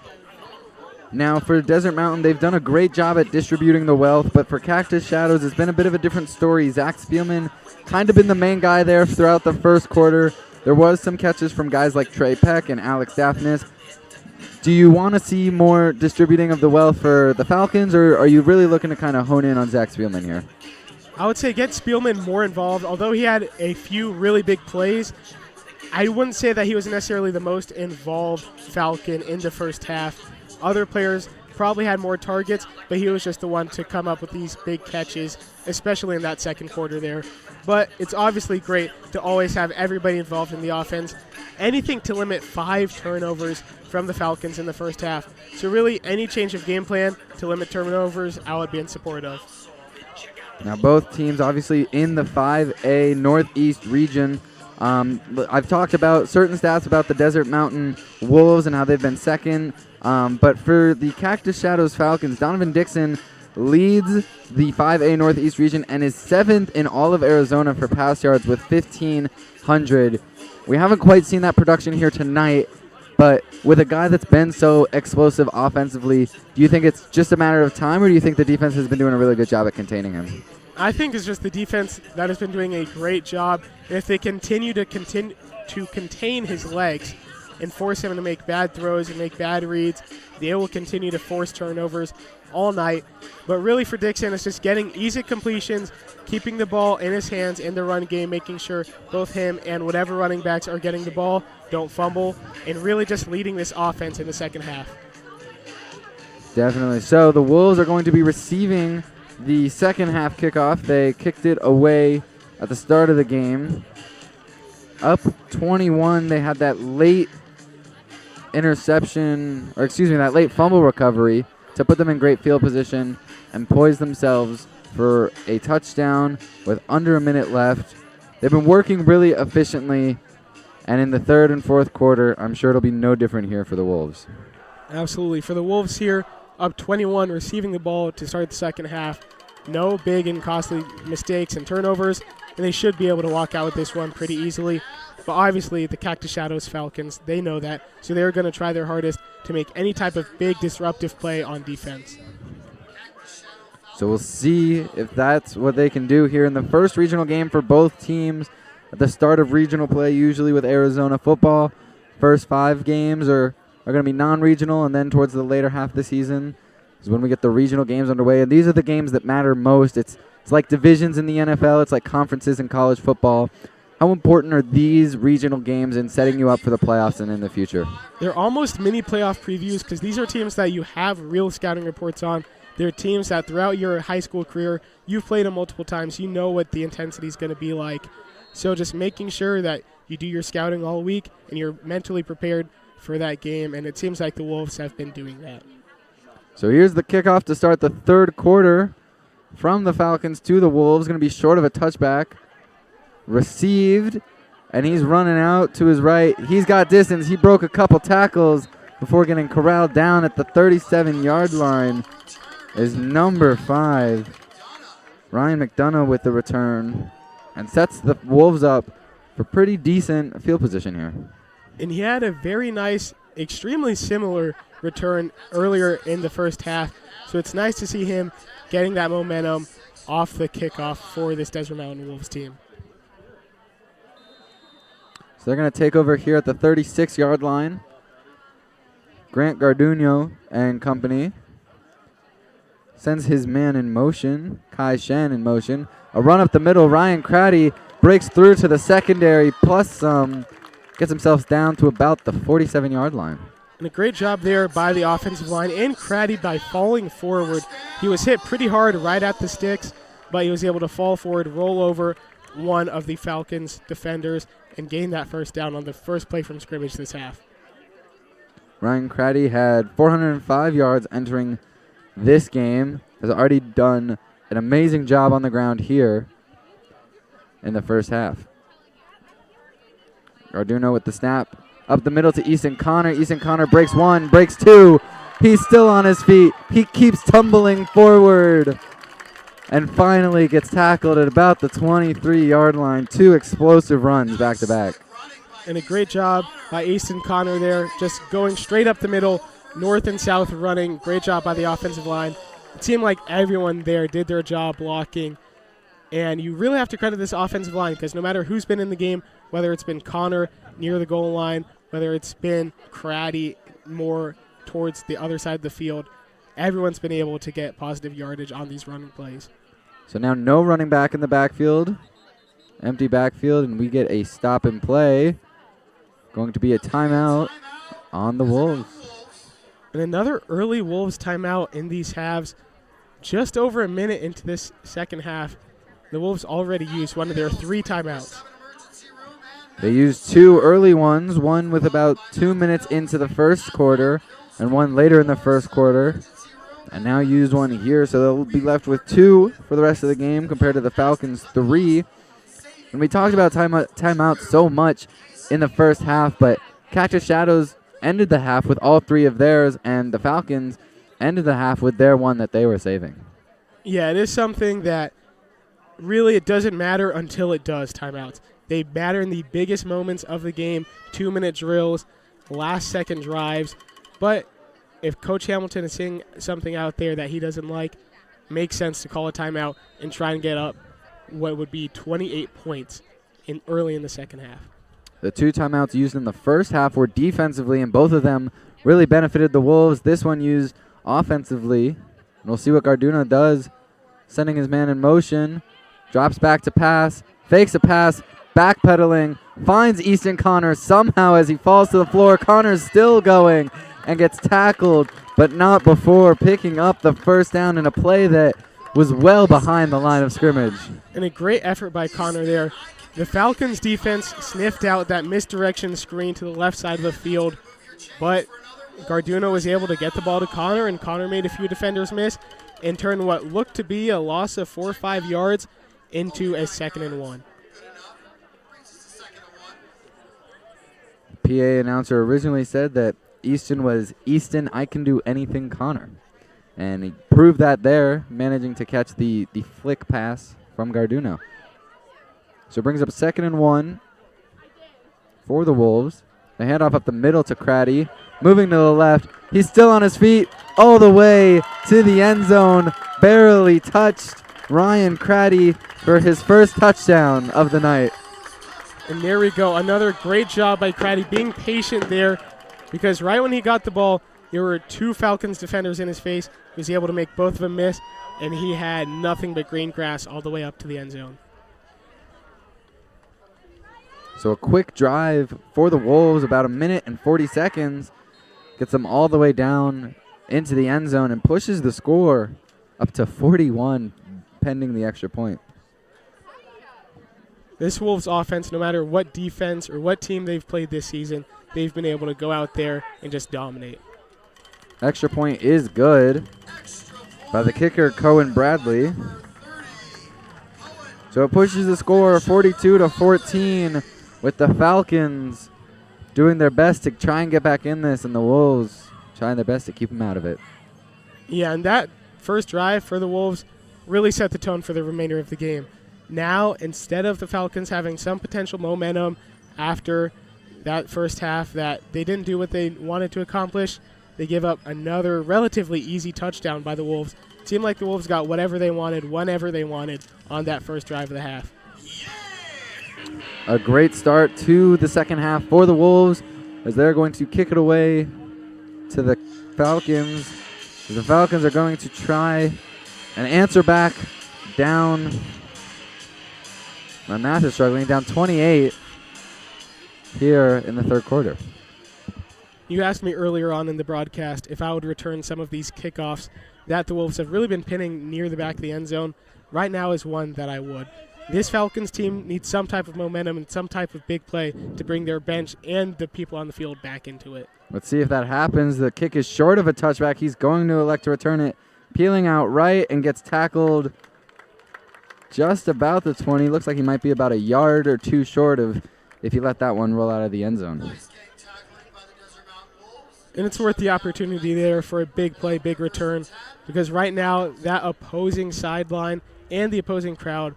Now, for Desert Mountain, they've done a great job at distributing the wealth, but for Cactus Shadows, it's been a bit of a different story. Zach Spielman kind of been the main guy there throughout the first quarter. There was some catches from guys like Trey Peck and Alex Daphnis. Do you want to see more distributing of the wealth for the Falcons, or are you really looking to kind of hone in on Zach Spielman here? I would say get Spielman more involved. Although he had a few really big plays, I wouldn't say that he was necessarily the most involved Falcon in the first half. Other players probably had more targets, but he was just the one to come up with these big catches, especially in that second quarter there. But it's obviously great to always have everybody involved in the offense. Anything to limit 5 turnovers from the Falcons in the first half. So really, any change of game plan to limit turnovers, I would be in support of. Now, both teams obviously in the 5A Northeast region. I've talked about certain stats about the Desert Mountain Wolves and how they've been second. But for the Cactus Shadows Falcons, Donovan Dixon leads the 5A Northeast region and is 7th in all of Arizona for pass yards with 1,500. We haven't quite seen that production here tonight, but with a guy that's been so explosive offensively, do you think it's just a matter of time, or do you think the defense has been doing a really good job at containing him? I think it's just the defense that has been doing a great job. And if they continue to contain his legs and force him to make bad throws and make bad reads, they will continue to force turnovers all night. But really for Dixon, it's just getting easy completions, keeping the ball in his hands in the run game, making sure both him and whatever running backs are getting the ball don't fumble, and really just leading this offense in the second half. Definitely. So the Wolves are going to be receiving the second half kickoff. They kicked it away at the start of the game. Up 21, they had that late interception, or excuse me, that late fumble recovery to put them in great field position and poise themselves for a touchdown with under a minute left. They've been working really efficiently, and in the third and fourth quarter, I'm sure it'll be no different here for the Wolves. Absolutely. For the Wolves here, up 21, receiving the ball to start the second half. No big and costly mistakes and turnovers, and they should be able to walk out with this one pretty easily. But obviously, the Cactus Shadows Falcons, they know that, so they're going to try their hardest to make any type of big disruptive play on defense. So we'll see if that's what they can do here in the first regional game for both teams. At the start of regional play, usually with Arizona football, first 5 games are going to be non-regional, and then towards the later half of the season is when we get the regional games underway. And these are the games that matter most. It's like divisions in the NFL. It's like conferences in college football. How important are these regional games in setting you up for the playoffs and in the future? They're almost mini playoff previews because these are teams that you have real scouting reports on. They're teams that throughout your high school career, you've played them multiple times. You know what the intensity is going to be like. So just making sure that you do your scouting all week and you're mentally prepared for that game, and it seems like the Wolves have been doing that. So here's the kickoff to start the third quarter from the Falcons to the Wolves. Going to be short of a touchback. Received, and he's running out to his right. He's got distance. He broke a couple tackles before getting corralled down at the 37-yard line. Is number 5, Ryan McDonough, with the return, and sets the Wolves up for pretty decent field position here. And he had a very nice, extremely similar return earlier in the first half, so it's nice to see him getting that momentum off the kickoff for this Desert Mountain Wolves team. So they're going to take over here at the 36-yard line. Grant Garduno and company sends his man in motion, Kai Shen in motion. A run up the middle. Ryan Craddy breaks through to the secondary, plus some, gets himself down to about the 47-yard line. And a great job there by the offensive line and Craddy by falling forward. He was hit pretty hard right at the sticks, but he was able to fall forward, roll over, one of the Falcons defenders and gained that first down on the first play from scrimmage this half. Ryan Craddy had 405 yards entering this game. Has already done an amazing job on the ground here in the first half. Garduno with the snap. Up the middle to Easton Connor. Easton Connor breaks one, breaks two. He's still on his feet. He keeps tumbling forward and finally gets tackled at about the 23-yard line. Two explosive runs back to back. And a great job by Easton Connor there, just going straight up the middle, north and south running. Great job by the offensive line. It seemed like everyone there did their job blocking. And you really have to credit this offensive line because no matter who's been in the game, whether it's been Connor near the goal line, whether it's been Craddy more towards the other side of the field, everyone's been able to get positive yardage on these running plays. So now no running back in the backfield. Empty backfield, and we get a stop and play. Going to be a timeout on the Wolves. And another early Wolves timeout in these halves. Just over a minute into this second half, the Wolves already used one of their 3 timeouts. They used 2 early ones, one with about 2 minutes into the first quarter and one later in the first quarter. And now used one here, so they'll be left with 2 for the rest of the game compared to the Falcons' 3. And we talked about timeouts so much in the first half, but Cactus Shadows ended the half with all 3 of theirs, and the Falcons ended the half with their one that they were saving. Yeah, it is something that really it doesn't matter until it does, timeouts. They matter in the biggest moments of the game, 2-minute drills, last-second drives. But if Coach Hamilton is seeing something out there that he doesn't like, makes sense to call a timeout and try and get up what would be 28 points early in the second half. The 2 timeouts used in the first half were defensively, and both of them really benefited the Wolves. This one used offensively. And we'll see what Garduno does, sending his man in motion. Drops back to pass, fakes a pass, backpedaling, finds Easton Connor somehow as he falls to the floor. Connor's still going and gets tackled, but not before picking up the first down in a play that was well behind the line of scrimmage. And a great effort by Connor there. The Falcons defense sniffed out that misdirection screen to the left side of the field, but Garduno was able to get the ball to Connor, and Connor made a few defenders miss and turned what looked to be a loss of 4 or 5 yards into a 2nd and 1. PA announcer originally said that Easton was Easton, I can do anything Connor. And he proved that there, managing to catch the flick pass from Garduno. So it brings up 2nd and 1 for the Wolves. They hand off up the middle to Craddy. Moving to the left. He's still on his feet all the way to the end zone. Barely touched Ryan Craddy for his first touchdown of the night. And there we go. Another great job by Craddy being patient there, because right when he got the ball, there were 2 Falcons defenders in his face. He was able to make both of them miss, and he had nothing but green grass all the way up to the end zone. So a quick drive for the Wolves, about 1 minute and 40 seconds, gets them all the way down into the end zone and pushes the score up to 41, pending the extra point. This Wolves offense, no matter what defense or what team they've played this season, they've been able to go out there and just dominate. Extra point is good by the kicker, Cohen Bradley. So it pushes the score 42-14 with the Falcons doing their best to try and get back in this, and the Wolves trying their best to keep them out of it. Yeah, and that first drive for the Wolves really set the tone for the remainder of the game. Now, instead of the Falcons having some potential momentum after that first half that they didn't do what they wanted to accomplish, they give up another relatively easy touchdown by the Wolves. It seemed like the Wolves got whatever they wanted, whenever they wanted on that first drive of the half. A great start to the second half for the Wolves as they're going to kick it away to the Falcons. The Falcons are going to try and answer back down. My math is struggling. Down 28 here in the third quarter. You asked me earlier on in the broadcast if I would return some of these kickoffs that the Wolves have really been pinning near the back of the end zone. Right now is one that I would. this Falcons team needs some type of momentum and some type of big play to bring their bench and the people on the field back into it. Let's see if that happens. The kick is short of a touchback. He's going to elect to return it, peeling out right, and gets tackled just about the 20. Looks like he might be about a yard or two short of if he let that one roll out of the end zone. And it's worth the opportunity there for a big play, big return, because right now that opposing sideline and the opposing crowd,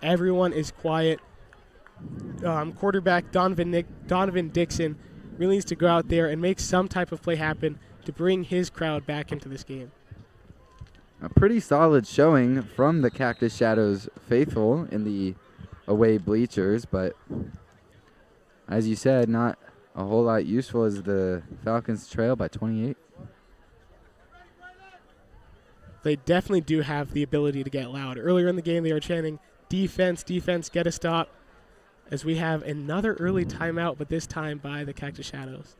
everyone is quiet. Quarterback Donovan Dixon really needs to go out there and make some type of play happen to bring his crowd back into this game. A pretty solid showing from the Cactus Shadows faithful in the away bleachers, but as you said, not a whole lot useful as the Falcons trail by 28. They definitely do have the ability to get loud. Earlier in the game, they were chanting, defense, defense, get a stop, as we have another early timeout, but this time by the Cactus Shadows.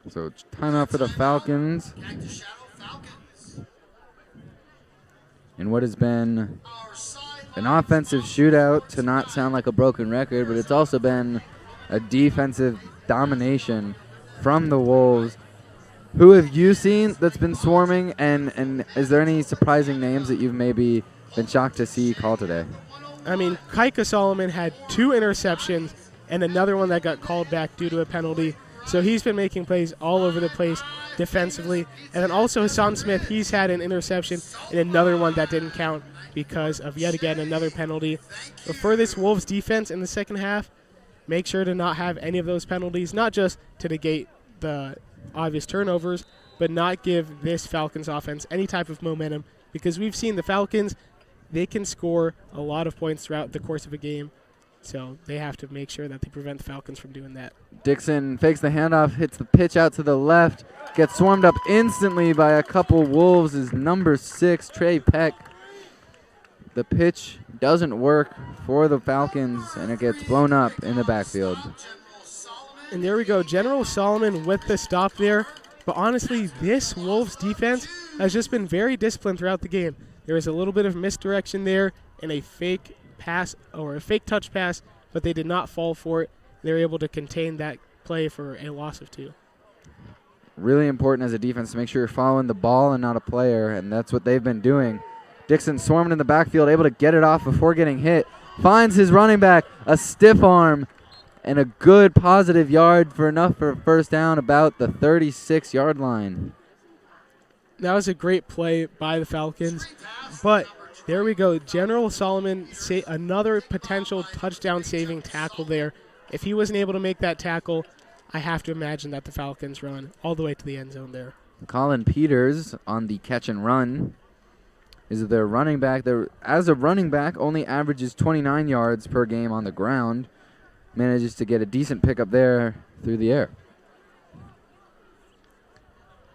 So timeout for the Falcons. In what has been an offensive shootout, to not sound like a broken record, but it's also been a defensive domination from the Wolves. Who have you seen that's been swarming, and is there any surprising names that you've maybe been shocked to see called today? I mean, Kaika Solomon had 2 interceptions and another one that got called back due to a penalty. So he's been making plays all over the place defensively. And then also Hassan Smith, he's had an interception and another one that didn't count because of yet again another penalty. But for this Wolves defense in the second half, make sure to not have any of those penalties, not just to negate the obvious turnovers, but not give this Falcons offense any type of momentum, because we've seen the Falcons, they can score a lot of points throughout the course of a game. So they have to make sure that they prevent the Falcons from doing that. Dixon fakes the handoff, hits the pitch out to the left, gets swarmed up instantly by a couple Wolves. Is number 6, Trey Peck. The pitch doesn't work for the Falcons, and it gets blown up in the backfield. And there we go, General Solomon with the stop there. But honestly, this Wolves defense has just been very disciplined throughout the game. There was a little bit of misdirection there and a fake pass or a fake touch pass, but they did not fall for it. They were able to contain that play for a loss of 2. Really important as a defense to make sure you're following the ball and not a player, and that's what they've been doing. Dixon swarming in the backfield, able to get it off before getting hit. Finds his running back, a stiff arm, and a good positive yard for enough for a first down about the 36-yard line. That was a great play by the Falcons, but there we go. General Solomon, another potential touchdown-saving tackle there. If he wasn't able to make that tackle, I have to imagine that the Falcons run all the way to the end zone there. Colin Peters on the catch and run is their running back. As a running back, only averages 29 yards per game on the ground. Manages to get a decent pickup there through the air.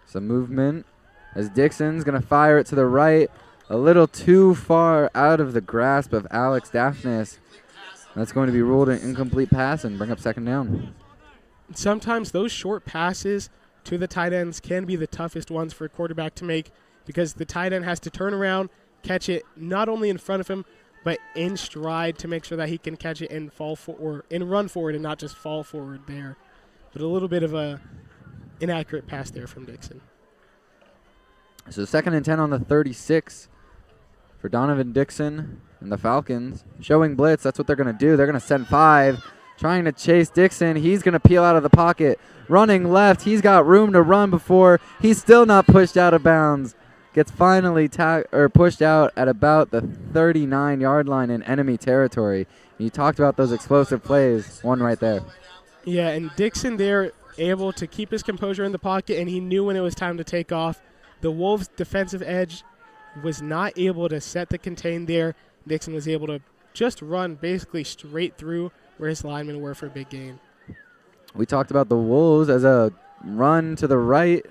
Some movement as Dixon's going to fire it to the right. A little too far out of the grasp of Alex Daphnis. That's going to be ruled an incomplete pass and bring up second down. Sometimes those short passes to the tight ends can be the toughest ones for a quarterback to make, because the tight end has to turn around, catch it not only in front of him, but in stride to make sure that he can catch it and run forward and not just fall forward there. But a little bit of a inaccurate pass there from Dixon. So 2nd and 10 on the 36 for Donovan Dixon and the Falcons. Showing blitz, that's what they're going to do. They're going to send 5, trying to chase Dixon. He's going to peel out of the pocket. Running left, he's got room to run before. He's still not pushed out of bounds. Gets finally pushed out at about the 39-yard line in enemy territory. You talked about those explosive plays. One right there. Yeah, and Dixon there able to keep his composure in the pocket, and he knew when it was time to take off. The Wolves' defensive edge was not able to set the contain there. Dixon was able to just run basically straight through where his linemen were for a big gain. We talked about the Wolves as a run to the right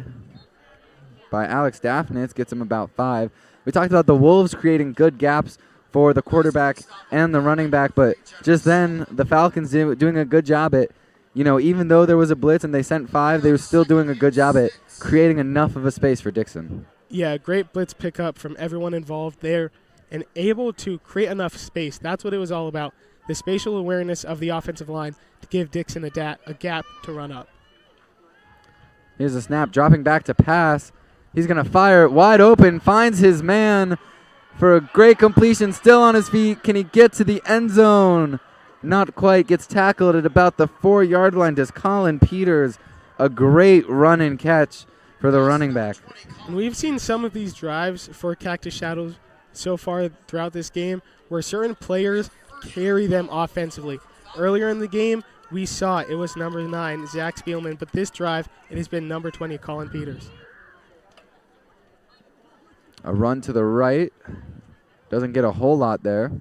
by Alex Daphnis gets him about 5. We talked about the Wolves creating good gaps for the quarterback and the running back, but just then the Falcons doing a good job at, even though there was a blitz and they sent 5, they were still doing a good job at creating enough of a space for Dixon. Yeah, great blitz pickup from everyone involved there. and able to create enough space. That's what it was all about, the spatial awareness of the offensive line to give Dixon a gap to run up. Here's a snap, dropping back to pass. He's going to fire it wide open, finds his man for a great completion, still on his feet. Can he get to the end zone? Not quite, gets tackled at about the 4-yard line. Does Colin Peters a great run and catch for the running back. And we've seen some of these drives for Cactus Shadows so far throughout this game where certain players carry them offensively. Earlier in the game, we saw it was number 9, Zach Spielman, but this drive, it has been number 20, Colin Peters. A run to the right. Doesn't get a whole lot there.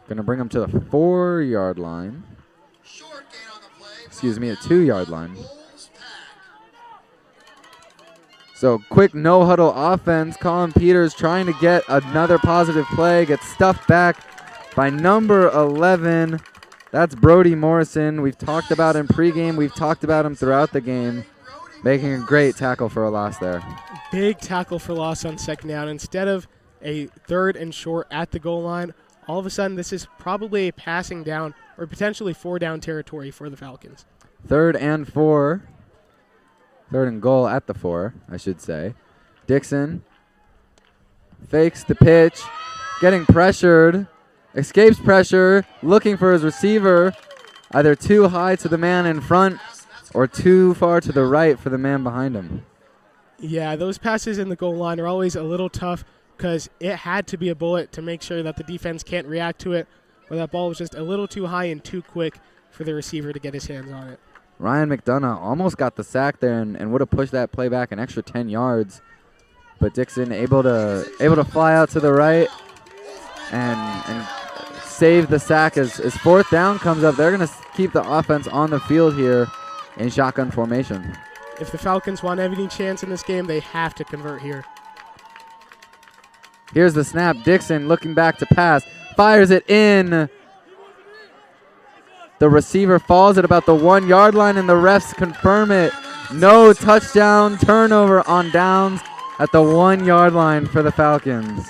Going to bring him to the 4-yard line. Excuse me, a 2-yard line. So quick no-huddle offense. Colin Peters trying to get another positive play. Gets stuffed back by number 11. That's Brody Morrison. We've talked about him pregame. We've talked about him throughout the game. Making a great tackle for a loss there. Big tackle for loss on second down. Instead of a 3rd and short at the goal line, all of a sudden this is probably a passing down or potentially 4-down territory for the Falcons. 3rd and 4. 3rd and goal at the 4, I should say. Dixon fakes the pitch, getting pressured, escapes pressure, looking for his receiver, either too high to the man in front or too far to the right for the man behind him. Yeah, those passes in the goal line are always a little tough because it had to be a bullet to make sure that the defense can't react to it, or that ball was just a little too high and too quick for the receiver to get his hands on it. Ryan McDonough almost got the sack there and would have pushed that play back an extra 10 yards. But Dixon able to fly out to the right and save the sack as 4th down comes up. They're going to keep the offense on the field here in shotgun formation. If the Falcons want any chance in this game, they have to convert here. Here's the snap. Dixon looking back to pass. Fires it in. The receiver falls at about the 1-yard line, and the refs confirm it. No touchdown, turnover on downs at the 1-yard line for the Falcons.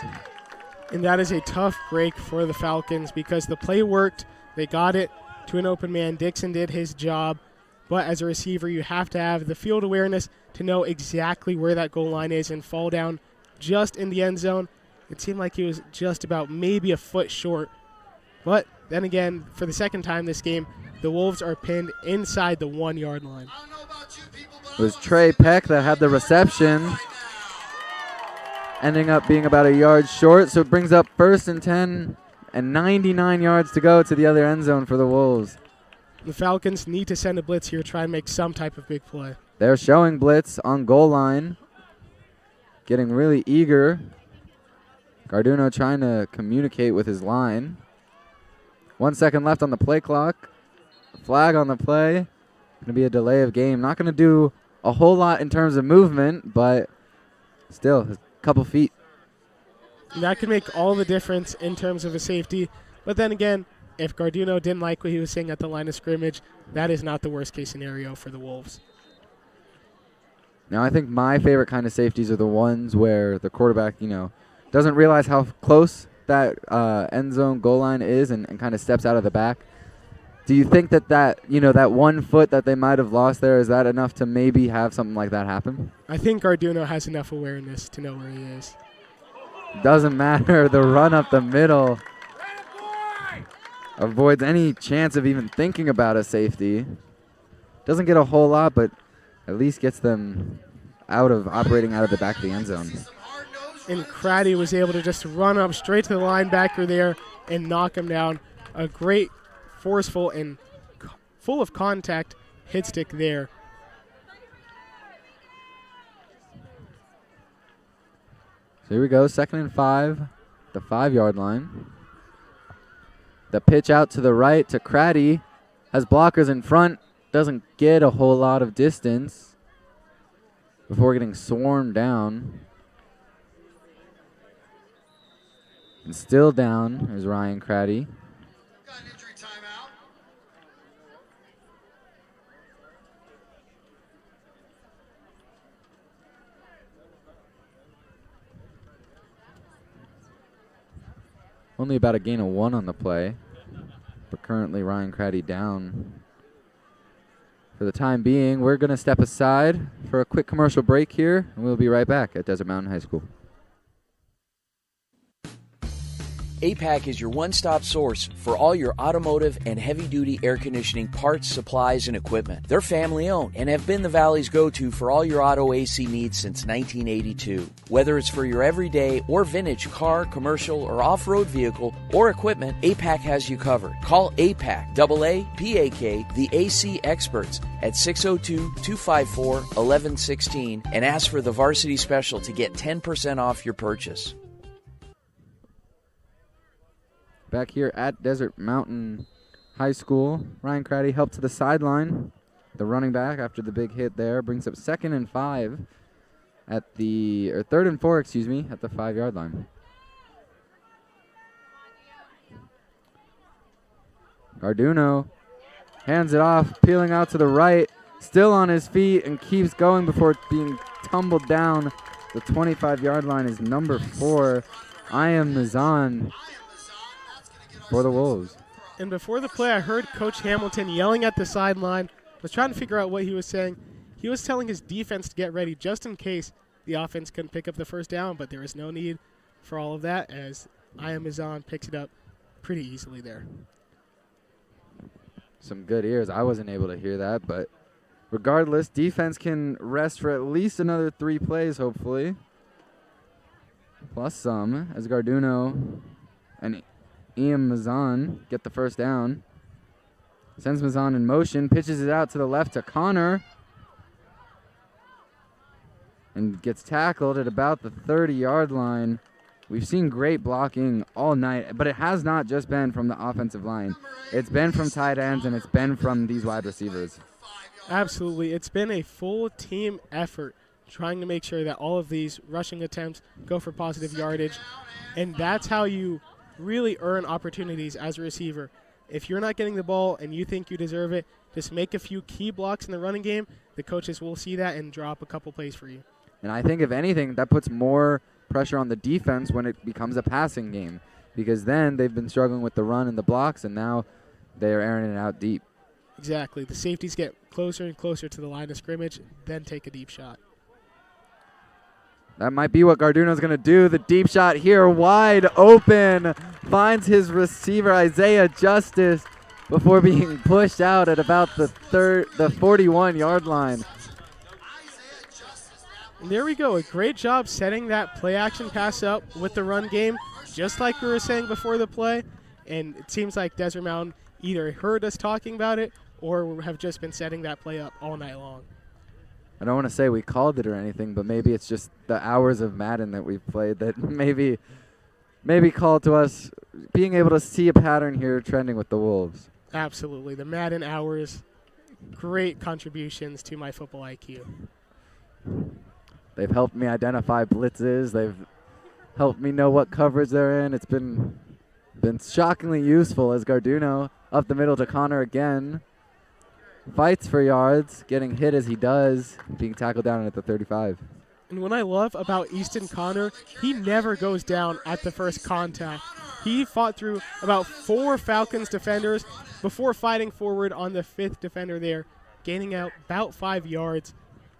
And that is a tough break for the Falcons because the play worked. They got it to an open man. Dixon did his job. But as a receiver, you have to have the field awareness to know exactly where that goal line is and fall down just in the end zone. It seemed like he was just about maybe a foot short. But then again, for the second time this game, the Wolves are pinned inside the 1-yard line. It was Trey Peck that had the reception, ending up being about a yard short. So it brings up 1st and 10 and 99 yards to go to the other end zone for the Wolves. The Falcons need to send a blitz here, try and make some type of big play. They're showing blitz on goal line. Getting really eager. Garduno trying to communicate with his line. 1 second left on the play clock. Flag on the play. Going to be a delay of game. Not going to do a whole lot in terms of movement, but still a couple feet. That could make all the difference in terms of a safety. But then again, if Garduno didn't like what he was saying at the line of scrimmage, that is not the worst-case scenario for the Wolves. Now, I think my favorite kind of safeties are the ones where the quarterback, doesn't realize how close that end zone goal line is and kind of steps out of the back. Do you think that 1 foot that they might have lost there, is that enough to maybe have something like that happen? I think Garduno has enough awareness to know where he is. Doesn't matter. The run up the middle avoids any chance of even thinking about a safety. Doesn't get a whole lot, but at least gets them operating out of the back of the end zone. And Craddy was able to just run up straight to the linebacker there and knock him down. A great, forceful, and full of contact hit stick there. So here we go, 2nd and 5, the 5-yard line. The pitch out to the right to Craddy. Has blockers in front. Doesn't get a whole lot of distance before getting swarmed down. And still down is Ryan Craddy. Only about a gain of 1 on the play. But currently Ryan Craddy down. For the time being, we're going to step aside for a quick commercial break here, and we'll be right back at Desert Mountain High School. APAC is your one-stop source for all your automotive and heavy-duty air conditioning parts, supplies, and equipment. They're family-owned and have been the Valley's go-to for all your auto AC needs since 1982. Whether it's for your everyday or vintage car, commercial, or off-road vehicle or equipment, APAC has you covered. Call APAC, AAPAK, the AC experts at 602-254-1116 and ask for the Varsity Special to get 10% off your purchase. Back here at Desert Mountain High School, Ryan Craddy helped to the sideline. The running back, after the big hit there, brings up 2nd and 5 at the, or 3rd and 4, excuse me, at the 5-yard line. Garduno hands it off, peeling out to the right, still on his feet and keeps going before being tumbled down. The 25-yard line is number 4, Ayam Mizan, for the Wolves. And before the play, I heard Coach Hamilton yelling at the sideline. I was trying to figure out what he was saying. He was telling his defense to get ready just in case the offense couldn't pick up the first down, but there is no need for all of that as Ayamazan picks it up pretty easily there. Some good ears. I wasn't able to hear that, but regardless, defense can rest for at least another 3 plays, hopefully. Plus some, as Garduno and Ian Mazan get the first down. Sends Mazan in motion, pitches it out to the left to Connor. And gets tackled at about the 30-yard line. We've seen great blocking all night, but it has not just been from the offensive line. It's been from tight ends, and it's been from these wide receivers. Absolutely. It's been a full team effort trying to make sure that all of these rushing attempts go for positive yardage. And that's how you really earn opportunities as a receiver. If you're not getting the ball and you think you deserve it, just make a few key blocks in the running game. The coaches will see that and drop a couple plays for you. And I think, if anything, that puts more pressure on the defense when it becomes a passing game, because then they've been struggling with the run and the blocks, and now they're airing it out deep. Exactly. The safeties get closer and closer to the line of scrimmage, then take a deep shot. That might be what Garduno's going to do. The deep shot here, wide open. Finds his receiver, Isaiah Justice, before being pushed out at about the 41-yard line. And there we go. A great job setting that play-action pass up with the run game, just like we were saying before the play. And it seems like Desert Mountain either heard us talking about it or have just been setting that play up all night long. I don't want to say we called it or anything, but maybe it's just the hours of Madden that we've played that maybe called to us, being able to see a pattern here trending with the Wolves. Absolutely. The Madden hours, great contributions to my football IQ. They've helped me identify blitzes. They've helped me know what coverage they're in. It's been shockingly useful as Garduno up the middle to Connor again. Fights for yards, getting hit as he does, being tackled down at the 35. And what I love about Easton Connor, he never goes down at the first contact. He fought through about 4 Falcons defenders before fighting forward on the 5th defender there, gaining out about 5 yards.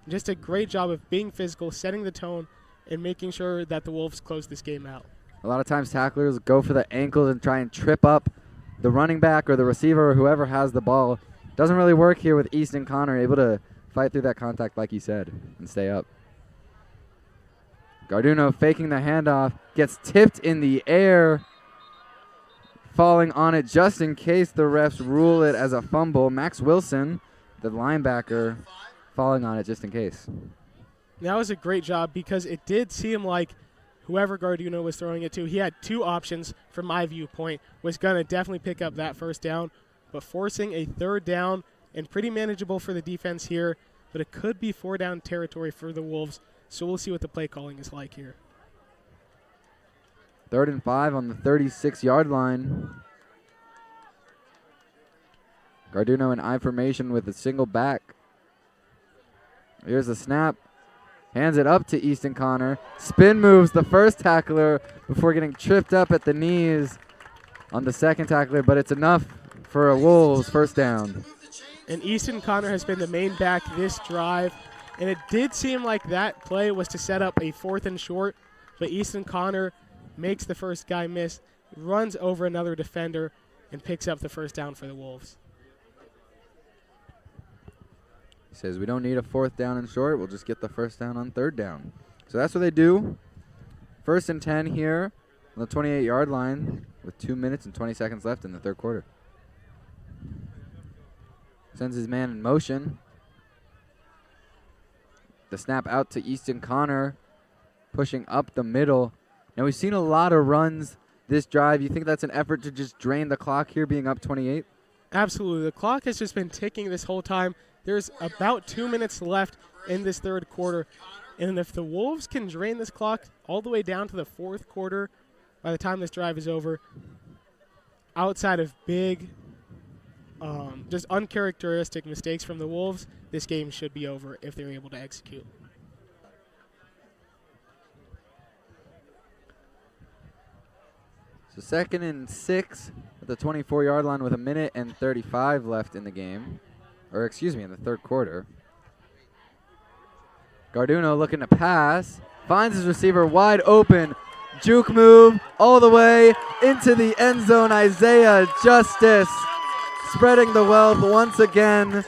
Just a great job of being physical, setting the tone, and making sure that the Wolves close this game out. A lot of times tacklers go for the ankles and try and trip up the running back or the receiver or whoever has the ball. Doesn't really work here with Easton Connor, able to fight through that contact like you said and stay up. Garduno faking the handoff, gets tipped in the air, falling on it just in case the refs rule it as a fumble. Max Wilson, the linebacker, falling on it just in case. That was a great job because it did seem like whoever Garduno was throwing it to, he had 2 options from my viewpoint, was going to definitely pick up that first down, but forcing a 3rd down and pretty manageable for the defense here, but it could be 4-down territory for the Wolves, so we'll see what the play calling is like here. 3rd and 5 on the 36-yard line. Garduno in I formation with a single back. Here's the snap. Hands it up to Easton Connor. Spin moves the first tackler before getting tripped up at the knees on the second tackler, but it's enough for a Wolves first down. And Easton Connor has been the main back this drive, and it did seem like that play was to set up a 4th and short, but Easton Connor makes the first guy miss, runs over another defender, and picks up the first down for the Wolves. He says we don't need a 4th down and short. We'll just get the first down on 3rd down. So that's what they do. 1st and 10 here on the 28-yard line with 2 minutes and 20 seconds left in the 3rd quarter. Sends his man in motion. The snap out to Easton Connor, pushing up the middle. Now we've seen a lot of runs this drive. You think that's an effort to just drain the clock here, being up 28? Absolutely. The clock has just been ticking this whole time. There's about 2 minutes left in this 3rd quarter. And if the Wolves can drain this clock all the way down to the 4th quarter by the time this drive is over, outside of big, just uncharacteristic mistakes from the Wolves, this game should be over if they're able to execute. So 2nd and 6 at the 24-yard line with 1:35 left in the game. Or excuse me, in the 3rd quarter. Garduno looking to pass. Finds his receiver wide open. Juke move all the way into the end zone. Isaiah Justice spreading the wealth once again.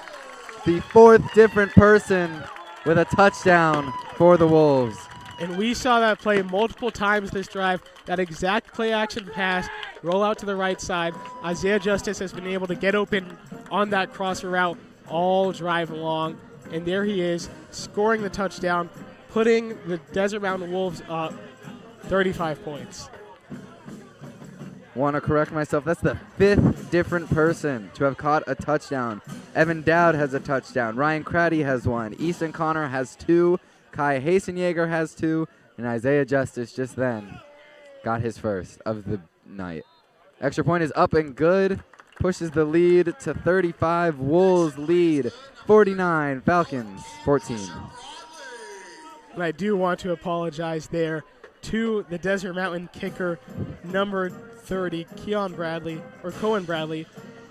The 4th different person with a touchdown for the Wolves. And we saw that play multiple times this drive. That exact play action pass, roll out to the right side. Isaiah Justice has been able to get open on that crosser route all drive long. And there he is, scoring the touchdown, putting the Desert Mountain Wolves up 35 points. Want to correct myself. That's the 5th different person to have caught a touchdown. Evan Dowd has a touchdown. Ryan Craddy has 1. Easton Connor has 2. Kai Hasenjaeger has 2. And Isaiah Justice just then got his first of the night. Extra point is up and good. Pushes the lead to 35. Wolves lead 49. Falcons 14. And I do want to apologize there to the Desert Mountain kicker, number 30, Cohen Bradley,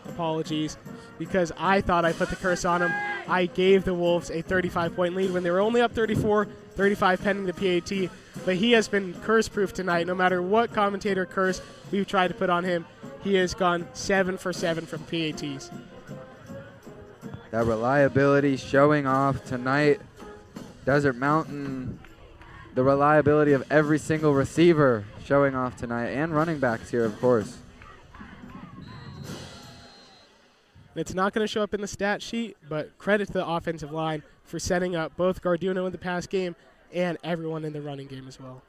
apologies, because I thought I put the curse on him. I gave the Wolves a 35-point lead when they were only up 34, 35 pending the PAT, but he has been curse-proof tonight. No matter what commentator curse we've tried to put on him, he has gone 7 for 7 from PATs. That reliability showing off tonight. Desert Mountain, the reliability of every single receiver showing off tonight, and running backs here, of course. It's not going to show up in the stat sheet, but credit to the offensive line for setting up both Garduno in the pass game and everyone in the running game as well.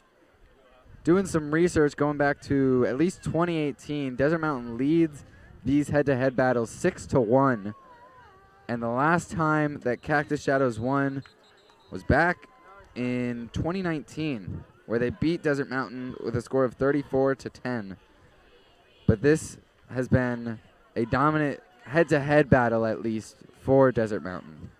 Doing some research going back to at least 2018, Desert Mountain leads these head-to-head battles 6-1. And the last time that Cactus Shadows won was back in 2019, where they beat Desert Mountain with a score of 34-10. But this has been a dominant head-to-head battle, at least, for Desert Mountain.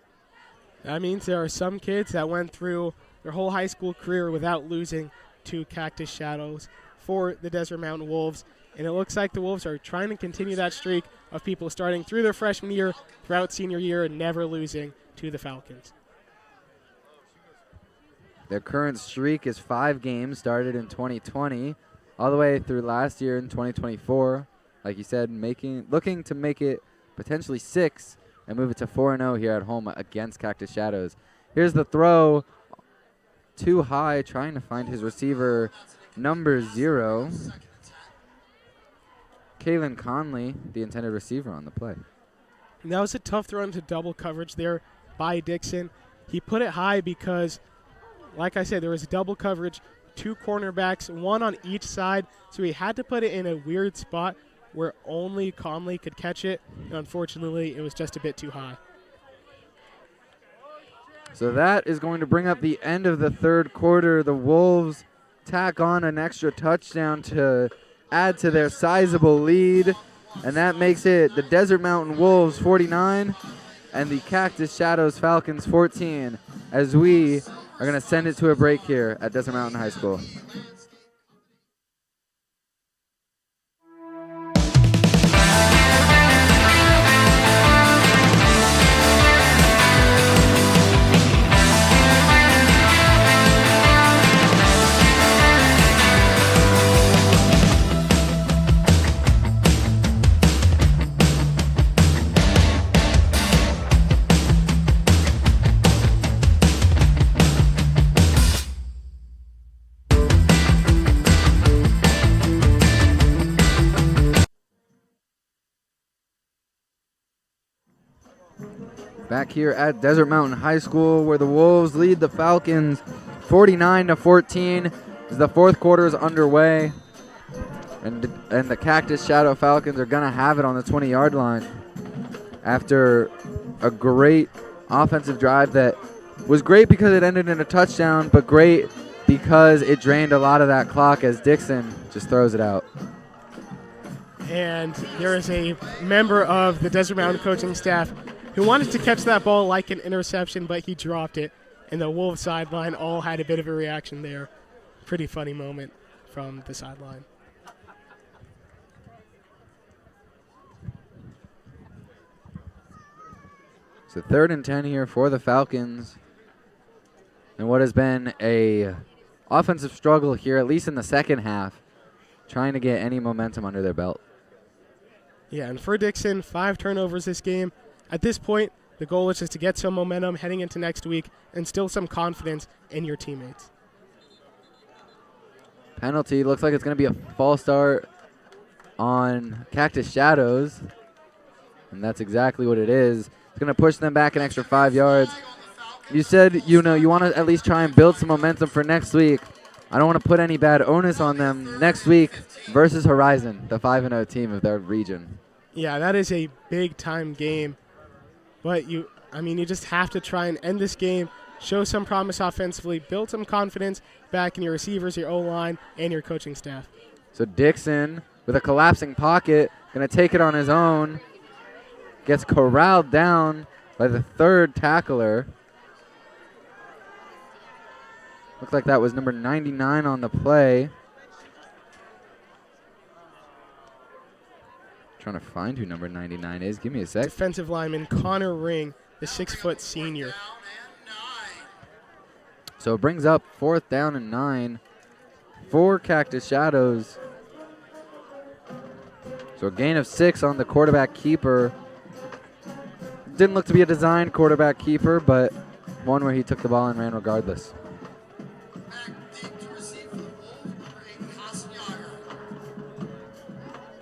That means there are some kids that went through their whole high school career without losing to Cactus Shadows for the Desert Mountain Wolves. And it looks like the Wolves are trying to continue that streak of people starting through their freshman year, throughout senior year, and never losing to the Falcons. Their current streak is 5 games, started in 2020, all the way through last year in 2024. Like you said, looking to make it potentially 6 and move it to 4-0 here at home against Cactus Shadows. Here's the throw, too high, trying to find his receiver, number 0. Kalen Conley, the intended receiver on the play. And that was a tough throw into double coverage there by Dixon. He put it high because, like I said, there was double coverage, 2 cornerbacks, 1 on each side, so he had to put it in a weird spot where only Conley could catch it. And unfortunately, it was just a bit too high. So that is going to bring up the end of the 3rd quarter. The Wolves tack on an extra touchdown to add to their sizable lead, and that makes it the Desert Mountain Wolves 49 and the Cactus Shadows Falcons 14, as we are going to send it to a break here at Desert Mountain High School. Back here at Desert Mountain High School, where the Wolves lead the Falcons 49-14 as the fourth quarter is underway. And the Cactus Shadow Falcons are going to have it on the 20-yard line after a great offensive drive that was great because it ended in a touchdown, but great because it drained a lot of that clock as Dixon just throws it out. And there is a member of the Desert Mountain coaching staff who wanted to catch that ball like an interception, but he dropped it. And the Wolves sideline all had a bit of a reaction there. Pretty funny moment from the sideline. So 3rd and 10 here for the Falcons. And what has been a offensive struggle here, at least in the second half, trying to get any momentum under their belt. Yeah, and for Dixon, 5 turnovers this game. At this point, the goal is just to get some momentum heading into next week and still some confidence in your teammates. Penalty. Looks like it's going to be a false start on Cactus Shadows. And that's exactly what it is. It's going to push them back an extra 5 yards. You said, you want to at least try and build some momentum for next week. I don't want to put any bad onus on them next week versus Horizon, the 5-0 team of their region. Yeah, that is a big-time game. But you just have to try and end this game, show some promise offensively, build some confidence back in your receivers, your O-line, and your coaching staff. So Dixon, with a collapsing pocket, going to take it on his own. Gets corralled down by the 3rd tackler. Looks like that was number 99 on the play. Trying to find who number 99 is. Give me a sec. Defensive lineman Connor Ring, the 6-foot senior. So it brings up 4th down and 9 for Cactus Shadows. So a gain of 6 on the quarterback keeper. Didn't look to be a designed quarterback keeper, but one where he took the ball and ran regardless.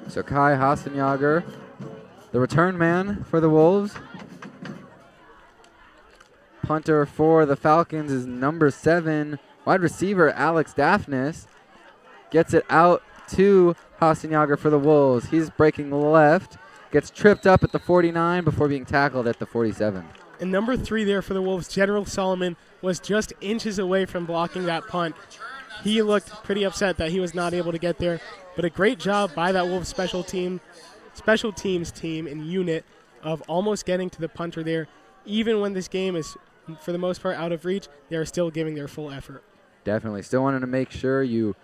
So Kai Hasenjager, the return man for the Wolves. Punter for the Falcons is number 7. Wide receiver Alex Daphnis gets it out to Hasenjager for the Wolves. He's breaking left, gets tripped up at the 49 before being tackled at the 47. And number 3 there for the Wolves, General Solomon, was just inches away from blocking that punt. He looked pretty upset that he was not able to get there, but a great job by that Wolves special teams team and unit of almost getting to the punter there. Even when this game is, for the most part, out of reach, they are still giving their full effort. Definitely. Still wanting to make sure you,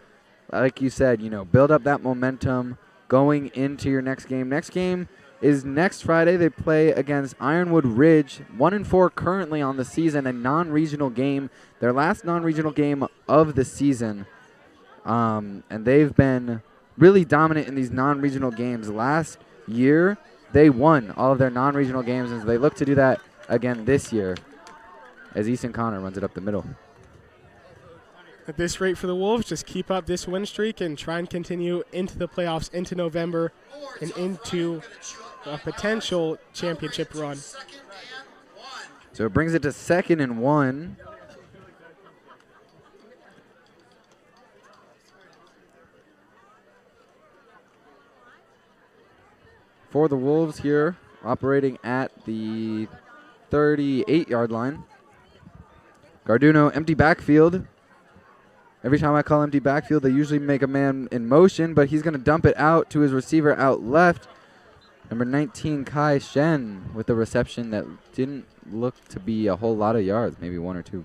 like you said, build up that momentum going into your next game. Next game is next Friday. They play against Ironwood Ridge, 1-4 currently on the season, a non-regional game, their last non-regional game of the season. And they've been really dominant in these non-regional games. Last year, they won all of their non-regional games, and they look to do that again this year as Easton Connor runs it up the middle. At this rate for the Wolves, just keep up this win streak and try and continue into the playoffs, into November, and into a potential championship run. So it brings it to 2nd and 1. For the Wolves here, operating at the 38-yard line. Garduno, empty backfield. Every time I call empty backfield, they usually make a man in motion, but he's going to dump it out to his receiver out left. Number 19, Kai Shen, with a reception that didn't look to be a whole lot of yards, maybe 1 or 2.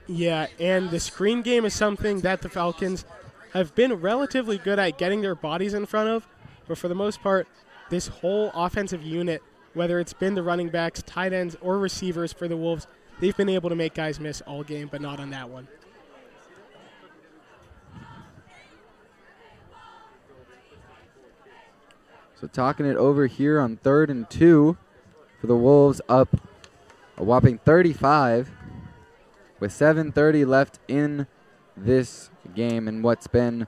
Yeah, and the screen game is something that the Falcons have been relatively good at getting their bodies in front of, but for the most part, this whole offensive unit, whether it's been the running backs, tight ends, or receivers for the Wolves, they've been able to make guys miss all game, but not on that one. So talking it over here on 3rd and 2 for the Wolves, up a whopping 35 with 7:30 left in this game, and what's been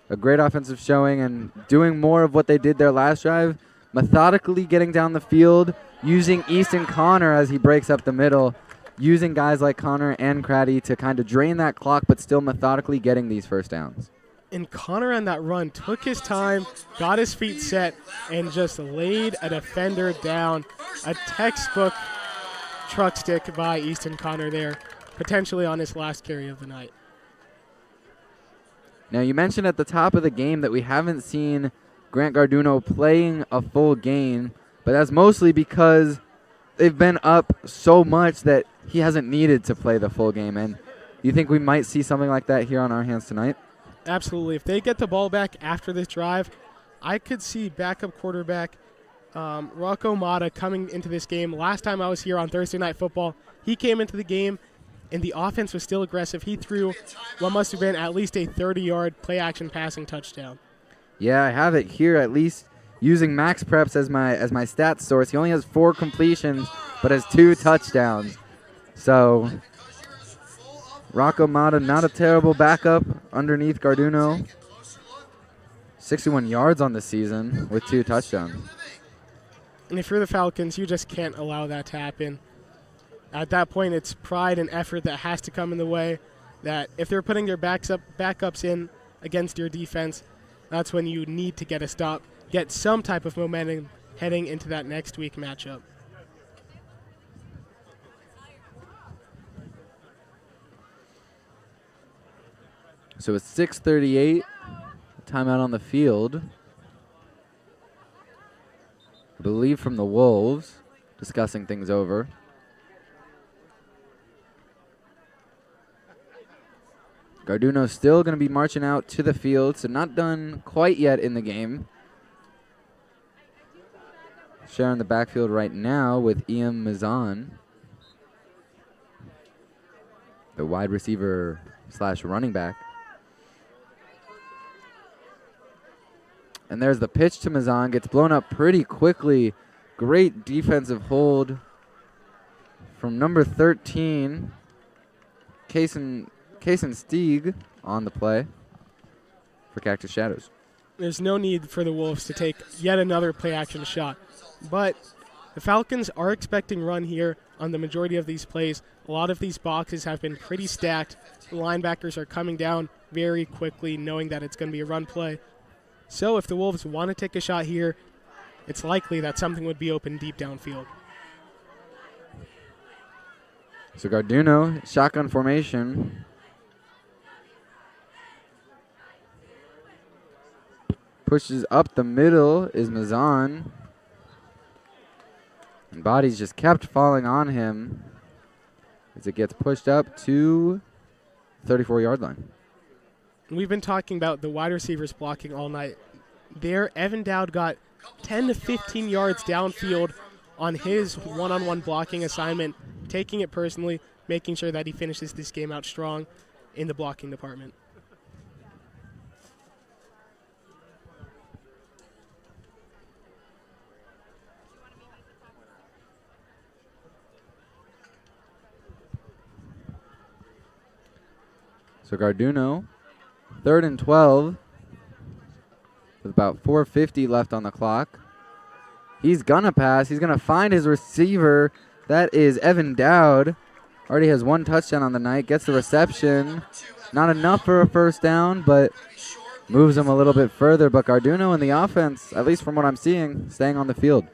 a great offensive showing and doing more of what they did their last drive, methodically getting down the field, using Easton Connor as he breaks up the middle, using guys like Connor and Craddy to kind of drain that clock, but still methodically getting these first downs. And Connor on that run took his time, got his feet set, and just laid a defender down. A textbook truck stick by Easton Connor there, potentially on his last carry of the night. Now, you mentioned at the top of the game that we haven't seen Grant Garduno playing a full game, but that's mostly because they've been up so much that he hasn't needed to play the full game. And you think we might see something like that here on our hands tonight? Absolutely. If they get the ball back after this drive, I could see backup quarterback Rocco Mata coming into this game. Last time I was here on Thursday Night Football, he came into the game, and the offense was still aggressive. He threw what must have been at least a 30-yard play-action passing touchdown. Yeah, I have it here, at least using Max Preps as my stats source. He only has 4 completions, but has 2 touchdowns. So Rocco Mata, not a terrible backup underneath Garduno. 61 yards on the season with 2 touchdowns. And if you're the Falcons, you just can't allow that to happen. At that point, it's pride and effort that has to come in the way. That if they're putting their backups in against your defense, that's when you need to get a stop, get some type of momentum heading into that next week matchup. So it's 6:38, timeout on the field. I believe from the Wolves, discussing things over. Garduno's still going to be marching out to the field, so not done quite yet in the game. Sharing the backfield right now with Ian Mazan, the wide receiver / running back. And there's the pitch to Mazan. Gets blown up pretty quickly. Great defensive hold from number 13, Kaysen Stieg on the play for Cactus Shadows. There's no need for the Wolves to take yet another play-action shot. But the Falcons are expecting run here on the majority of these plays. A lot of these boxes have been pretty stacked. The linebackers are coming down very quickly, knowing that it's going to be a run play. So if the Wolves want to take a shot here, it's likely that something would be open deep downfield. So Garduno, shotgun formation. Pushes up the middle is Mazan. And bodies just kept falling on him as it gets pushed up to 34-yard line. We've been talking about the wide receivers blocking all night. There, Evan Dowd got 10 to 15 yards downfield on his one-on-one blocking assignment, taking it personally, making sure that he finishes this game out strong in the blocking department. So Garduno, 3rd and 12, with about 4:50 left on the clock. He's going to pass. He's going to find his receiver. That is Evan Dowd. Already has 1 touchdown on the night. Gets the reception. Not enough for a first down, but moves him a little bit further. But Garduno and the offense, at least from what I'm seeing, staying on the field.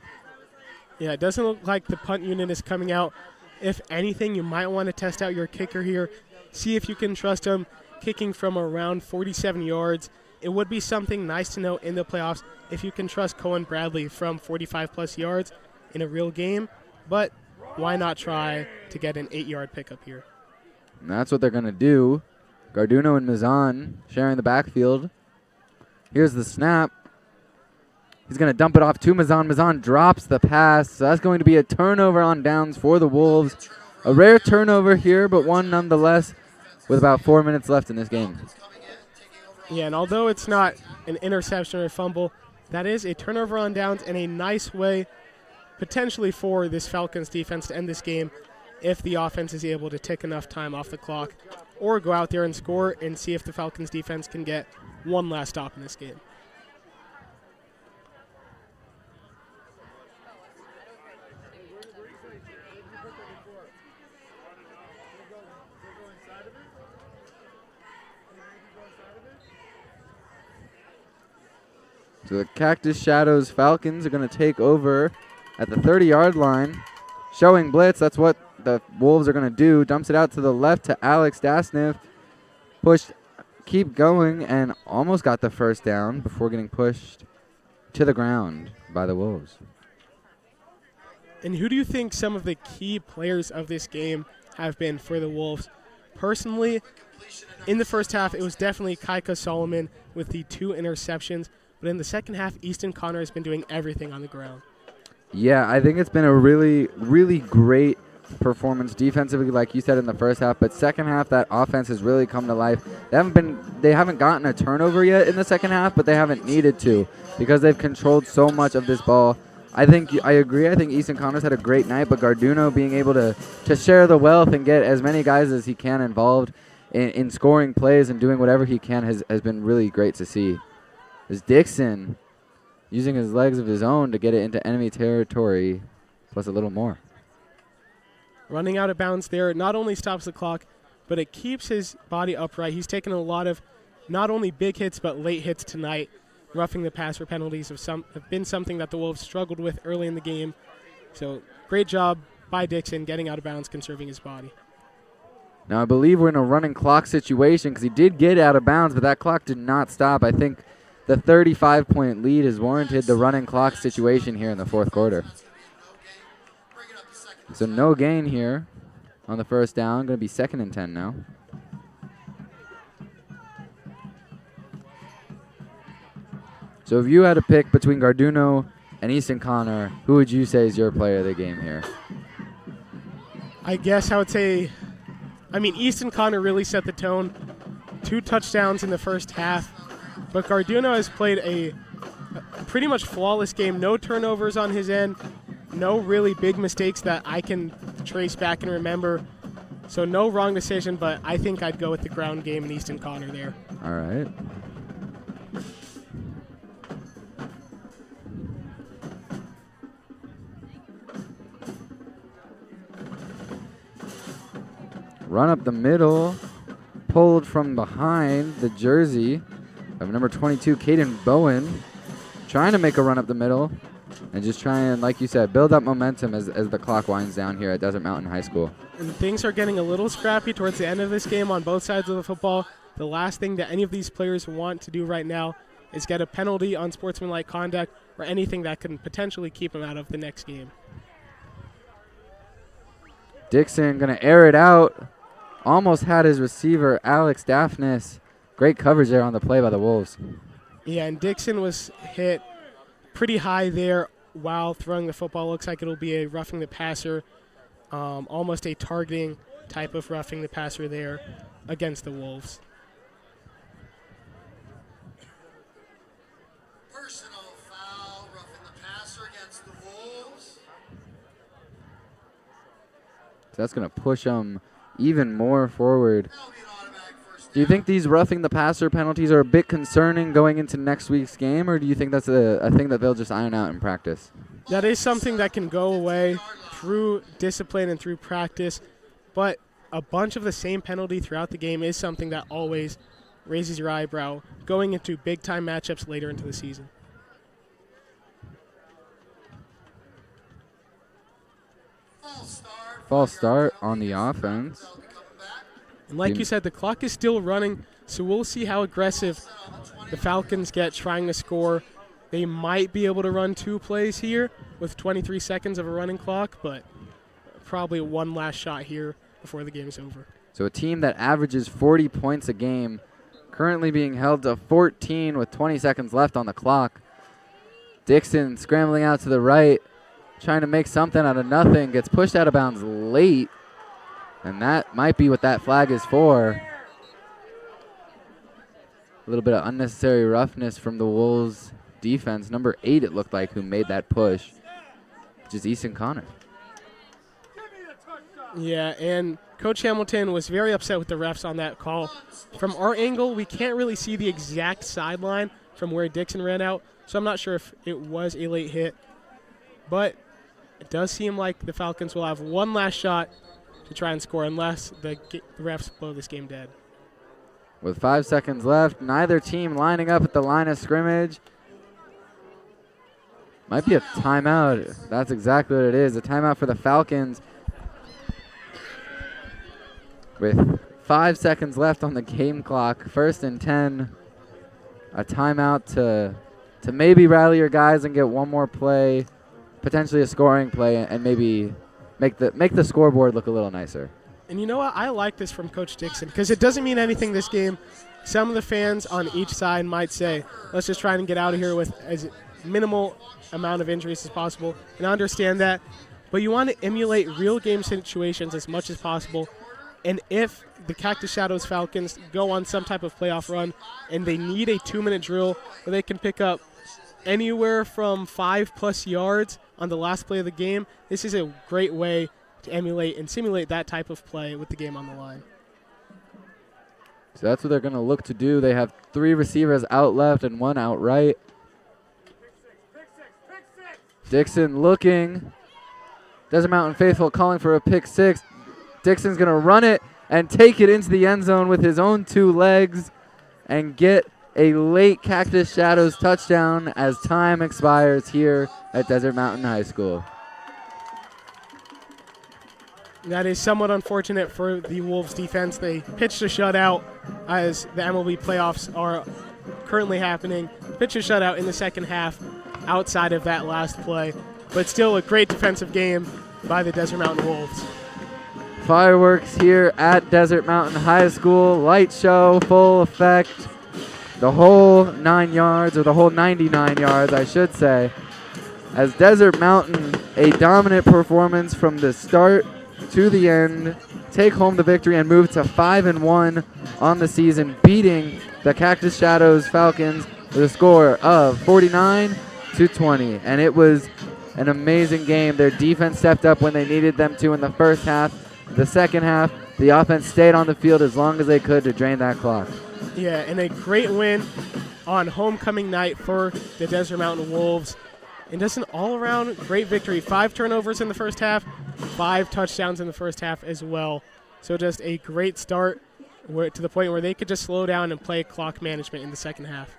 Yeah, it doesn't look like the punt unit is coming out. If anything, you might want to test out your kicker here. See if you can trust him kicking from around 47 yards. It would be something nice to know in the playoffs if you can trust Cohen Bradley from 45-plus yards in a real game. But why not try to get an 8-yard pickup here? And that's what they're going to do. Garduno and Mazan sharing the backfield. Here's the snap. He's going to dump it off to Mazan. Mazan drops the pass. So that's going to be a turnover on downs for the Wolves. A rare turnover here, but one nonetheless with about 4 minutes left in this game. Yeah, and although it's not an interception or a fumble, that is a turnover on downs and a nice way potentially for this Falcons defense to end this game if the offense is able to take enough time off the clock or go out there and score and see if the Falcons defense can get one last stop in this game. So the Cactus Shadows Falcons are going to take over at the 30-yard line. Showing blitz, that's what the Wolves are going to do. Dumps it out to the left to Alex Dasnev. Pushed, keep going, and almost got the first down before getting pushed to the ground by the Wolves. And who do you think some of the key players of this game have been for the Wolves? Personally, in the first half, it was definitely Kaika Solomon with the 2 interceptions. But in the second half, Easton Connor has been doing everything on the ground. Yeah, I think it's been a really, really great performance defensively, like you said, in the first half. But second half, that offense has really come to life. They haven't gotten a turnover yet in the second half, but they haven't needed to because they've controlled so much of this ball. I agree. I think Easton Connor's had a great night, but Garduno being able to share the wealth and get as many guys as he can involved in scoring plays and doing whatever he can has been really great to see. Is Dixon using his legs of his own to get it into enemy territory, plus a little more. Running out of bounds there not only stops the clock, but it keeps his body upright. He's taken a lot of not only big hits but late hits tonight. Roughing the passer penalties have been something that the Wolves struggled with early in the game. So great job by Dixon getting out of bounds, conserving his body. Now I believe we're in a running clock situation because he did get out of bounds, but that clock did not stop. I think the 35-point lead has warranted the running clock situation here in the fourth quarter. So no gain here on the first down. Going to be 2nd and 10 now. So if you had to pick between Garduno and Easton Connor, who would you say is your player of the game here? I guess I would say, Easton Connor really set the tone. 2 touchdowns in the first half. But Garduno has played a pretty much flawless game. No turnovers on his end. No really big mistakes that I can trace back and remember. So no wrong decision, but I think I'd go with the ground game and Easton Connor there. All right. Run up the middle, pulled from behind the jersey of number 22, Caden Bowen, trying to make a run up the middle and just trying, like you said, build up momentum as the clock winds down here at Desert Mountain High School. And things are getting a little scrappy towards the end of this game on both sides of the football. The last thing that any of these players want to do right now is get a penalty on sportsmanlike conduct or anything that can potentially keep them out of the next game. Dixon going to air it out. Almost had his receiver, Alex Daphnis. Great coverage there on the play by the Wolves. Yeah, and Dixon was hit pretty high there while throwing the football. Looks like it'll be a roughing the passer, almost a targeting type of roughing the passer there against the Wolves. Personal foul, roughing the passer against the Wolves. So that's going to push them even more forward. Do you think these roughing the passer penalties are a bit concerning going into next week's game, or do you think that's a thing that they'll just iron out in practice? That is something that can go away through discipline and through practice, but a bunch of the same penalty throughout the game is something that always raises your eyebrow going into big-time matchups later into the season. False start on the offense. And like you said, the clock is still running, so we'll see how aggressive the Falcons get trying to score. They might be able to run 2 plays here with 23 seconds of a running clock, but probably one last shot here before the game is over. So a team that averages 40 points a game, currently being held to 14 with 20 seconds left on the clock. Dixon scrambling out to the right, trying to make something out of nothing, gets pushed out of bounds late, and that might be what that flag is for. A little bit of unnecessary roughness from the Wolves defense. Number 8, it looked like, who made that push, which is Easton Connor. Yeah, and Coach Hamilton was very upset with the refs on that call. From our angle, we can't really see the exact sideline from where Dixon ran out, so I'm not sure if it was a late hit. But it does seem like the Falcons will have one last shot to try and score unless the refs blow this game dead. With 5 seconds left, neither team lining up at the line of scrimmage. Might be a timeout. That's exactly what it is. A timeout for the Falcons. With 5 seconds left on the game clock, 1st and 10. A timeout to maybe rally your guys and get one more play, potentially a scoring play, and maybe make the scoreboard look a little nicer. And you know what? I like this from Coach Dixon because it doesn't mean anything this game. Some of the fans on each side might say, let's just try and get out of here with as minimal amount of injuries as possible, and I understand that. But you want to emulate real game situations as much as possible. And if the Cactus Shadows Falcons go on some type of playoff run and they need a 2-minute drill where they can pick up anywhere from 5+ yards on the last play of the game, this is a great way to emulate and simulate that type of play with the game on the line. So that's what they're going to look to do. They have 3 receivers out left and 1 out right. Dixon looking. Desert Mountain Faithful calling for a pick 6. Dixon's going to run it and take it into the end zone with his own 2 legs and get a late Cactus Shadows touchdown as time expires here at Desert Mountain High School. That is somewhat unfortunate for the Wolves defense. They pitched a shutout as the MLB playoffs are currently happening. Pitched a shutout in the second half outside of that last play, but still a great defensive game by the Desert Mountain Wolves. Fireworks here at Desert Mountain High School. Light show, full effect. The whole 9 yards, or the whole 99 yards, I should say. As Desert Mountain, a dominant performance from the start to the end, take home the victory and move to 5-1 on the season, beating the Cactus Shadows Falcons with a score of 49-20. And it was an amazing game. Their defense stepped up when they needed them to in the first half. The second half, the offense stayed on the field as long as they could to drain that clock. Yeah, and a great win on homecoming night for the Desert Mountain Wolves. And just an all-around great victory. 5 turnovers in the first half, 5 touchdowns in the first half as well. So just a great start to the point where they could just slow down and play clock management in the second half.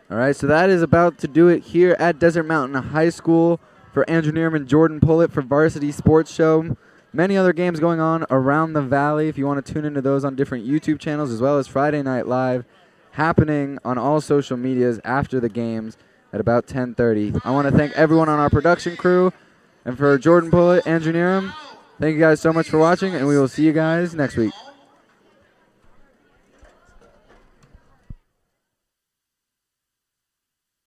All right, so that is about to do it here at Desert Mountain High School. For Andrew Neerham and Jordan Pullett for Varsity Sports Show. Many other games going on around the valley. If you want to tune into those on different YouTube channels, as well as Friday Night Live happening on all social medias after the games at about 10:30. I want to thank everyone on our production crew. And for Jordan Pullett, Andrew Neerham, thank you guys so much for watching, and we will see you guys next week.